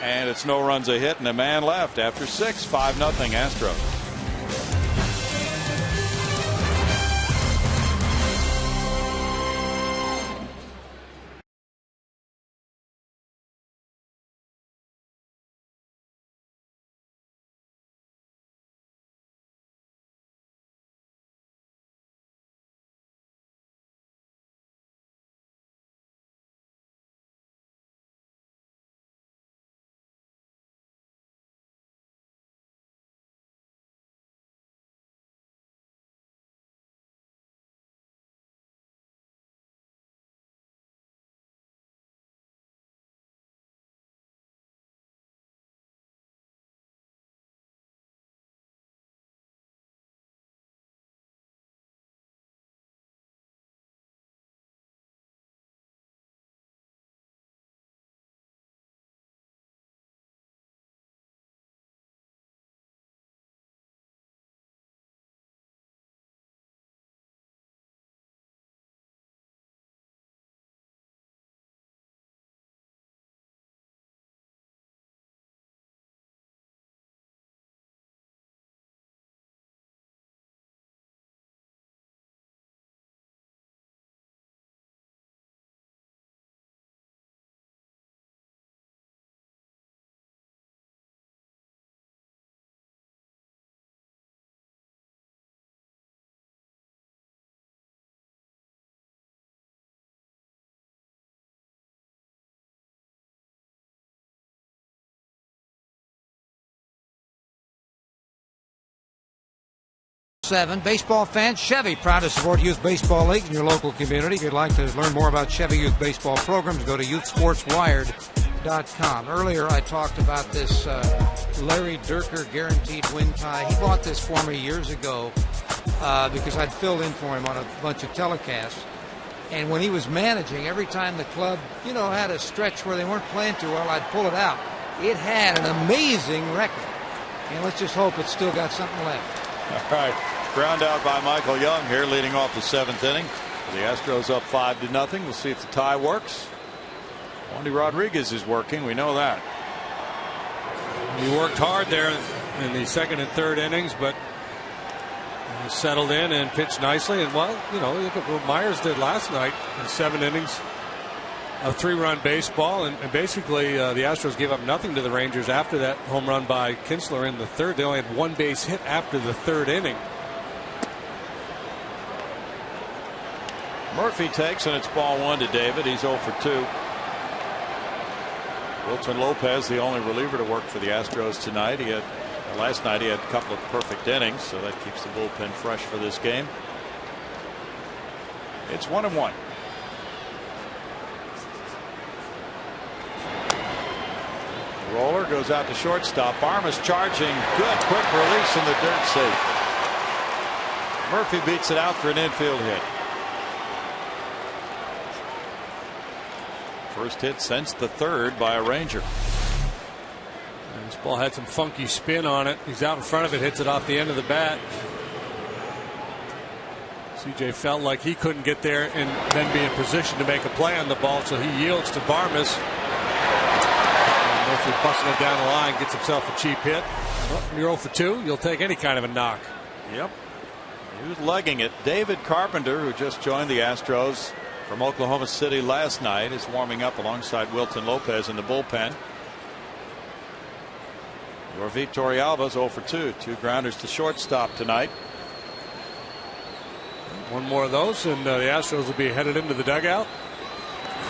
[SPEAKER 1] and it's no runs a hit and a man left after 6. 5-0 Astros.
[SPEAKER 3] Baseball fans, Chevy proud to support Youth Baseball League in your local community. If you'd like to learn more about Chevy Youth Baseball programs, go to youthsportswired.com. Earlier I talked about this Larry Durker guaranteed win tie. He bought this for me years ago because I'd filled in for him on a bunch of telecasts. And when he was managing, every time the club, had a stretch where they weren't playing too well, I'd pull it out. It had an amazing record. And let's just hope it's still got something left.
[SPEAKER 1] All right. Ground out by Michael Young here, leading off the 7th inning. The Astros up 5-0. We'll see if the tie works. Wandy Rodriguez is working. We know that.
[SPEAKER 2] He worked hard there in the 2nd and 3rd innings, but he settled in and pitched nicely. And, look at what Myers did last night in 7 innings of 3-run baseball. And basically, the Astros gave up nothing to the Rangers after that home run by Kinsler in the 3rd. They only had 1 base hit after the 3rd inning.
[SPEAKER 1] Murphy takes, and it's ball 1 to David. He's 0 for 2. Wilton Lopez, the only reliever to work for the Astros tonight. Last night he had a couple of perfect innings, so that keeps the bullpen fresh for this game. It's 1-1. Roller goes out to shortstop. Barmas charging. Good quick release in the dirt safe. Murphy beats it out for an infield hit. First hit since the 3rd by a Ranger.
[SPEAKER 2] And this ball had some funky spin on it. He's out in front of it, hits it off the end of the bat. CJ felt like he couldn't get there and then be in position to make a play on the ball, so he yields to Barmas. And Murphy busting it down the line, gets himself a cheap hit. Well, you're 0 for 2. You'll take any kind of a knock.
[SPEAKER 1] Yep. He was legging it. David Carpenter, who just joined the Astros from Oklahoma City last night, is warming up alongside Wilton Lopez in the bullpen. Yorvit Torrealba's 0 for 2. 2 grounders to shortstop tonight.
[SPEAKER 2] One more of those, and the Astros will be headed into the dugout.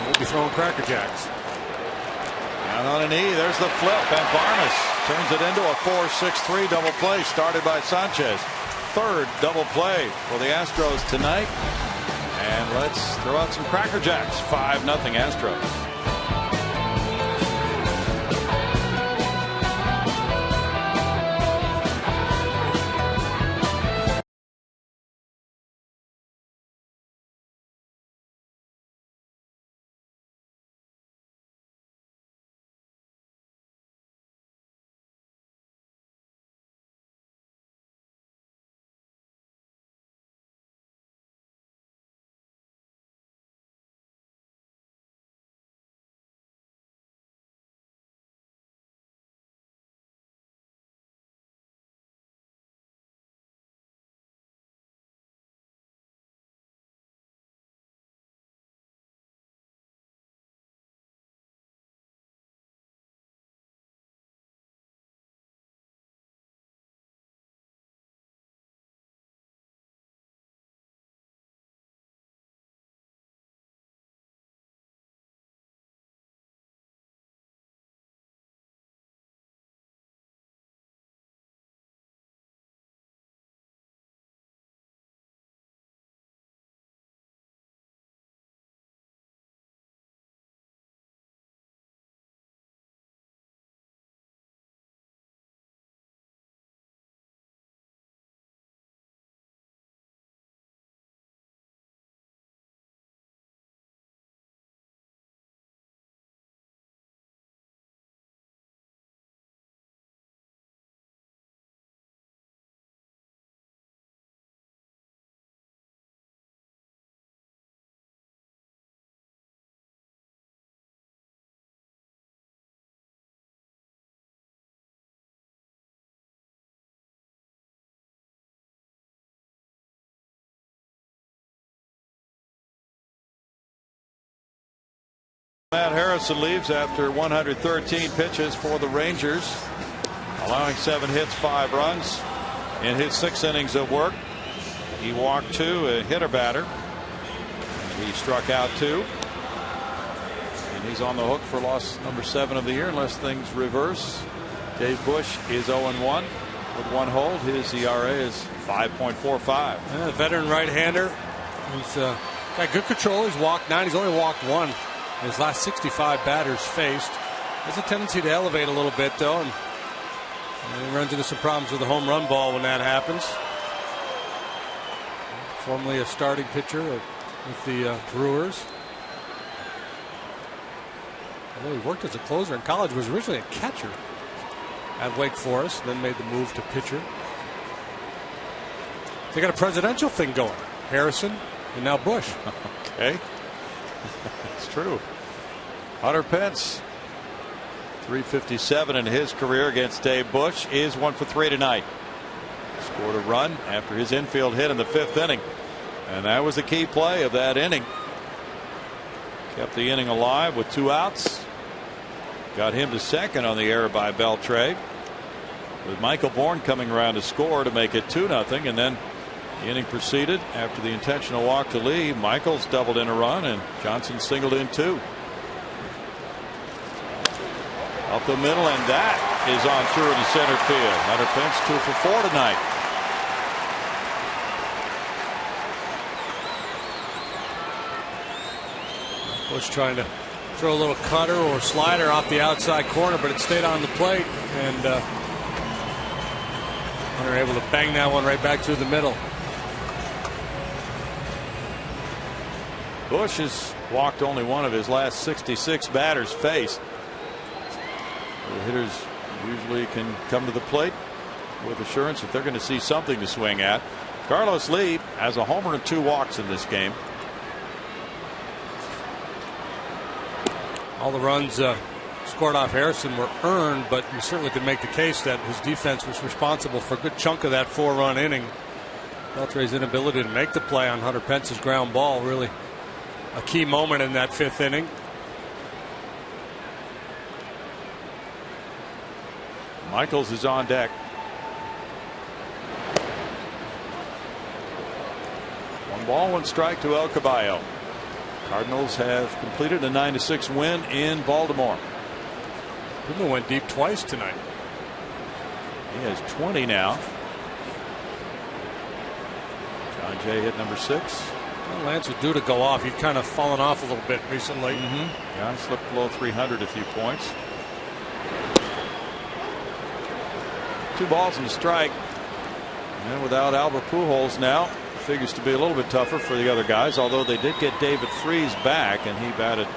[SPEAKER 2] We'll be throwing Cracker Jacks.
[SPEAKER 1] Down on a knee. There's the flip, and Barnes turns it into a 4-6-3 double play started by Sanchez. 3rd double play for the Astros tonight. And let's throw out some Cracker Jacks. 5-0 Astros. Matt Harrison leaves after 113 pitches for the Rangers, allowing 7 hits, 5 runs in his 6 innings of work. He walked 2, a hitter batter. He struck out 2. And he's on the hook for loss number 7 of the year unless things reverse. Dave Bush is 0-1 with 1 hold. His ERA is 5.45.
[SPEAKER 2] Veteran right-hander. He's got good control. He's walked 9. He's only walked 1 in his last 65 batters faced. Has a tendency to elevate a little bit, though, and he runs into some problems with the home run ball when that happens. Formerly a starting pitcher with the Brewers. Although he worked as a closer in college, was originally a catcher at Wake Forest, then made the move to pitcher. They got a presidential thing going. Harrison and now Bush.
[SPEAKER 1] Okay. That's true. Hunter Pence, 357 in his career against Dave Bush, is 1 for 3 tonight. Scored a run after his infield hit in the 5th inning. And that was the key play of that inning. Kept the inning alive with 2 outs. Got him to second on the error by Beltre, with Michael Bourne coming around to score to make it 2-0. And then the inning proceeded after the intentional walk to Lee. Michaels doubled in a run and Johnson singled in 2. Up the middle, and that is on through to center field. Hunter Pence 2 for 4 tonight.
[SPEAKER 2] Bush trying to throw a little cutter or slider off the outside corner, but it stayed on the plate, and Hunter able to bang that one right back through the middle.
[SPEAKER 1] Bush has walked only 1 of his last 66 batters faced. The hitters usually can come to the plate with assurance if they're going to see something to swing at. Carlos Lee has a homer and 2 walks in this game.
[SPEAKER 2] All the runs scored off Harrison were earned, but you certainly could make the case that his defense was responsible for a good chunk of that 4-run inning. Beltre's inability to make the play on Hunter Pence's ground ball really a key moment in that 5th inning.
[SPEAKER 1] Michaels is on deck. 1 ball, 1 strike to El Caballo. Cardinals have completed a 9-6 win in Baltimore.
[SPEAKER 2] Puma went deep twice tonight.
[SPEAKER 1] He has 20 now. John Jay hit number 6.
[SPEAKER 2] Well, Lance was due to go off. He'd kind of fallen off a little bit recently.
[SPEAKER 1] Yeah, he slipped below 300 a few points. 2 balls and a strike. And without Albert Pujols now, figures to be a little bit tougher for the other guys, although they did get David Freese back, and he batted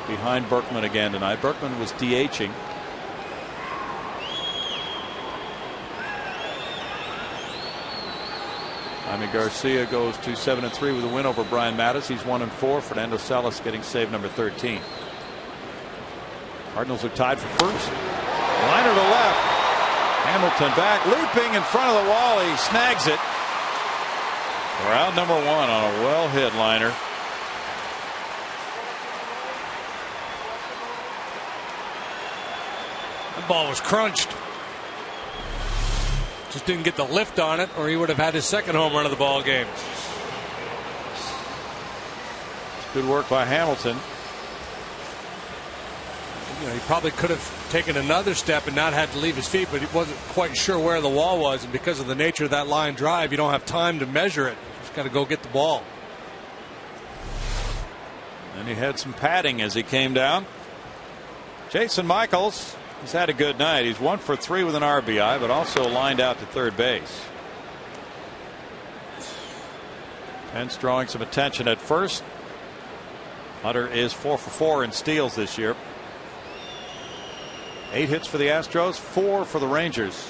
[SPEAKER 1] behind Berkman again tonight. Berkman was DHing. Jaime Garcia goes to 7-3 with a win over Brian Mattis. He's 1-4. Fernando Salas getting save number 13. Cardinals are tied for first. Liner to left. Hamilton back, leaping in front of the wall. He snags it. We're out number 1 on a well hit liner.
[SPEAKER 2] The ball was crunched. Just didn't get the lift on it, or he would have had his 2nd home run of the ball game.
[SPEAKER 1] Good work by Hamilton.
[SPEAKER 2] You know, he probably could have taken another step and not had to leave his feet, but he wasn't quite sure where the wall was, and because of the nature of that line drive, you don't have time to measure it. You just got to go get the ball.
[SPEAKER 1] And he had some padding as he came down. Jason Michaels, he's had a good night. He's 1 for 3 with an RBI, but also lined out to third base. Pence drawing some attention at first. Hunter is 4 for 4 in steals this year. 8 hits for the Astros, 4 for the Rangers.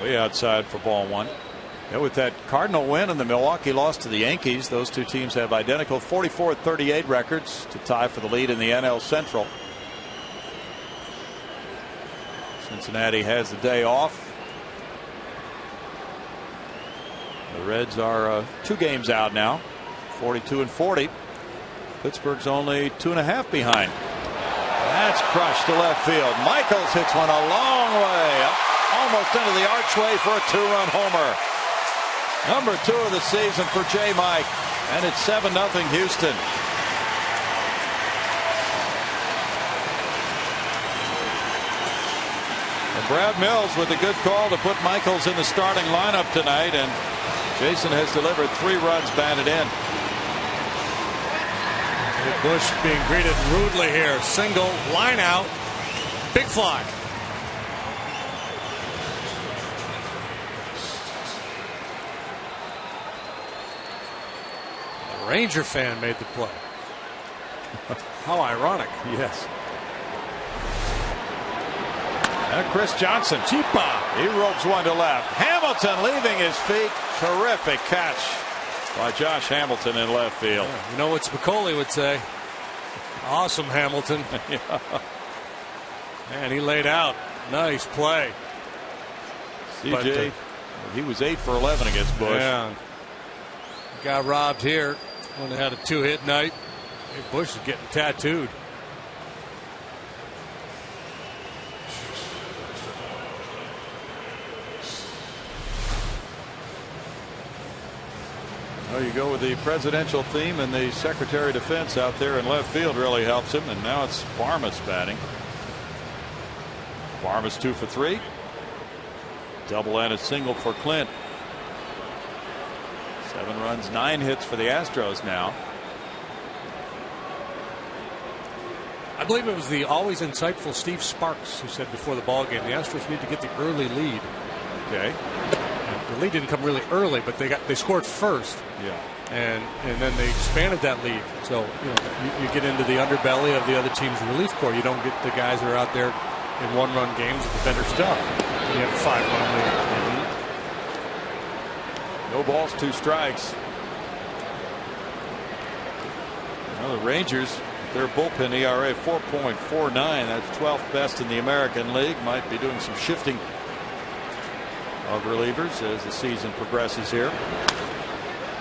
[SPEAKER 1] Way outside for ball 1. Yeah, with that Cardinal win and the Milwaukee loss to the Yankees, those 2 teams have identical 44-38 records to tie for the lead in the NL Central. Cincinnati has the day off. The Reds are 2 games out now, 42-40. Pittsburgh's only 2.5 behind. That's crushed to left field. Michaels hits one a long way, almost into the archway for a 2-run homer. Number 2 of the season for J. Mike, and it's 7-0 Houston. And Brad Mills with a good call to put Michaels in the starting lineup tonight, and Jason has delivered 3 runs batted in.
[SPEAKER 2] Bush being greeted rudely here. Single, line out, big fly. A Ranger fan made the play. How ironic.
[SPEAKER 1] Yes. And Chris Johnson, cheapa. He ropes one to left. Hamilton leaving his feet. Terrific catch by Josh Hamilton in left field.
[SPEAKER 2] Yeah, you know what Spicoli would say? Awesome, Hamilton.
[SPEAKER 1] Yeah.
[SPEAKER 2] Man, he laid out. Nice play.
[SPEAKER 1] CJ, he was 8 for 11 against Bush.
[SPEAKER 2] Yeah. Got robbed here when they had a 2-hit night. Hey, Bush is getting tattooed.
[SPEAKER 1] Well, you go with the presidential theme, and the Secretary of Defense out there in left field really helps him. And now it's Farmas batting. Farmas 2 for 3. Double and a single for Clint. 7 runs, 9 hits for the Astros now.
[SPEAKER 2] I believe it was the always insightful Steve Sparks who said before the ball game the Astros need to get the early lead.
[SPEAKER 1] Okay.
[SPEAKER 2] The lead didn't come really early, but they scored first.
[SPEAKER 1] Yeah.
[SPEAKER 2] And then they expanded that lead. So you get into the underbelly of the other team's relief corps. You don't get the guys that are out there in 1-run games with the better stuff. And you have a 5-run lead.
[SPEAKER 1] No balls, 2 strikes. Well, the Rangers, their bullpen ERA 4.49. That's 12th best in the American League. Might be doing some shifting of relievers as the season progresses here.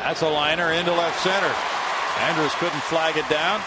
[SPEAKER 1] That's a liner into left center. Andrews couldn't flag it down.